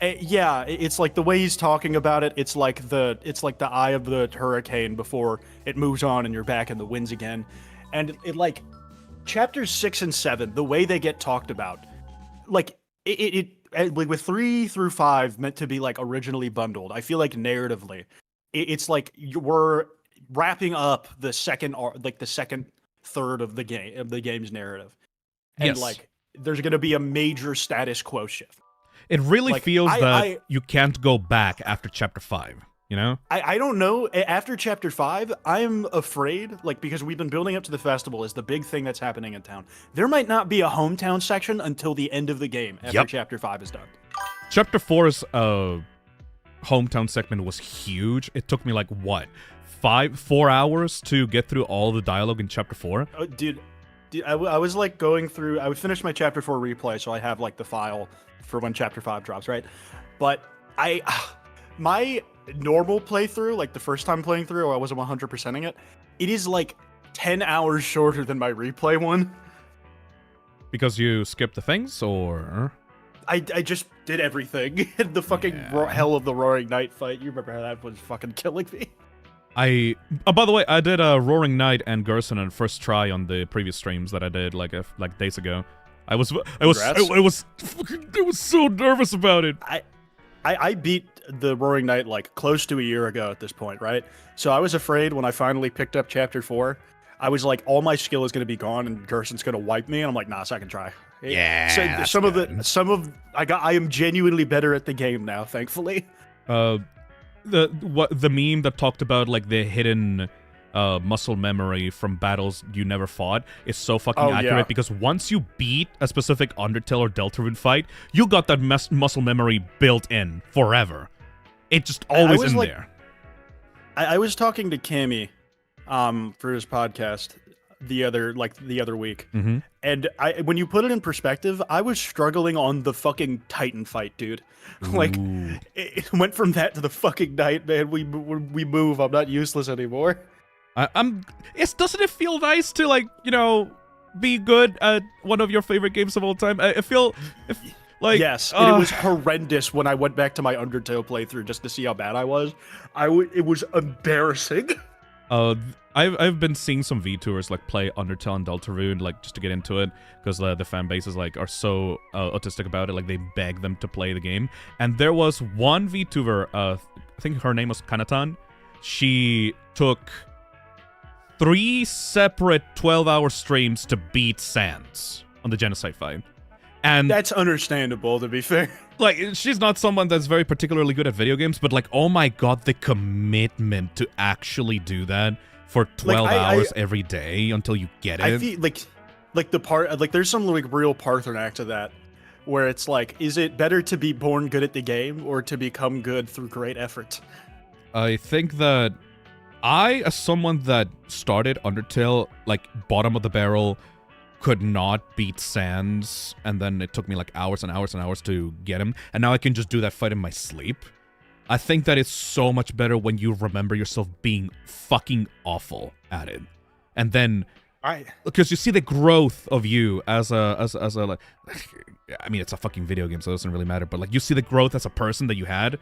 yeah, it's like the way he's talking about it. It's like the eye of the hurricane before it moves on and you're back in the winds again. And it like chapters 6 and 7, the way they get talked about, like like with 3 through 5 meant to be like originally bundled. I feel like narratively, it's like we're wrapping up the second third of the game's narrative, and Yes. like there's gonna be a major status quo shift. It really Like, feels that I- you can't go back after Chapter 5, you know? I don't know. After Chapter 5, I'm afraid, like, because we've been building up to the festival is the big thing that's happening in town. There might not be a hometown section until the end of the game after Yep. Chapter 5 is done. Chapter 4's hometown segment was huge. It took me like, what, 4 hours to get through all the dialogue in Chapter 4? Oh, dude, I was like going through. I would finish my Chapter 4 replay, so I have like the file for when Chapter 5 drops, right? But my normal playthrough, like the first time playing through, I wasn't 100%ing it. It is like 10 hours shorter than my replay one. Because you skipped the things, or? I just did everything. The fucking hell of the Roaring Night fight. You remember how that was fucking killing me? By the way, I did Roaring Knight and Gerson on first try on the previous streams that I did like days ago. I was so nervous about it. I beat the Roaring Knight like close to a year ago at this point, right? So I was afraid when I finally picked up Chapter 4, I was like, all my skill is going to be gone and Gerson's going to wipe me. And I'm like, nah, second try. Yeah, So I am genuinely better at the game now, thankfully. The meme that talked about like the hidden muscle memory from battles you never fought is so fucking accurate, yeah. because once you beat a specific Undertale or Deltarune fight, you got that muscle memory built in forever. It just always was in like- there. I was talking to Cammy for his podcast the other week. Mm-hmm. And when you put it in perspective, I was struggling on the fucking Titan fight, dude. Like, it went from that to the fucking night, man. We move. I'm not useless anymore. Doesn't it feel nice to, like, you know, be good at one of your favorite games of all time? I feel like, yes, and it was horrendous when I went back to my Undertale playthrough just to see how bad I was. It was embarrassing. I've been seeing some VTubers like play Undertale and Deltarune, like just to get into it, because the fan bases like are so autistic about it, like they beg them to play the game. And there was one VTuber, I think her name was Kanatan. She took 3 separate 12-hour streams to beat Sans on the genocide fight. And That's understandable, to be fair. like, she's not someone that's very particularly good at video games, but like, oh my god, the commitment to actually do that for 12 hours every day until you get it. I feel like the part, like there's some like real Parthenac to that, where it's like, is it better to be born good at the game or to become good through great effort? I think that I, as someone that started Undertale, like, bottom of the barrel, could not beat Sans, and then it took me like hours and hours and hours to get him, and now I can just do that fight in my sleep. I think that it's so much better when you remember yourself being fucking awful at it. And then, because you see the growth of you as a, like, I mean, it's a fucking video game, so it doesn't really matter, but like, you see the growth as a person that you had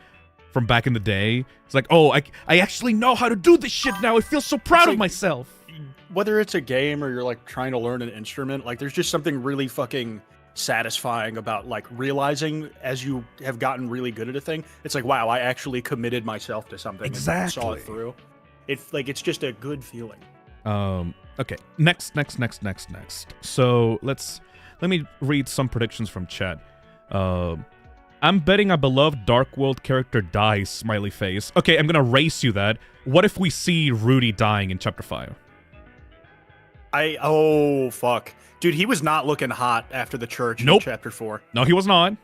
from back in the day. It's like, oh, I actually know how to do this shit now. I feel so proud of myself. Whether it's a game or you're like trying to learn an instrument, like there's just something really fucking satisfying about like realizing as you have gotten really good at a thing, it's like, wow, I actually committed myself to something and saw it through. It's like, it's just a good feeling. Okay, next. So let me read some predictions from chat. I'm betting a beloved Dark World character dies, smiley face. Okay, I'm gonna race you that. What if we see Rudy dying in chapter 5? Oh fuck. Dude, he was not looking hot after the church in chapter 4. No, he was not.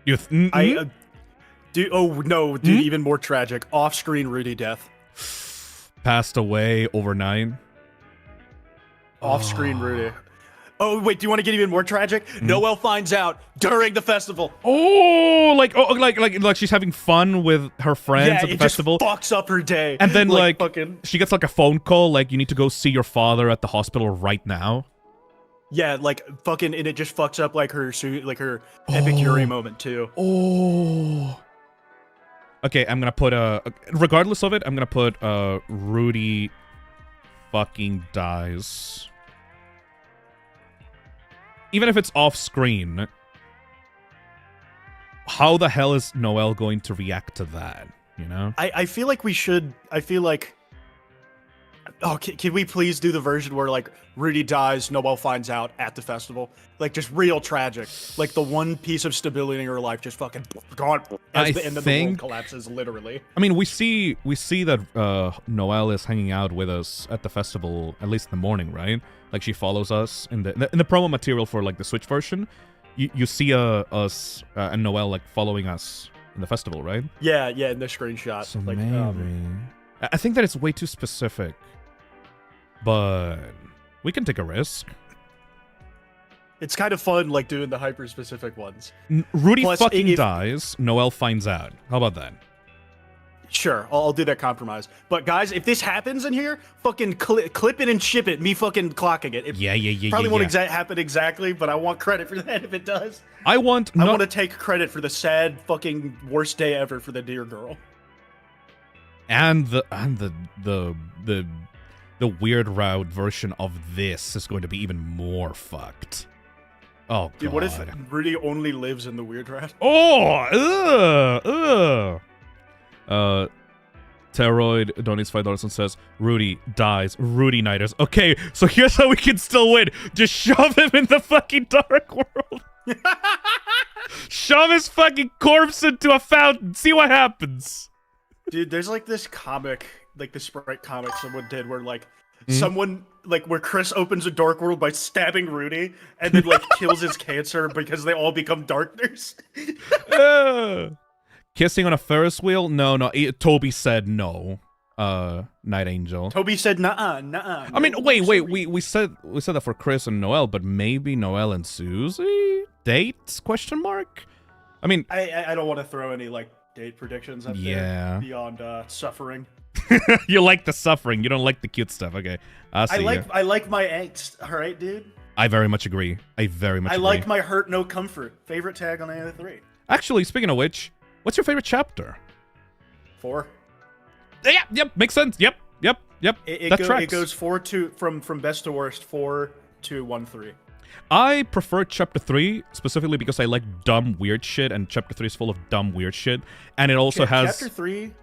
You dude, oh no, dude, even more tragic. Off-screen Rudy death. Passed away overnight. Off-screen Rudy. Oh wait, do you want to get even more tragic? Noelle finds out during the festival. Oh, like she's having fun with her friends at the festival. Just fucks up her day. And then like fucking... she gets like a phone call, like you need to go see your father at the hospital right now. Yeah, like fucking, and it just fucks up like her epic Yuri moment too. Oh. Okay, I'm gonna put regardless of it, I'm gonna put Rudy fucking dies. Even if it's off screen, how the hell is Noelle going to react to that? You know? I feel like we should. I feel like. Oh, can we please do the version where like Rudy dies, Noelle finds out at the festival, like just real tragic, like the one piece of stability in her life just fucking gone as the end of the world collapses, literally. I mean, we see that Noelle is hanging out with us at the festival, at least in the morning, right? Like she follows us in the promo material for like the Switch version. You see us and Noelle like following us in the festival, right? Yeah, in the screenshot. So like, maybe I think that it's way too specific, but we can take a risk. It's kind of fun, like doing the hyper specific ones. Rudy fucking dies. Noelle finds out. How about that? Sure, I'll do that compromise. But guys, if this happens in here, fucking clip it and ship it. Me fucking clocking it. Probably won't happen exactly, but I want credit for that if it does. I want to take credit for the sad fucking worst day ever for the dear girl. And the weird route version of this is going to be even more fucked. Oh, dude, God. What if Rudy only lives in the weird route? Oh, Pteroid donates $5 and says, Rudy dies. Rudy Nighters. Okay, so here's how we can still win. Just shove him in the fucking dark world. Shove his fucking corpse into a fountain. See what happens. Dude, there's like this comic, like the Sprite comic someone did where like someone, like where Chris opens a dark world by stabbing Rudy and then like kills his cancer because they all become darkness. Kissing on a Ferris wheel? No. Toby said no. Night Angel. Toby said nah. I mean, wait. We said that for Chris and Noelle, but maybe Noelle and Susie dates? Question mark. I mean, I don't want to throw any like date predictions up there beyond suffering. You like the suffering. You don't like the cute stuff. Okay, I like my angst. All right, dude. I very much agree. I like my hurt, no comfort. Favorite tag on any of the 3. Actually, speaking of which, what's your favorite chapter? 4. Yeah, yep, makes sense. Yep. It goes 4 to from best to worst, 4 to 1-3. I prefer chapter 3 specifically because I like dumb weird shit, and chapter 3 is full of dumb weird shit, and it also has. Chapter 3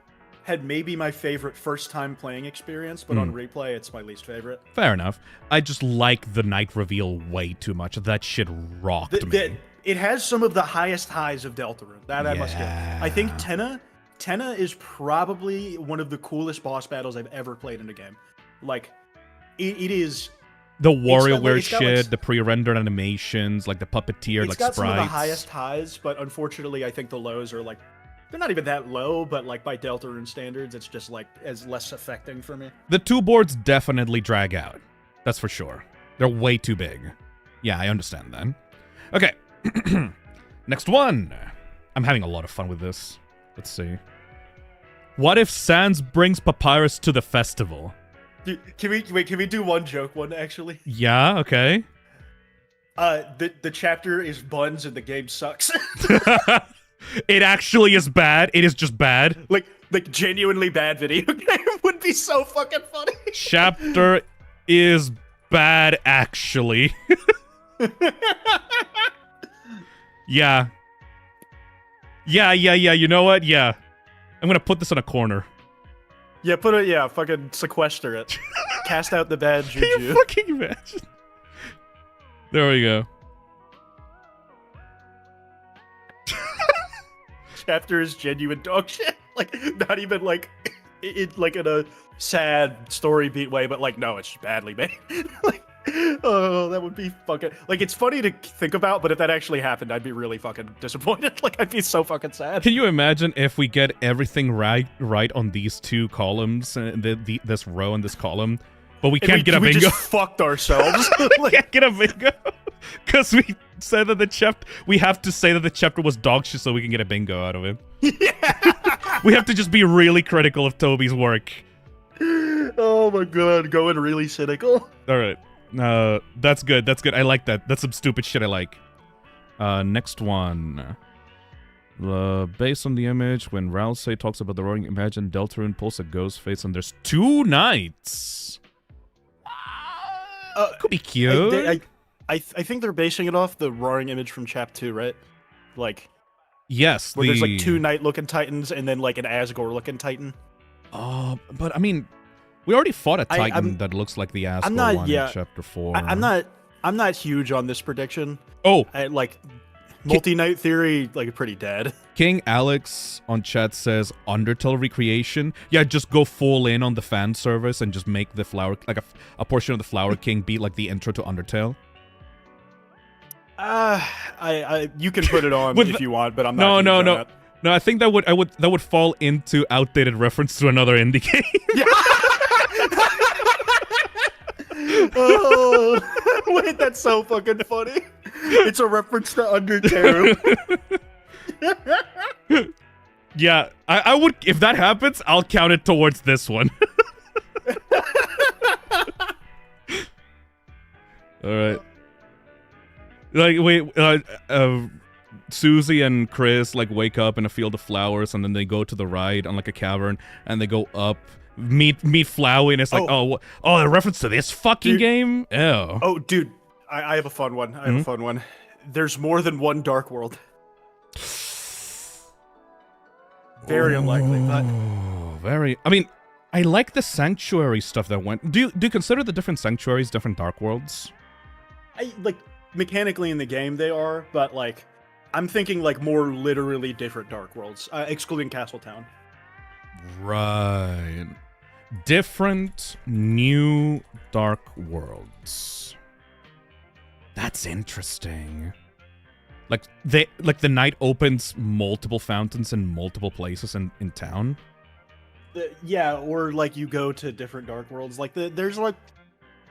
had maybe my favorite first time playing experience, but on replay, it's my least favorite. Fair enough. I just like the night reveal way too much. That shit rocked me. It has some of the highest highs of Deltarune. That I must give. I think Tenna is probably one of the coolest boss battles I've ever played in a game. Like, it is. The WarioWare shit, the pre-rendered animations, like the puppeteer, like sprites. It's got some of the highest highs, but unfortunately, I think the lows are like. They're not even that low, but like by Deltarune standards, it's just like as less affecting for me. The 2 boards definitely drag out. That's for sure. They're way too big. Yeah, I understand that. Okay. Next one. I'm having a lot of fun with this. Let's see. What if Sans brings Papyrus to the festival? Dude, can we do one joke one actually? Yeah, okay. The chapter is buns and the game sucks. It actually is bad. It is just bad. like genuinely bad video game would be so fucking funny. Chapter is bad, actually. Yeah. Yeah, you know what? Yeah. I'm gonna put this in a corner. Yeah, fucking sequester it. Cast out the bad Can you juju. fucking imagine? There we go. Chapter is genuine dog shit. Like, not even like it like in a sad story beat way, but like no, it's just badly made. Like, oh, that would be fucking like it's funny to think about, but if that actually happened, I'd be really fucking disappointed. Like I'd be so fucking sad. Can you imagine if we get everything right on these two columns, this row and this column, but we can't get a bingo? We just fucked ourselves. We can't get a bingo because we said that we have to say that the chapter was dog shit so we can get a bingo out of it. Yeah. We have to just be really critical of Toby's work. Oh my god, going really cynical. All right. That's good. That's good. I like that. That's some stupid shit I like. Next one. Based on the image, when Rouse talks about the roaring, imagine Deltarune pulls a ghost face and there's 2 knights. Could be cute. I think they're basing it off the roaring image from Chap 2, right? Like, yes, where there's like 2 knight-looking titans and then like an Asgore-looking titan. But I mean, we already fought a titan that looks like the Asgore one in Chapter 4. I'm not huge on this prediction. Oh, like multi-knight theory, like pretty dead. King Alex on chat says Undertale recreation. Yeah, just go full in on the fan service and just make the flower like a portion of the Flower King be like the intro to Undertale. You can put it on if you want, but I'm not. No. I think that would fall into outdated reference to another indie game. Yeah. Oh, wait, that's so fucking funny. It's a reference to Undertale. Yeah, I would, if that happens, I'll count it towards this one. All right. Like, wait, Susie and Chris like wake up in a field of flowers, and then they go to the ride on like a cavern, and they go up, meet Flowey, and it's like, oh, a reference to this fucking game? Ew. Oh, dude, I have a fun one. I have a fun one. There's more than one Dark World. Very unlikely, but very. I mean, I like the sanctuary stuff that went. Do you consider the different sanctuaries different Dark Worlds? I like mechanically in the game they are, but like I'm thinking like more literally different Dark Worlds, excluding Castletown. Right. Different new Dark Worlds. That's interesting. Like the night opens multiple fountains in multiple places in town. Yeah, or like you go to different Dark Worlds. Like there's like,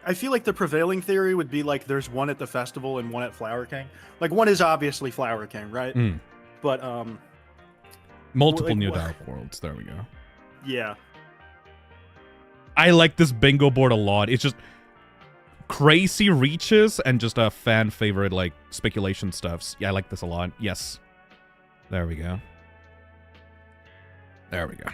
I feel like the prevailing theory would be like there's one at the festival and one at Flower King. Like one is obviously Flower King, right? But multiple new Dark Worlds. There we go. Yeah. I like this bingo board a lot. It's just crazy reaches and just a fan favorite like speculation stuffs. Yeah, I like this a lot. Yes. There we go. There we go.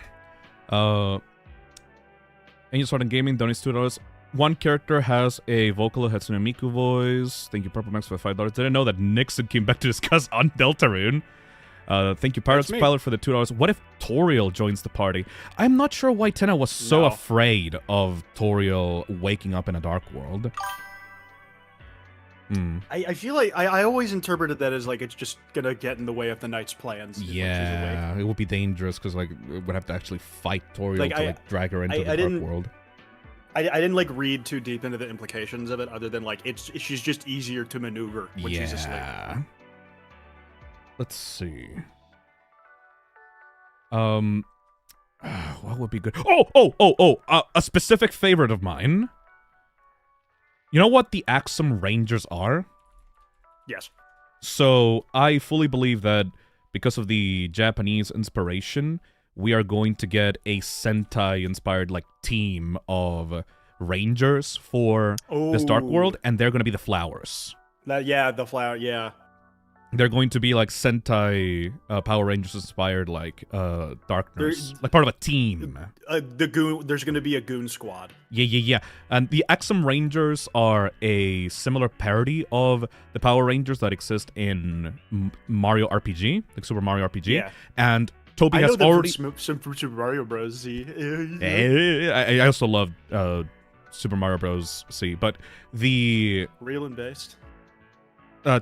And you start in gaming, donates $2. One character has a vocal Hatsune Miku voice. Thank you, Purple Max, for $5. Didn't know that Nixon came back to discuss on Deltarune. Thank you, Pirates Pilot, for the $2. What if Toriel joins the party? I'm not sure why Tenna was so afraid of Toriel waking up in a dark world. I feel like I always interpreted that as like it's just gonna get in the way of the knight's plans. Yeah, it would be dangerous because like it would have to actually fight Toriel to drag her into the dark world. I didn't like read too deep into the implications of it, other than like she's just easier to maneuver when she's asleep. Let's see. What would be good? A specific favorite of mine. You know what the Axum Rangers are? Yes. So I fully believe that because of the Japanese inspiration, we are going to get a Sentai-inspired like team of Rangers for this Dark World, and they're going to be the flowers. Yeah, the flower. Yeah. They're going to be like Sentai Power Rangers inspired like Darkness, like part of a team. The goon. There's going to be a goon squad. Yeah. And the Axum Rangers are a similar parody of the Power Rangers that exist in Mario RPG, like Super Mario RPG. Yeah. And Toby I has know them already. from Super Mario Bros. Z. I also love Super Mario Bros. C, but the Real and based.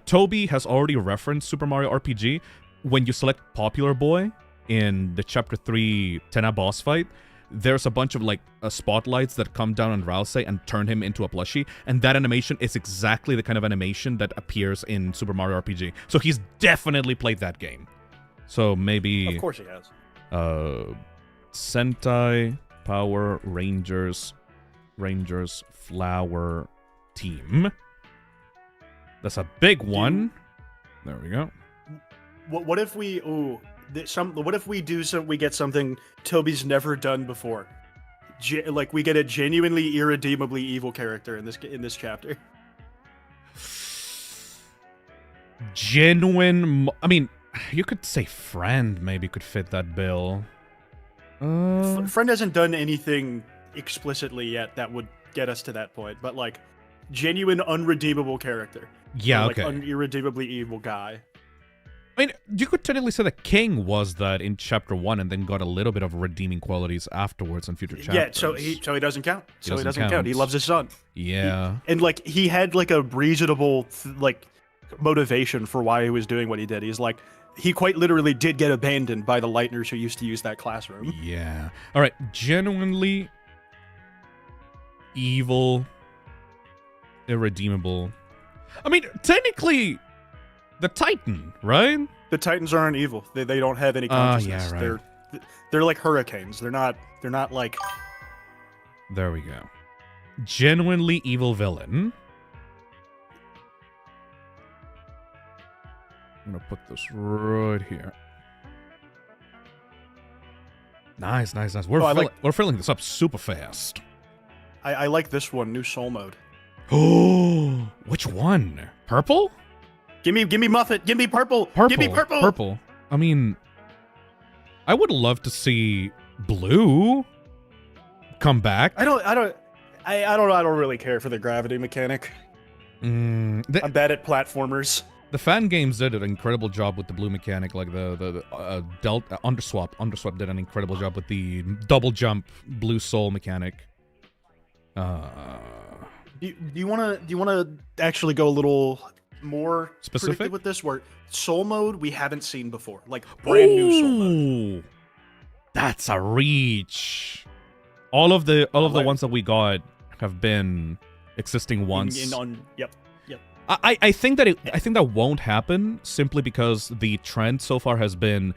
Toby has already referenced Super Mario RPG. When you select Popular Boy in the Chapter 3 Tenna boss fight, there's a bunch of like spotlights that come down on Ralsei and turn him into a plushie, and that animation is exactly the kind of animation that appears in Super Mario RPG. So he's definitely played that game. So maybe Of course he has. Sentai Power Rangers Flower Team. That's a big one. There we go. What if we what if we get something Toby's never done before? Like we get a genuinely irredeemably evil character in this chapter. I mean, you could say Friend maybe could fit that bill. Friend hasn't done anything explicitly yet that would get us to that point, but like genuine unredeemable character. Yeah, or, like, okay. Irredeemably evil guy. I mean, you could technically say that King was that in Chapter 1 and then got a little bit of redeeming qualities afterwards in future chapters. Yeah, so he doesn't count. He doesn't count. He loves his son. Yeah. And like he had like a reasonable like motivation for why he was doing what he did. He's like he quite literally did get abandoned by the Lightners who used to use that classroom. Yeah. All right, genuinely evil, irredeemable. I mean, technically, the Titan, right? The Titans aren't evil. They don't have any consciousness. Yeah, right. They're like hurricanes. They're not like. There we go. Genuinely evil villain. I'm gonna put this right here. Nice. We're filling this up super fast. I like this one, new soul mode. Oh, which one? Purple? Give me Muffet. Give me purple. Give me purple. Purple. I mean, I would love to see blue come back. I don't really care for the gravity mechanic. I'm bad at platformers. The fan games did an incredible job with the blue mechanic, like the Underswap did an incredible job with the double jump blue soul mechanic. Do you want to actually go a little more specific predictive with this? Where soul mode we haven't seen before, like brand new soul mode. That's a reach. All of the ones that we got have been existing ones. Yep. I think that won't happen simply because the trend so far has been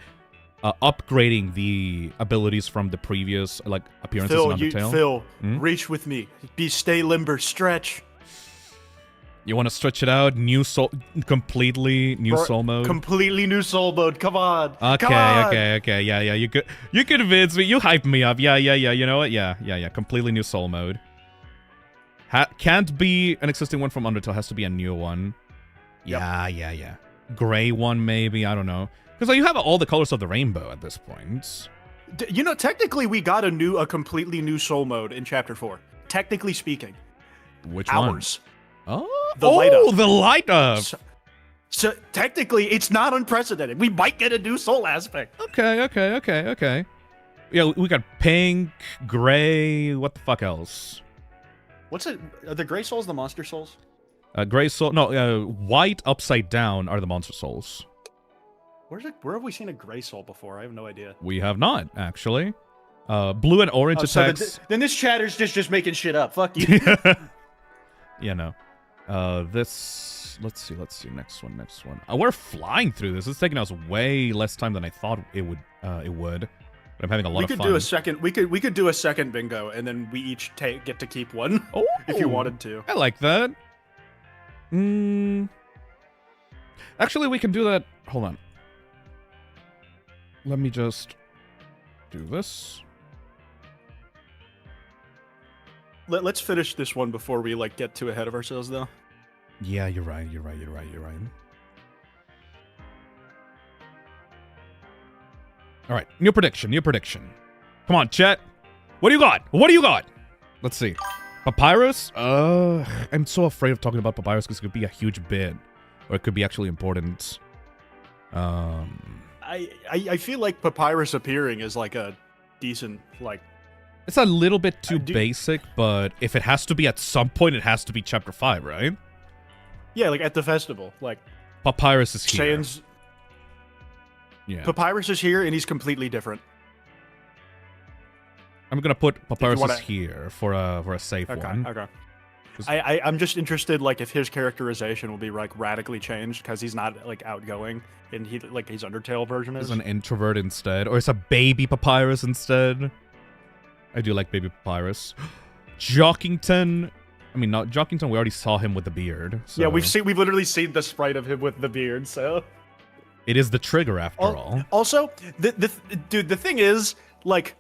upgrading the abilities from the previous like appearances in Undertale. Phil, reach with me. Stay limber, stretch. You want to stretch it out? Completely new soul mode. Completely new soul mode. Come on. Okay, Come on. okay. Yeah. You convinced me. You hyped me up. Yeah. You know what? Yeah. Completely new soul mode. Can't be an existing one from Undertale. Has to be a new one. Yeah. Gray one maybe. I don't know. Because you have all the colors of the rainbow at this point. Technically, we got a completely new soul mode in Chapter 4. Technically speaking. Which Ours. one? Oh, the light up. The light up. So technically, it's not unprecedented. We might get a new soul aspect. Okay. Yeah, we got pink, gray. What the fuck else? What's it? Are the gray souls the monster souls? Gray soul. No, white upside down are the monster souls. Where have we seen a gray soul before? I have no idea. We have not, actually. Blue and orange attacks. So then this chatter's just making shit up. Fuck you. Yeah, no. This... Let's see. Next one. We're flying through this. It's taking us way less time than I thought it would. But I'm having a lot We of could fun. do a second. We could do a second bingo, and then we each get to keep one if you wanted to. I like that. Actually, we can do that. Hold on. Let me just do this. Let's finish this one before we like get too ahead of ourselves, though. Yeah, you're right. You're right. All right, new prediction. Come on, chat. What do you got? Let's see. Papyrus? I'm so afraid of talking about Papyrus because it could be a huge bit. Or it could be actually important. I feel like Papyrus appearing is like a decent, like... It's a little bit too basic, but if it has to be at some point, it has to be Chapter 5, right? Yeah, like at the festival. Like, Papyrus is here. Yeah. Papyrus is here, and he's completely different. I'm gonna put Papyrus here for a safe one. Okay. I'm just interested, like, if his characterization will be like radically changed because he's not like outgoing, and his Undertale version is. Is an introvert instead, or it's a baby Papyrus instead. I do like baby Papyrus. Jockington. I mean, not Jockington. We already saw him with the beard. So. Yeah, we've literally seen the sprite of him with the beard. So it is the trigger after all. Also, the thing is, like,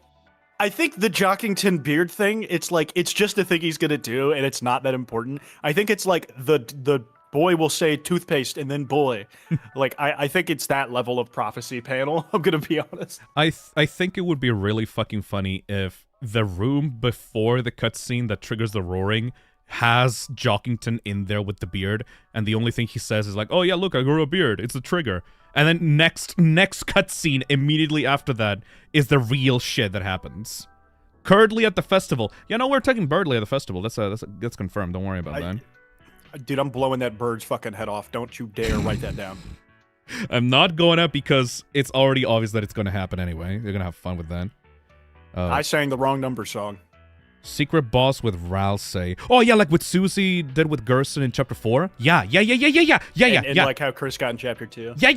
I think the Jockington beard thing, it's like, it's just a thing he's gonna do, and it's not that important. I think it's like the boy will say toothpaste and then boy. Like, I think it's that level of prophecy panel, I'm gonna be honest. I think it would be really fucking funny if the room before the cutscene that triggers the roaring has Jockington in there with the beard, and the only thing he says is like, oh yeah, look, I grew a beard, it's a trigger. And then next cutscene immediately after that is the real shit that happens. Curdly at the festival. Yeah, no, we're taking Birdly at the festival. That's confirmed. Don't worry about that. Dude, I'm blowing that bird's fucking head off. Don't you dare write that down. I'm not going up because it's already obvious that it's going to happen anyway. You're going to have fun with that. I sang the wrong number song. Secret boss with Ralsei. Oh yeah, like what Susie did with Gerson in Chapter 4. Yeah. And like how Chris got in Chapter 2. Yeah.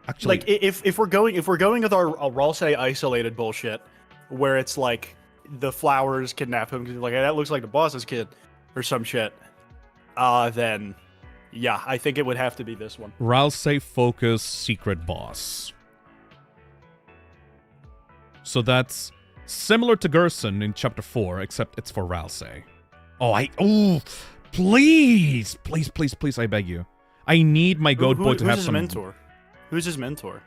Actually, like if we're going with our Ralsei isolated bullshit, where it's like the flowers kidnap him because like, hey, that looks like the boss's kid or some shit. Then yeah, I think it would have to be this one. Ralsei focus secret boss. So that's similar to Gerson in Chapter 4, except it's for Ralsei. Please, I beg you. I need my goat boy to have some... mentor? Who's his mentor?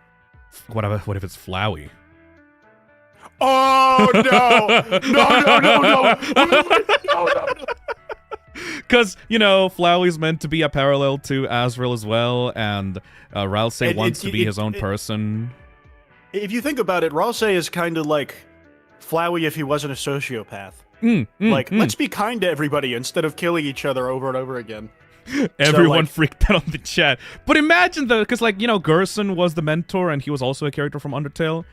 What if it's Flowey? Oh, no! Because, Flowey's meant to be a parallel to Azrael as well, and Ralsei wants to be his own person. If you think about it, Ralsei is kind of like Flowey if he wasn't a sociopath. Let's be kind to everybody instead of killing each other over and over again. Everyone freaked out on the chat. But imagine though, because Gerson was the mentor and he was also a character from Undertale.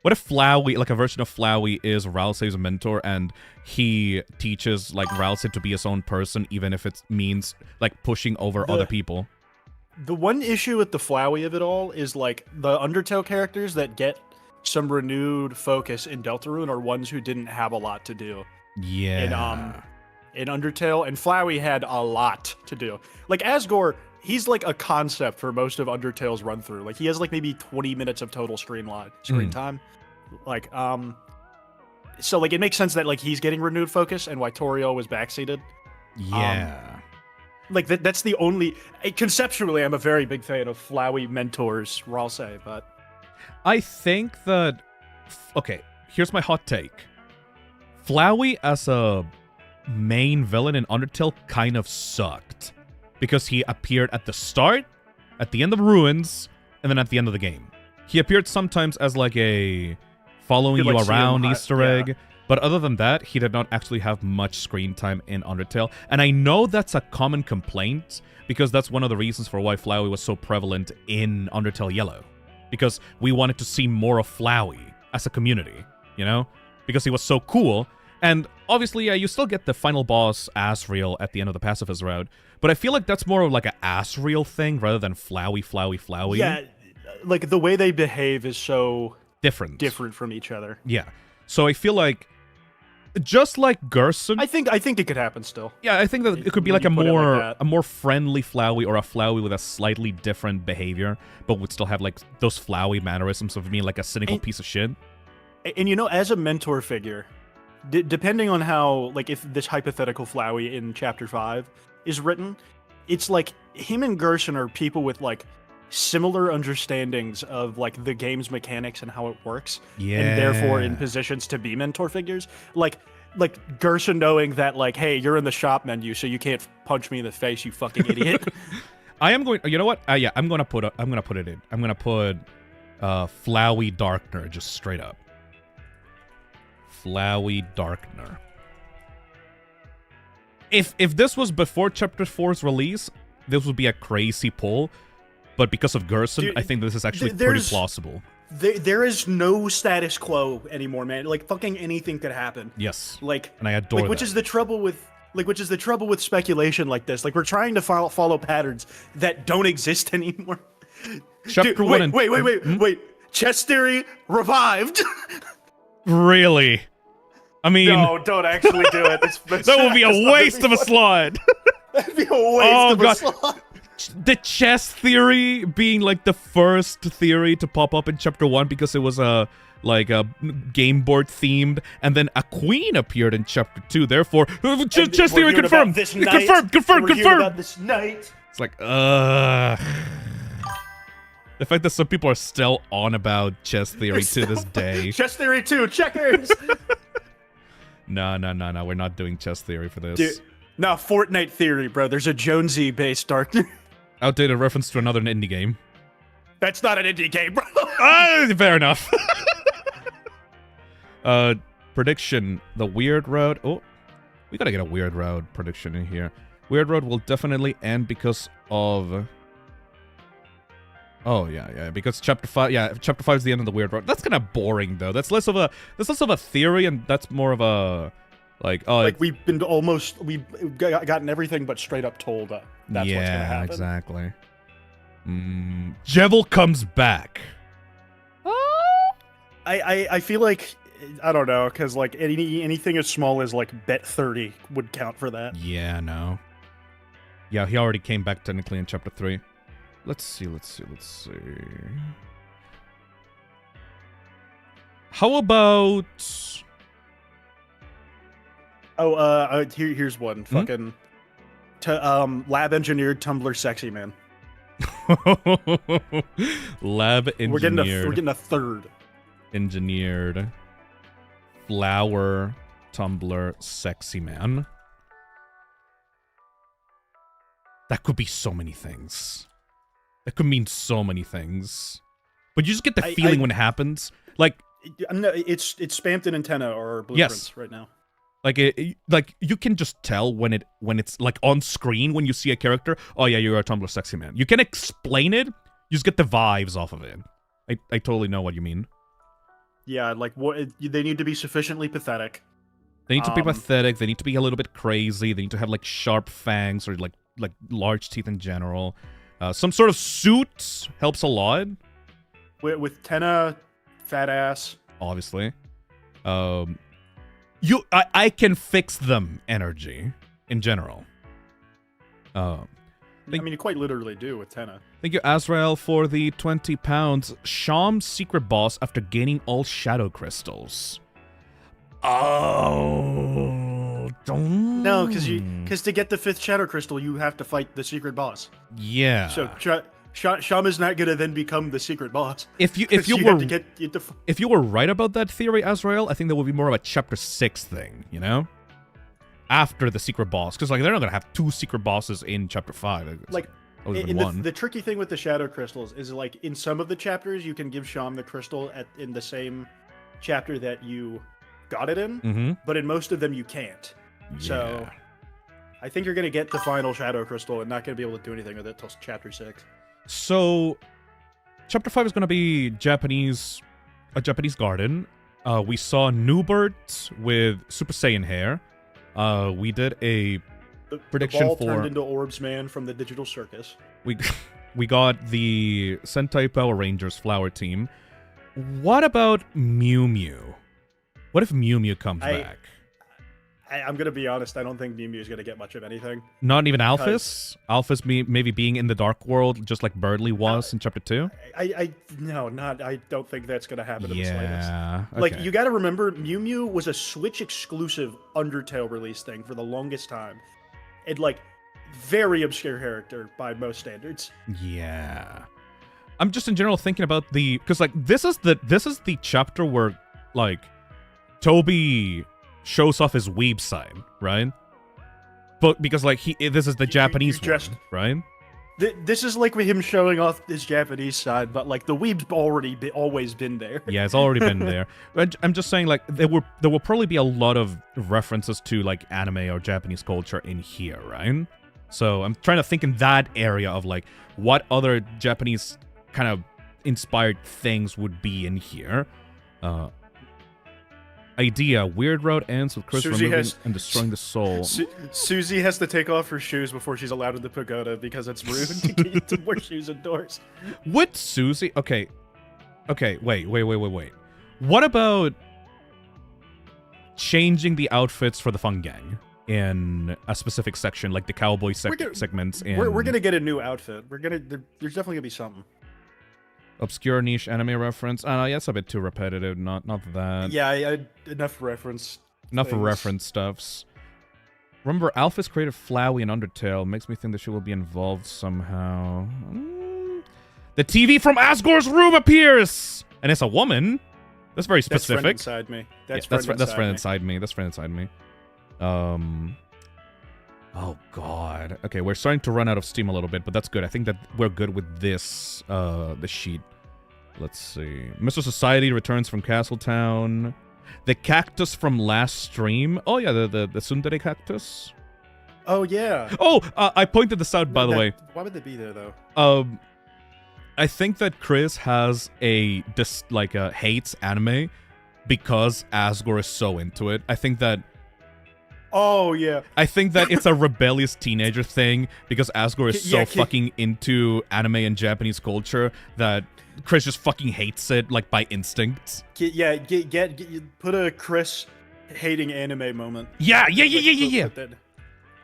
What if Flowey, like a version of Flowey, is Ralsei's mentor and he teaches Ralsei to be his own person, even if it means pushing over other people? The one issue with the Flowey of it all is the Undertale characters that get some renewed focus in Deltarune are ones who didn't have a lot to do. Yeah. In Undertale, and Flowey had a lot to do. Asgore, he's a concept for most of Undertale's run through. He has maybe 20 minutes of total screen time. So it makes sense that he's getting renewed focus and why Toriel was backseated. Yeah. That's the only... Conceptually, I'm a very big fan of Flowey mentors, Ralsei, but... I think that... Okay, here's my hot take. Flowey as a main villain in Undertale kind of sucked. Because he appeared at the start, at the end of Ruins, and then at the end of the game. He appeared sometimes as a following you around Easter egg. But other than that, he did not actually have much screen time in Undertale. And I know that's a common complaint, because that's one of the reasons for why Flowey was so prevalent in Undertale Yellow. Because we wanted to see more of Flowey as a community, Because he was so cool. And obviously, you still get the final boss, Asriel, at the end of the pacifist route. But I feel like that's more of an Asriel thing rather than Flowey. Yeah, the way they behave is so... different. different from each other. Yeah. So I feel like, just like Gerson, I think it could happen still. yeah, I think that it could be When like a you put it like that. more friendly Flowey, or a Flowey with a slightly different behavior, but would still have like those Flowey mannerisms of being like a cynical piece of shit. And you know, as a mentor figure, depending on how, like, if this hypothetical Flowey in Chapter 5 is written, it's like him and Gerson are people with, like, similar understandings of, like, the game's mechanics and how it works. Yeah. And therefore in positions to be mentor figures. Like Gerson knowing that, like, hey, you're in the shop menu, so you can't punch me in the face, you fucking idiot. I am going. You know what? Yeah, I'm gonna put it in. I'm gonna put Flowey Darkner just straight up. Flowey Darkner. If this was before Chapter 4's release, this would be a crazy pull. But because of Gerson, Dude, I think this is actually pretty there's- plausible. There is no status quo anymore, man. Like, fucking anything could happen. Yes. Like, And I adore which that. is the trouble with speculation like this. Like, we're trying to follow patterns that don't exist anymore. Chapter Dude, 1 and wait. Chess theory revived. Really? I mean, No, don't actually do it. that would be a waste of a slot. That'd be a waste Oh, of God. a slot. The chess theory being like the first theory to pop up in Chapter 1 because it was a game board themed, and then a queen appeared in Chapter 2. Therefore, chess We're theory hearing about confirmed. this night. Confirmed. We're hearing about this night. It's like, the fact that some people are still on about chess theory to this day. Chess theory 2, checkers. No, we're not doing chess theory for this. Dude, no, Fortnite theory, bro. There's a Jonesy-based Darkner. Outdated reference to another indie game. That's not an indie game, bro. Fair enough. Prediction. The Weird Road. Oh, we gotta get a Weird Road prediction in here. Weird Road will definitely end because of... Oh, yeah, because Chapter 5... Yeah, Chapter 5 is the end of the Weird Road. That's kind of boring, though. That's less of a theory, and that's more of a... Like, oh... Like, we've gotten everything but straight up told that's what's gonna happen. Yeah, exactly. Jevil comes back. I feel like, I don't know, because, like, anything as small as, like, bet 30 would count for that. Yeah, no. Yeah, he already came back technically in Chapter 3. Let's see. How about... Oh, here's one. Fucking... lab-engineered Tumblr sexy man. Lab engineered. We're getting a third. Engineered flower Tumblr sexy man. That could be so many things. That could mean so many things. But you just get the feeling when it happens. Like, no, it's spammed in antenna or blueprints right now. Like you can just tell when it's like on screen when you see a character. Oh yeah, you're a Tumblr sexy man. You can explain it. You just get the vibes off of it. I totally know what you mean. Yeah, like they need to be sufficiently pathetic. They need to be pathetic. They need to be a little bit crazy. They need to have like sharp fangs or like large teeth in general. Some sort of suit helps a lot. With Tenna, fat ass. Obviously. I can fix them energy in general. I mean, you quite literally do with Tenna. Thank you, Azrael, for the 20 pounds. Sham's secret boss after gaining all shadow crystals. Oh, don't. No, because to get the 5th shadow crystal, you have to fight the secret boss. Yeah. So Sham is not gonna then become the secret boss. If you were right about that theory, Azrael, I think that would be more of a Chapter 6 thing, you know? After the secret boss, because like they're not gonna have 2 secret bosses in Chapter 5. Like, the tricky thing with the shadow crystals is like in some of the chapters you can give Sham the crystal in the same chapter that you got it in, but in most of them you can't. Yeah. So I think you're gonna get the final shadow crystal and not gonna be able to do anything with it till Chapter 6. So, Chapter 5 is going to be a Japanese garden. We saw Newbert with Super Saiyan hair. We did a prediction the ball for... turned into Orbs Man from the Digital Circus. We got the Sentai Power Rangers flower team. What about Mew Mew? What if Mew Mew comes back? I'm gonna be honest. I don't think Mew Mew is gonna get much of anything. Not even Alphys? Alphys maybe being in the Dark World, just like Birdly was in Chapter 2? I don't think that's gonna happen in the slightest. Yeah. Like, you gotta remember, Mew Mew was a Switch exclusive Undertale release thing for the longest time. And, like, very obscure character by most standards. Yeah. I'm just in general thinking about because like this is the chapter where like Toby shows off his weeb side, right? But because like this is the Japanese one, right? This is like with him showing off his Japanese side, but like the weeb's always been there. Yeah, it's already been there. I'm just saying like there will probably be a lot of references to like anime or Japanese culture in here, right? So I'm trying to think in that area of like what other Japanese kind of inspired things would be in here. Idea: Weird Road ends with Chris removing and destroying the soul. Susie has to take off her shoes before she's allowed in the pagoda because it's rude to wear shoes indoors. Would Susie? Okay, wait. What about changing the outfits for the Fun Gang in a specific section, like the cowboy segments? We're gonna get a new outfit. There's definitely gonna be something. Obscure niche anime reference. Yeah, it's a bit too repetitive. Not that. Yeah, enough reference. Enough things. Reference stuffs. Remember, Alphys created Flowey in Undertale. Makes me think that she will be involved somehow. The TV from Asgore's room appears, and it's a woman. That's very specific. That's friend inside me. That's friend inside me. Oh god. Okay, we're starting to run out of steam a little bit, but that's good. I think that we're good with this, the sheet. Let's see. Mr. Society returns from Castletown. The cactus from last stream. Oh yeah, the tsundere cactus. Oh yeah. Oh, I pointed this out by the way. Why would they be there though? I think that Chris has hates anime because Asgore is so into it. I think that Oh, yeah. I think that it's a rebellious teenager thing because Asgore is so fucking into anime and Japanese culture that Chris just fucking hates it, like, by instinct. Put a Chris hating anime moment. Yeah.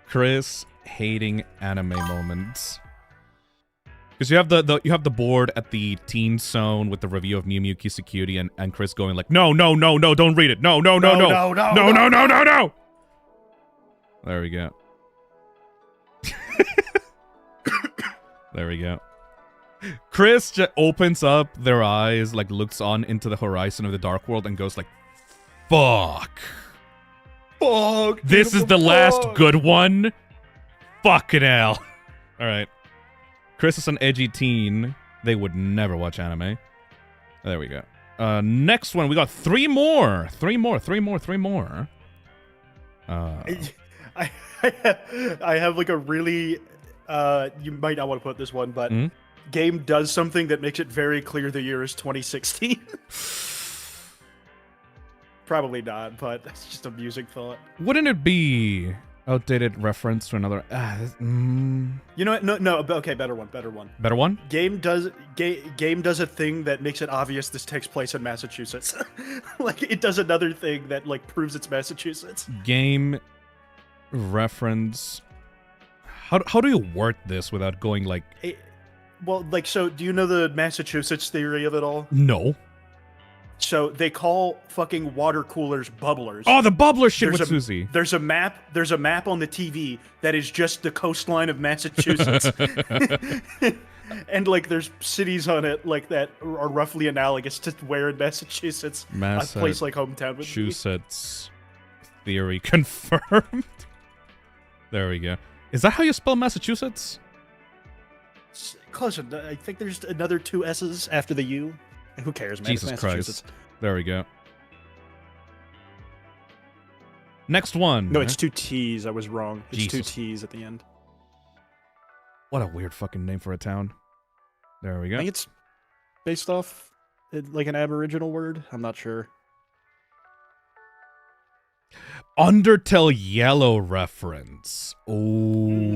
Chris hating anime moments. Because you have the board at the teen zone with the review of Mew Mew Kisacutie and Chris going like, no, don't read it. No. There we go. There we go. Chris just opens up their eyes, like looks on into the horizon of the Dark World and goes like, fuck. This is the last good one? Fucking hell. Alright. Chris is an edgy teen. They would never watch anime. There we go. Next one, we got three more. I have like a really you might not want to put this one, but game does something that makes it very clear the year is 2016. Probably not, but that's just a music thought. Wouldn't it be outdated reference to another? You know what? No. Okay, better one. Better one. Game does a thing that makes it obvious this takes place in Massachusetts. Like it does another thing that like proves it's Massachusetts. Game reference. How do you word this without going like? So do you know the Massachusetts theory of it all? No. So they call fucking water coolers bubblers. Oh, the bubbler shit with Susie. There's a map on the TV that is just the coastline of Massachusetts. And like there's cities on it like that are roughly analogous to where in Massachusetts. A place like hometown would be. Massachusetts theory confirmed. There we go. Is that how you spell Massachusetts? Close. I think there's another two S's after the U. Who cares, man? Jesus Christ. There we go. Next one. No, it's two T's. I was wrong. It's Jesus. two T's at the end. What a weird fucking name for a town. There we go. I think it's based off like an Aboriginal word. I'm not sure. Undertale Yellow reference. Ooh.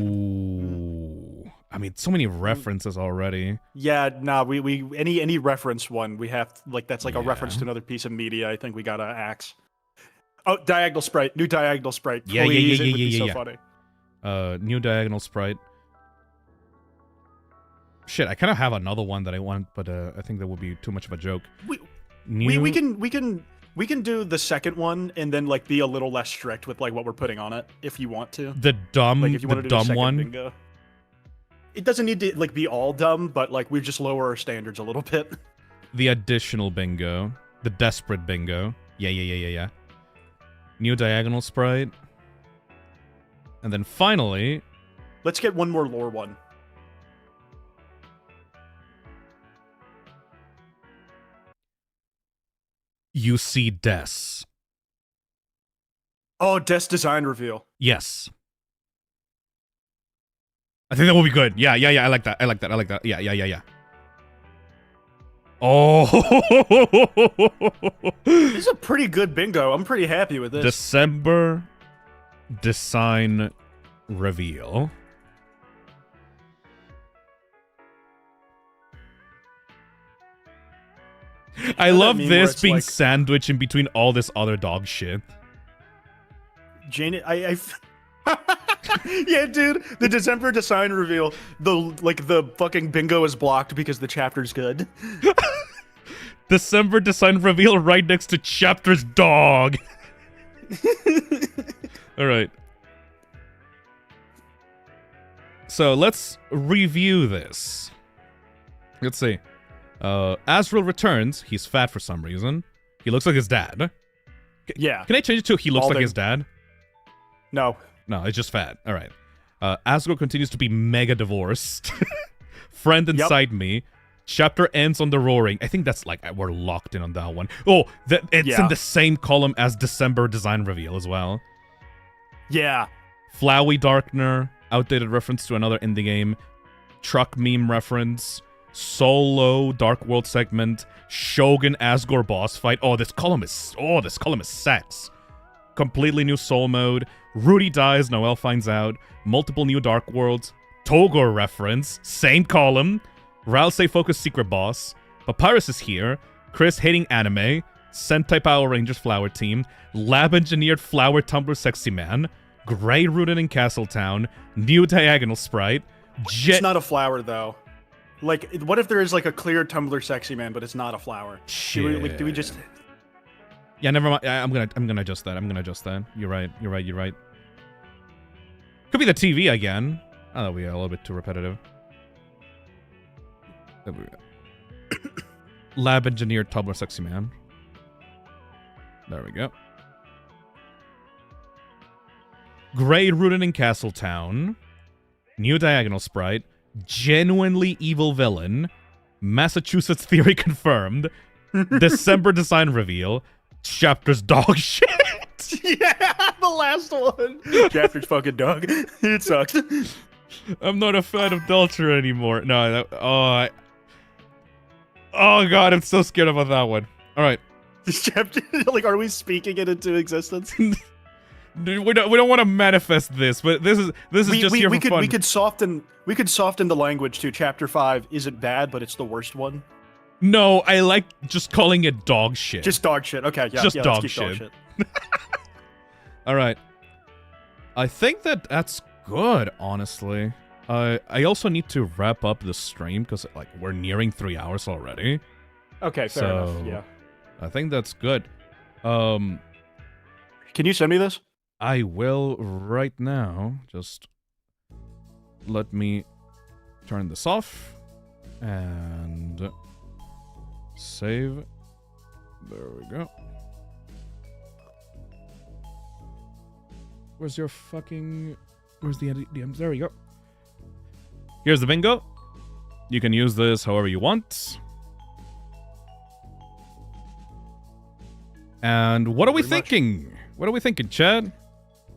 I mean, so many references already. Yeah, nah, we any reference one we have like that's like a reference Yeah. to another piece of media. I think we gotta axe. Oh, diagonal sprite, new diagonal sprite. Yeah, Please, yeah, it would be yeah, so yeah. funny. New diagonal sprite. Shit, I kind of have another one that I want, but I think that would be too much of a joke. We can do the second one and then like be a little less strict with like what we're putting on it if you want to. The dumb, Like if you want to the do a dumb second one. bingo. It doesn't need to like be all dumb, but like we just lower our standards a little bit. The additional bingo. The desperate bingo. Yeah. New diagonal sprite. And then finally, Let's get one more lore one. you see Des. Oh, desk design reveal. Yes. I think that will be good. Yeah. I like that. Yeah. Oh. This is a pretty good bingo. I'm pretty happy with this. December design reveal. I does that love mean where this it's being like- sandwiched in between all this other dog shit. Jane, yeah, dude, the December design reveal, the fucking bingo is blocked because the chapter's good. December design reveal right next to chapter's dog. All right. So let's review this. Let's see. Azrael returns. He's fat for some reason. He looks like his dad. Yeah. Can I change it to he looks like Balding. his dad? No. No, it's just fat. All right. Asgore continues to be mega divorced. Friend inside me. Chapter ends on the roaring. I think that's like we're locked in on that one. Oh, it's in the same column as December design reveal as well. Yeah. Flowey Darkner, outdated reference to another indie game, truck meme reference, solo Dark World segment, Shogun Asgore boss fight. This column is sex. Completely new soul mode. Rudy dies, Noel finds out. Multiple new Dark Worlds. Togor reference, same column. Ralsei focused secret boss. Papyrus is here. Chris hating anime. Sentai Power Rangers flower team. Lab engineered flower Tumblr sexy man. Gray rooted in Castletown. New diagonal sprite. It's not a flower though. Like, what if there is like a clear Tumblr sexy man, but it's not a flower? Shit. Do we just? Yeah, never mind. I'm gonna adjust that. You're right. Could be the TV again. Oh, that'll be a little bit too repetitive. There we go. Lab engineered Tumblr sexy man. There we go. Gray rooted in Castletown. New diagonal sprite. Genuinely evil villain. Massachusetts theory confirmed. December design reveal. Chapter's dog shit. Yeah, the last one. Chapter's fucking dog. It sucked. I'm not a fan of DELTARUNE anymore. No, oh god, I'm so scared about that one. All right. This chapter, like, are we speaking it into existence? Dude, we don't want to manifest this, but this is just here for fun. We could soften the language to chapter 5 isn't bad, but it's the worst one. No, I like just calling it dog shit. Just dog shit. Okay, yeah. Just yeah, dog let's keep shit. All right. I think that's good, honestly. I also need to wrap up the stream because like we're nearing 3 hours already. Okay, fair enough. Yeah. I think that's good. Can you send me this? I will right now. Just let me turn this off and save. There we go. Where's the DMs? There we go. Here's the bingo. You can use this however you want. And what are we thinking? What are we thinking, Chad?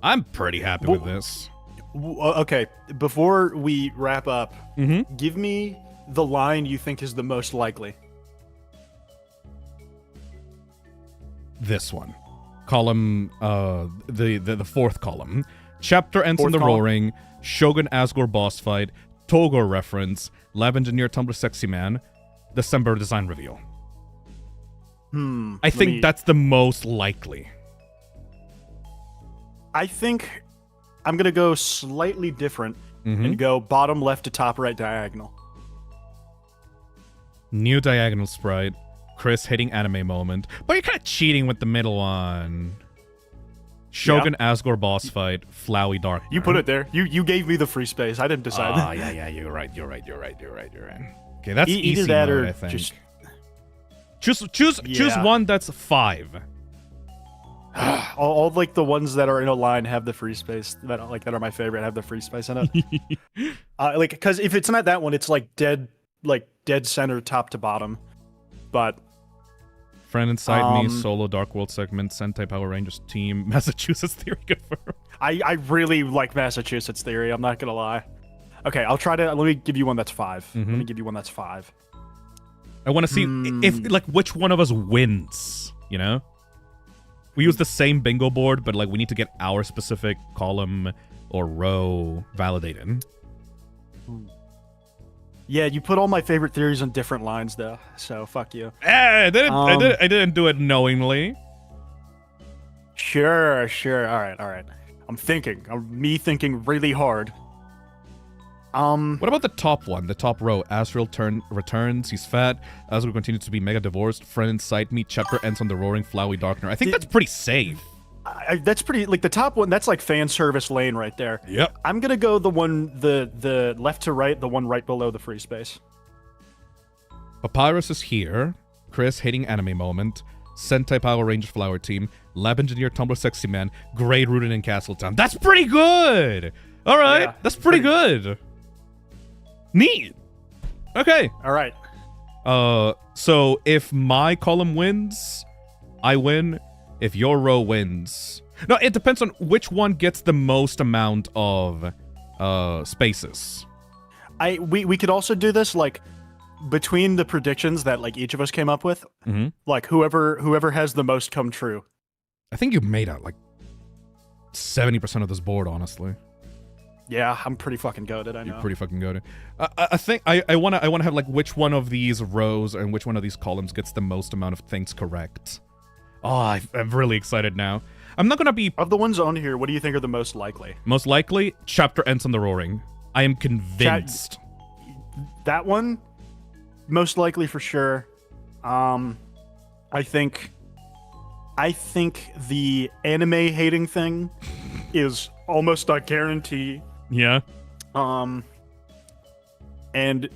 I'm pretty happy with this. Okay, before we wrap up, Mm-hmm. give me the line you think is the most likely. This one. Column, the fourth column. Chapter ends Fourth in the column? roaring. Shogun Asgore boss fight. Togor reference, Lab Engineer, Tumblr Sexy Man, December design reveal. I think that's the most likely. I think I'm gonna go slightly different and go bottom left to top right diagonal. New diagonal sprite, Chris hitting anime moment, but you're kind of cheating with the middle one. Shogun Asgore boss fight, Flowey Dark. You put it there. You gave me the free space. I didn't decide. Ah, yeah, you're right. Okay, that's Either easy that mode, or I think. just Choose one that's 5. all like the ones that are in a line have the free space that are my favorite have the free space in it. Like because if it's not that one, it's like dead center top to bottom. But Friend Inside Me, solo Dark World segment, Sentai Power Rangers team, Massachusetts theory confirmed. I really like Massachusetts theory. I'm not gonna lie. Okay, I'll try to. Let me give you one that's 5. Let me give you one that's 5. I want to see if like which one of us wins. You know, we use the same bingo board, but like we need to get our specific column or row validated. Yeah, you put all my favorite theories on different lines though, so fuck you. I didn't do it knowingly. Sure. All right. I'm thinking really hard. What about the top one, the top row? Asriel returns, he's fat. Asriel continues to be mega divorced. Friend Inside Me, chapter ends on the roaring Flowey Darkner. I think that's pretty safe. That's pretty, like the top one, that's like fan service lane right there. Yep. I'm gonna go the one, the left to right, the one right below the free space. Papyrus is here. Chris hating anime moment. Sentai Power Rangers Flower Team. Lab Engineer Tumblr Sexy Man. Grade rooted in Castletown. That's pretty good! Alright, Yeah, that's pretty good. Neat. Okay. Alright. So if my column wins, I win. If your row wins... No, it depends on which one gets the most amount of spaces. We could also do this, like, between the predictions that, like, each of us came up with, like, whoever has the most come true. I think you made out, like, 70% of this board, honestly. Yeah, I'm pretty fucking goated, I know. You're pretty fucking goated. I think I wanna have, like, which one of these rows and which one of these columns gets the most amount of things correct. Oh, I'm really excited now. I'm not gonna be... Of the ones on here, what do you think are the most likely? Most likely, chapter ends on the roaring. I am convinced. That one, most likely for sure. I think the anime hating thing is almost a guarantee. Yeah. And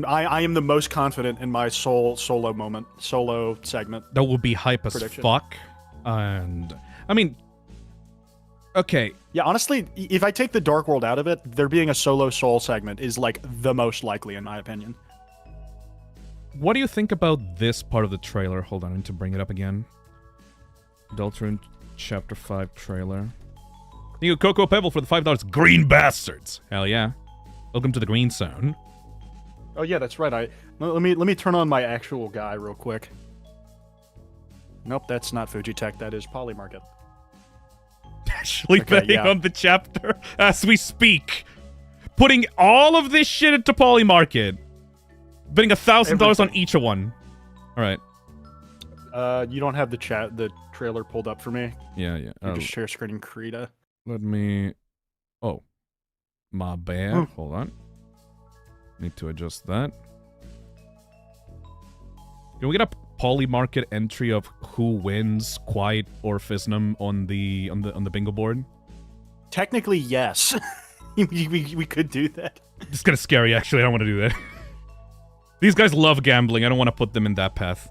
I am the most confident in my solo segment. That will be hype as prediction. fuck. And I mean, okay. Yeah, honestly, if I take the Dark World out of it, there being a solo soul segment is like the most likely in my opinion. What do you think about this part of the trailer? Hold on, I need to bring it up again. DELTARUNE Chapter 5 trailer. Thank you, Coco Pebble, for the $5. Green bastards! Hell yeah. Welcome to the green zone. Oh yeah, that's right. Let me turn on my actual guy real quick. Nope, that's not Fujitech. That is Polymarket. Actually Okay, betting yeah. on the chapter as we speak. Putting all of this shit into Polymarket. Betting $1,000 on each of one. All right. You don't have the trailer pulled up for me. Yeah. You just share screening Krita. Let me... Oh. My bad. Hold on. Need to adjust that. Can we get a Polymarket entry of who wins, Quiet or Phisnom on the bingo board? Technically, yes. we could do that. It's kind of scary, actually. I don't want to do that. These guys love gambling. I don't want to put them in that path.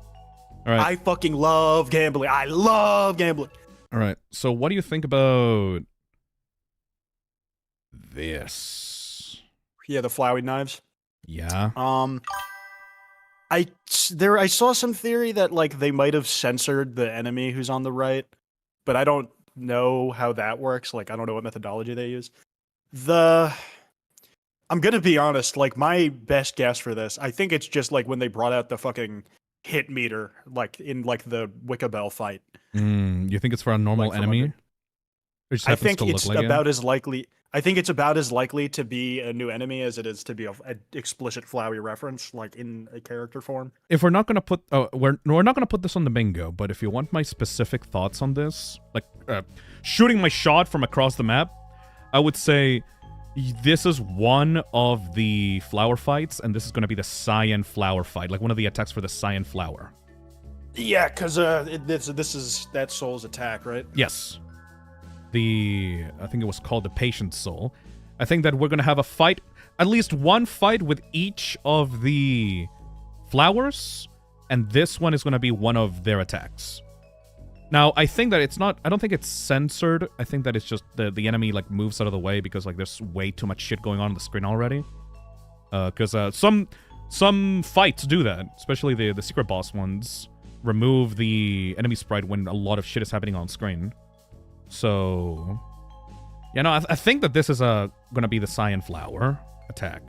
All right. I fucking love gambling. I love gambling. All right. So what do you think about this? Yeah, the Flowey knives. Yeah. I saw some theory that like they might have censored the enemy who's on the right, but I don't know how that works. Like I don't know what methodology they use. I'm gonna be honest, like my best guess for this, I think it's just like when they brought out the fucking hit meter, like in like the Wickabell fight. You think it's for a normal Like, enemy? Or just I happens think to look it's like about as likely. I think it's about as likely to be a new enemy as it is to be a explicit flowery reference, like in a character form. If we're not gonna put, we're not gonna put this on the bingo, but if you want my specific thoughts on this, like shooting my shot from across the map, I would say this is one of the flower fights, and this is gonna be the cyan flower fight, like one of the attacks for the cyan flower. Yeah, because this is that soul's attack, right? Yes. I think it was called the Patient Soul. I think that we're gonna have a fight, at least one fight with each of the flowers, and this one is gonna be one of their attacks. Now, I think that it's not, I don't think it's censored. I think that it's just the enemy like moves out of the way because like there's way too much shit going on the screen already. Because some fights do that, especially the secret boss ones, remove the enemy sprite when a lot of shit is happening on screen. So, yeah, no, I think that this is gonna be the cyan flower attack.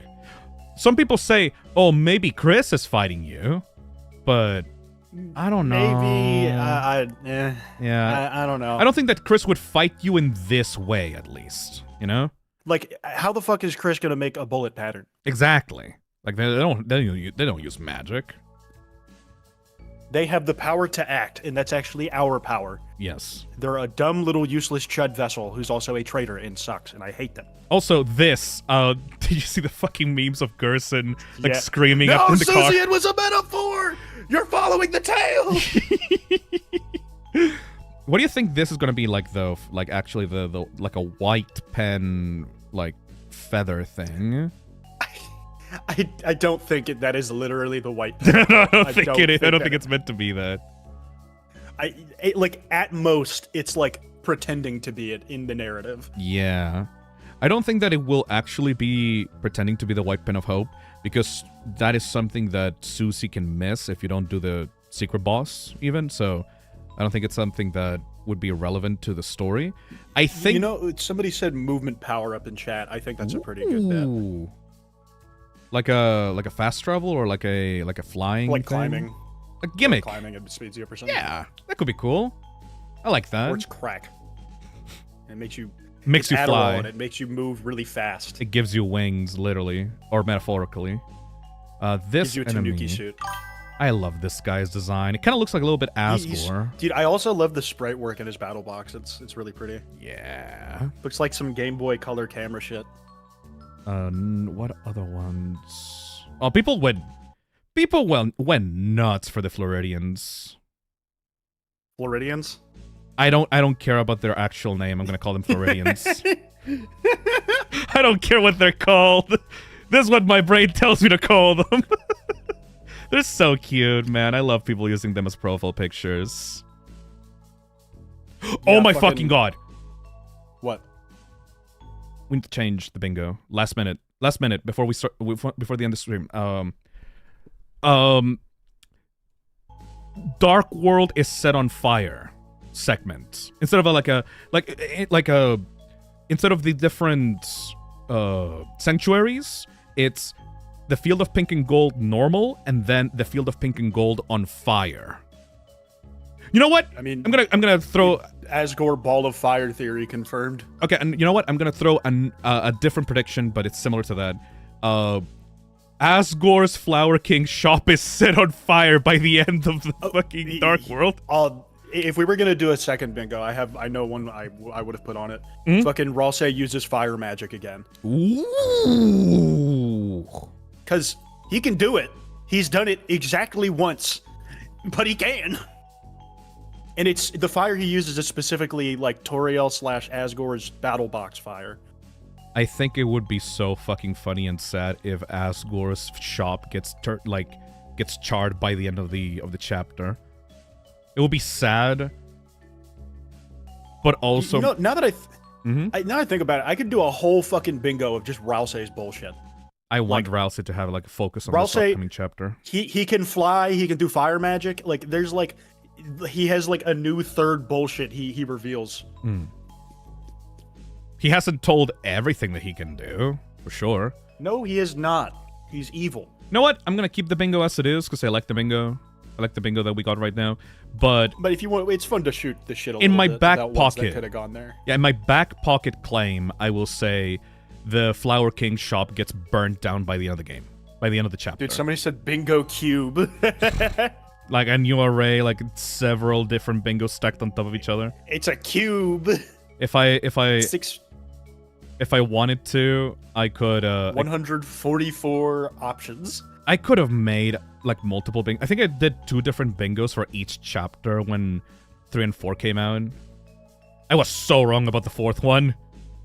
Some people say, oh, maybe Chris is fighting you, but I don't know. Maybe, yeah, I don't know. I don't think that Chris would fight you in this way, at least, you know? Like, how the fuck is Chris gonna make a bullet pattern? Exactly. Like, they don't use magic. They have the power to act, and that's actually our power. Yes. They're a dumb little useless chud vessel who's also a traitor and sucks, and I hate them. Also, this, did you see the fucking memes of Gerson, like, Yeah. screaming No, up in the car? Susie, it was a metaphor! You're following the tail! What do you think this is gonna be like, though? Like, actually, the like a white pen, like, feather thing? I don't think that is literally the white I don't think don't it is. I don't that- think it's meant to be that. Like, at most, it's like pretending to be it in the narrative. Yeah. I don't think that it will actually be pretending to be the white pen of hope, because that is something that Susie can miss if you don't do the secret boss, even. So I don't think it's something that would be relevant to the story. I think... You know, somebody said movement power up in chat. I think that's a pretty good bet. Ooh. Like a fast travel or like a flying Like thing? climbing. A gimmick. Like climbing at speed 0%. Yeah, that could be cool. I like that. Or it's crack. It makes you... Makes you Adderall, fly. and it makes you move really fast. It gives you wings, literally. Or metaphorically. This Gives you a enemy... Tanuki suit. I love this guy's design. It kind of looks like a little bit Asgore. Dude, I also love the sprite work in his battle box. It's really pretty. Yeah. Looks like some Game Boy Color camera shit. What other ones? Oh, people went nuts for the Floridians. Floridians? I don't care about their actual name. I'm gonna call them Floridians. I don't care what they're called. This is what my brain tells me to call them. They're so cute, man. I love people using them as profile pictures. Oh my fucking god. What? We need to change the bingo. Last minute before we start, before the end of the stream. Dark World is set on fire segment instead of instead of the different sanctuaries. It's the field of pink and gold normal, and then the field of pink and gold on fire. You know what? I mean, I'm gonna throw Asgore Ball of Fire theory confirmed. Okay, and you know what? I'm gonna throw a different prediction, but it's similar to that. Asgore's Flower King shop is set on fire by the end of the fucking Dark World. If we were gonna do a second bingo, I know one I would have put on it. Fucking Ralsei uses fire magic again. Ooh. Cause he can do it. He's done it exactly once, but he can. And it's the fire he uses is specifically like Toriel / Asgore's battle box fire. I think it would be so fucking funny and sad if Asgore's shop gets charred by the end of the chapter. It will be sad, but also You know, now that I think about it, I could do a whole fucking bingo of just Ralsei's bullshit. I want Ralsei to have like a focus on this upcoming chapter. He can fly, he can do fire magic. Like there's like he has like a new third bullshit he reveals. He hasn't told everything that he can do, for sure. No, he is not. He's evil. You know what? I'm gonna keep the bingo as it is because I like the bingo. I like the bingo that we got right now. But if you want, it's fun to shoot the shit a in little my bit back about ones that pocket, could have gone there. yeah, in my back pocket claim, I will say the Flower King shop gets burnt down by the end of the game, by the end of the chapter. Dude, somebody said bingo cube. Like a new array, like several different bingos stacked on top of each other. It's a cube. If I Six. if I wanted to, I could 144 options. I could have made like multiple bingos. I think I did 2 different bingos for each chapter when 3 and 4 came out. I was so wrong about the 4th one.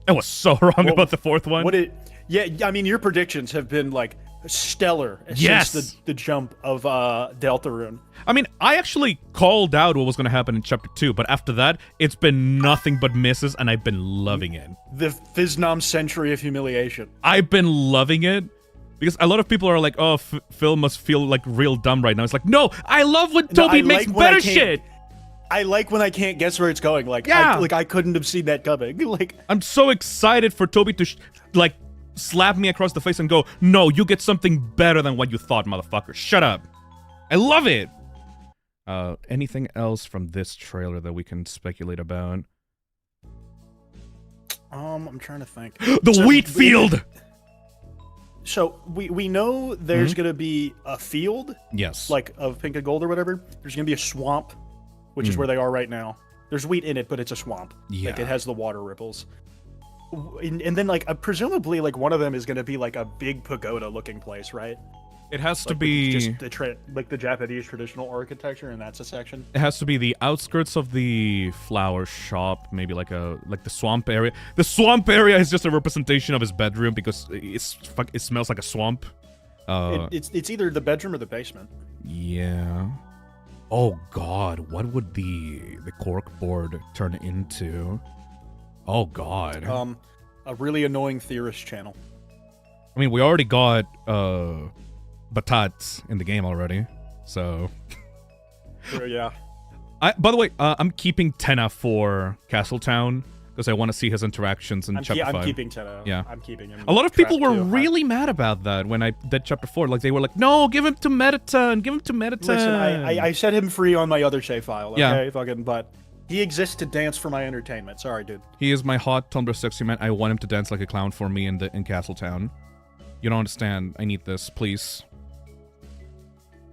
I was so wrong about the 4th one. Yeah, I mean, your predictions have been like stellar since the jump of Deltarune. I mean, I actually called out what was going to happen in chapter 2, but after that, it's been nothing but misses, and I've been loving it. The Phisnom Century of Humiliation. I've been loving it. Because a lot of people are like, oh, Phil must feel like real dumb right now. It's like, no, I love when Toby makes better shit. I like when I can't guess where it's going. Like, yeah. I couldn't have seen that coming. Like, I'm so excited for Toby to like slap me across the face and go, no, you get something better than what you thought, motherfucker. Shut up. I love it. Anything else from this trailer that we can speculate about? I'm trying to think. The wheat field. So we know there's gonna be a field, yes, like of pink and gold or whatever. There's gonna be a swamp, which is where they are right now. There's wheat in it, but it's a swamp. Yeah, like it has the water ripples. And then like presumably like one of them is gonna be like a big pagoda-looking place, right? It has to Like, be just like the Japanese traditional architecture, and that's a section. It has to be the outskirts of the flower shop, maybe like the swamp area. The swamp area is just a representation of his bedroom because it smells like a swamp. It's either the bedroom or the basement. Yeah. Oh God, what would the cork board turn into? Oh God. A really annoying theorist channel. I mean, we already got Batats in the game already, so. Yeah. By the way, I'm keeping Tenna for Castletown because I want to see his interactions in Chapter 5. I'm keeping Tenna. Yeah. I'm keeping him. A lot of people were trapped, too. really mad about that when I did Chapter 4. Like, they were like, no, give him to Mediton. Give him to Mediton. Listen, I set him free on my other save file, okay? Yeah. Fucking, but he exists to dance for my entertainment. Sorry, dude. He is my hot Tumblr sexy man. I want him to dance like a clown for me in Castletown. You don't understand. I need this, please.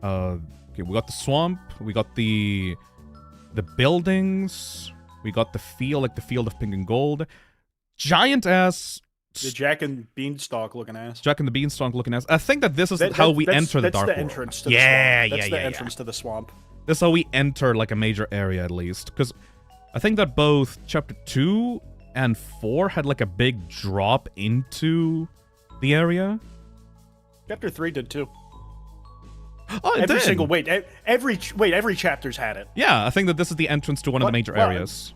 Okay, we got the swamp. We got the buildings. We got the field, like the field of pink and gold. Giant ass. The Jack and Beanstalk looking ass. Jack and the Beanstalk looking ass. I think that this is how we enter the Dark World. That's the entrance to the swamp. That's the entrance to the swamp. This is how we enter like a major area at least. Because I think that both Chapter 2 and 4 had like a big drop into the area. Chapter 3 did too. Oh, it did. Every chapter's had it. Yeah, I think that this is the entrance to one of the major areas.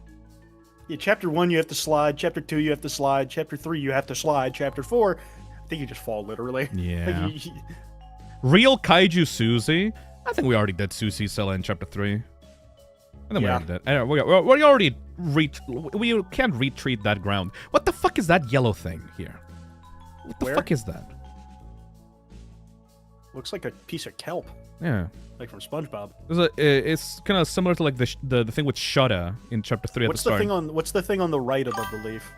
Yeah, Chapter 1 you have to slide, Chapter 2 you have to slide, Chapter 3 you have to slide, Chapter 4, I think you just fall literally. Yeah. Real Kaiju Susie. I think we already did Susie Sella in Chapter 3. I think we already did. We already we can't retreat that ground. What the fuck is that yellow thing here? What the fuck is that? Looks like a piece of kelp. Yeah. Like from SpongeBob. It's kind of similar to like the thing with Shudda in Chapter 3 at the start. What's the thing on the right above the leaf?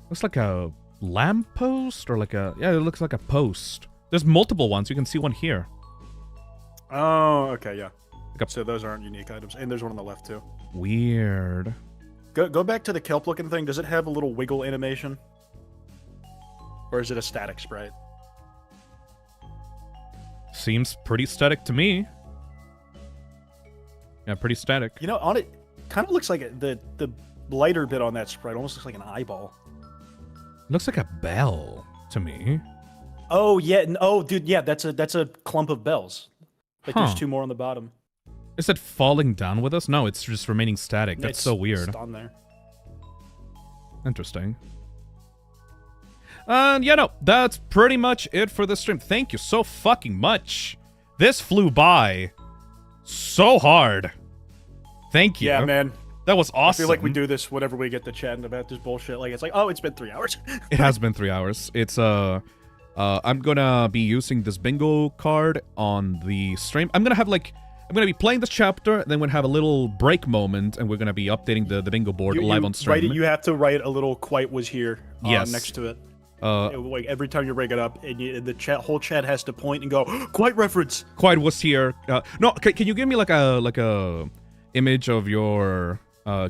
Looks like a lamppost or like a... Yeah, it looks like a post. There's multiple ones. You can see one here. Oh, okay, yeah. So those aren't unique items. And there's one on the left, too. Weird. Go back to the kelp-looking thing. Does it have a little wiggle animation? Or is it a static sprite? Seems pretty static to me. Yeah, pretty static. You know, on it, kind of looks like the lighter bit on that sprite almost looks like an eyeball. Looks like a bell to me. Oh yeah, oh dude, yeah, that's a clump of bells. Like there's 2 more on the bottom. Is it falling down with us? No, it's just remaining static. That's so weird. It's on there. Interesting. And yeah, no, that's pretty much it for this stream. Thank you so fucking much. This flew by so hard. Thank you. Yeah, man. That was awesome. I feel like we do this whenever we get to chatting about this bullshit. Like, it's like, oh, it's been 3 hours. It has been 3 hours. It's, I'm gonna be using this bingo card on the stream. I'm gonna have, like, I'm gonna be playing this chapter, then we're gonna have a little break moment, and we're gonna be updating the bingo board live on stream. You have to write a little "quite was here" Yes. next to it. Uh, Every time you break it up, and the whole chat has to point and go, "Quite reference." Quite was here. No, can you give me like a image of your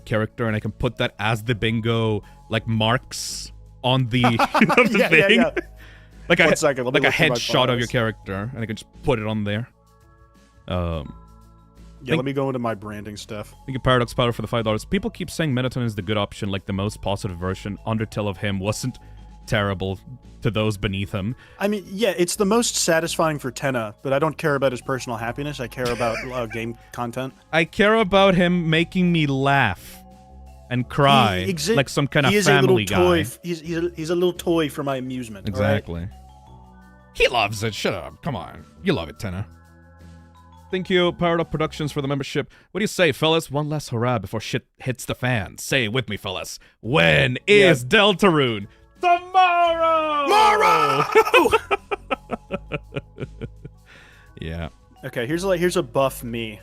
character, and I can put that as the bingo like marks on the, of the thing? Yeah. Like One second, let me like a look through my headshot of your files. character, and I can just put it on there. Yeah, let me go into my branding stuff. Thank you, Paradox Powder, for the $5. People keep saying Mettaton is the good option, like the most positive version. Undertale of him wasn't terrible to those beneath him. I mean, yeah, it's the most satisfying for Tenna, but I don't care about his personal happiness. I care about game content. I care about him making me laugh and cry like some kind of family guy. He's a little toy for my amusement. Exactly. He loves it. Shut up. Come on. You love it, Tenna. Thank you, Powered Up Productions, for the membership. What do you say, fellas? One last hurrah before shit hits the fan. Say it with me, fellas. When is Deltarune? Tomorrow! Yeah. Okay, here's a buff me.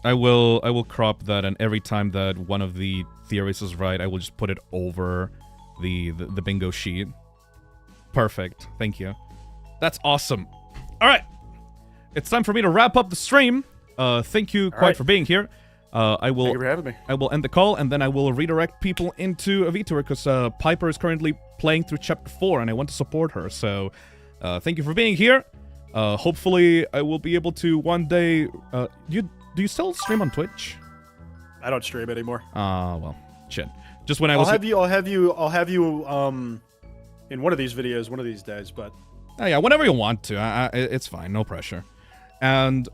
I will crop that, and every time that one of the theories is right, I will just put it over the bingo sheet. Perfect. Thank you. That's awesome. All right. It's time for me to wrap up the stream. Thank you quite for being here. I will. Thank you for having me. I will end the call, and then I will redirect people into a VTuber, because Piper is currently playing through Chapter 4, and I want to support her. So, thank you for being here. Hopefully, I will be able to one day. Do you still stream on Twitch? I don't stream anymore. Well, shit. Just when I I'll was. have you in one of these videos one of these days, but. Oh, yeah, whenever you want to. It's fine. No pressure. And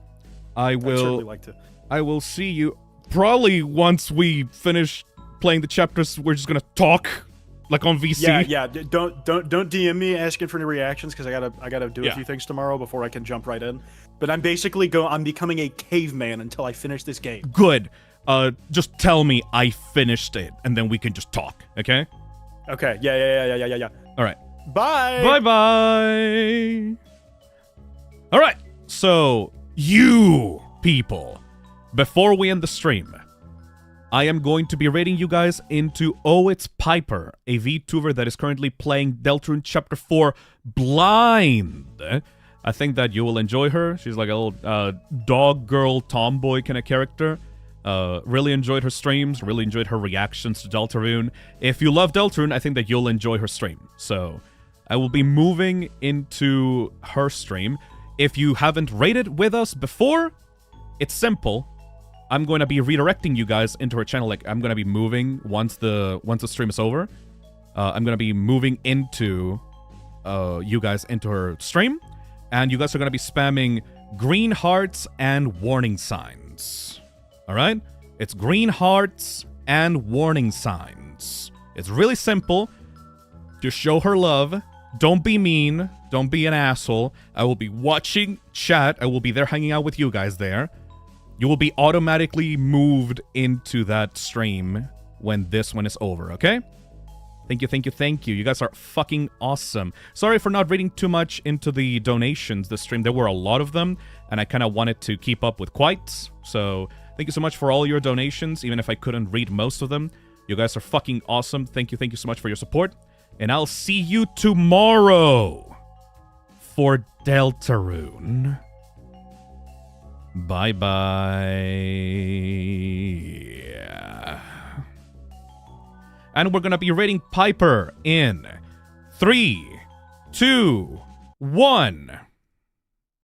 I will. I'd certainly like to. I will see you probably once we finish playing the chapters. We're just gonna talk, like on VC. Yeah. Don't DM me asking for any reactions, because I gotta do a few things tomorrow before I can jump right in. But I'm basically I'm becoming a caveman until I finish this game. Good. Just tell me I finished it, and then we can just talk. Okay. Okay. Yeah. All right. Bye. Bye. All right. So you people. Before we end the stream, I am going to be rating you guys into Oh It's Piper, a VTuber that is currently playing Deltarune Chapter 4 blind. I think that you will enjoy her. She's like a little dog girl tomboy kind of character. Really enjoyed her streams, really enjoyed her reactions to Deltarune. If you love Deltarune, I think that you'll enjoy her stream. So I will be moving into her stream. If you haven't rated with us before, it's simple. I'm going to be redirecting you guys into her channel. Like, I'm going to be moving once the stream is over. I'm going to be moving into you guys into her stream, and you guys are going to be spamming green hearts and warning signs. All right? It's green hearts and warning signs. It's really simple. Just show her love. Don't be mean. Don't be an asshole. I will be watching chat. I will be there hanging out with you guys there. You will be automatically moved into that stream when this one is over, okay? Thank you. You guys are fucking awesome. Sorry for not reading too much into the donations this stream. There were a lot of them, and I kind of wanted to keep up with quites. So thank you so much for all your donations, even if I couldn't read most of them. You guys are fucking awesome. Thank you so much for your support. And I'll see you tomorrow for Deltarune. Bye-bye. And we're gonna be rating Piper in 3, 2, 1.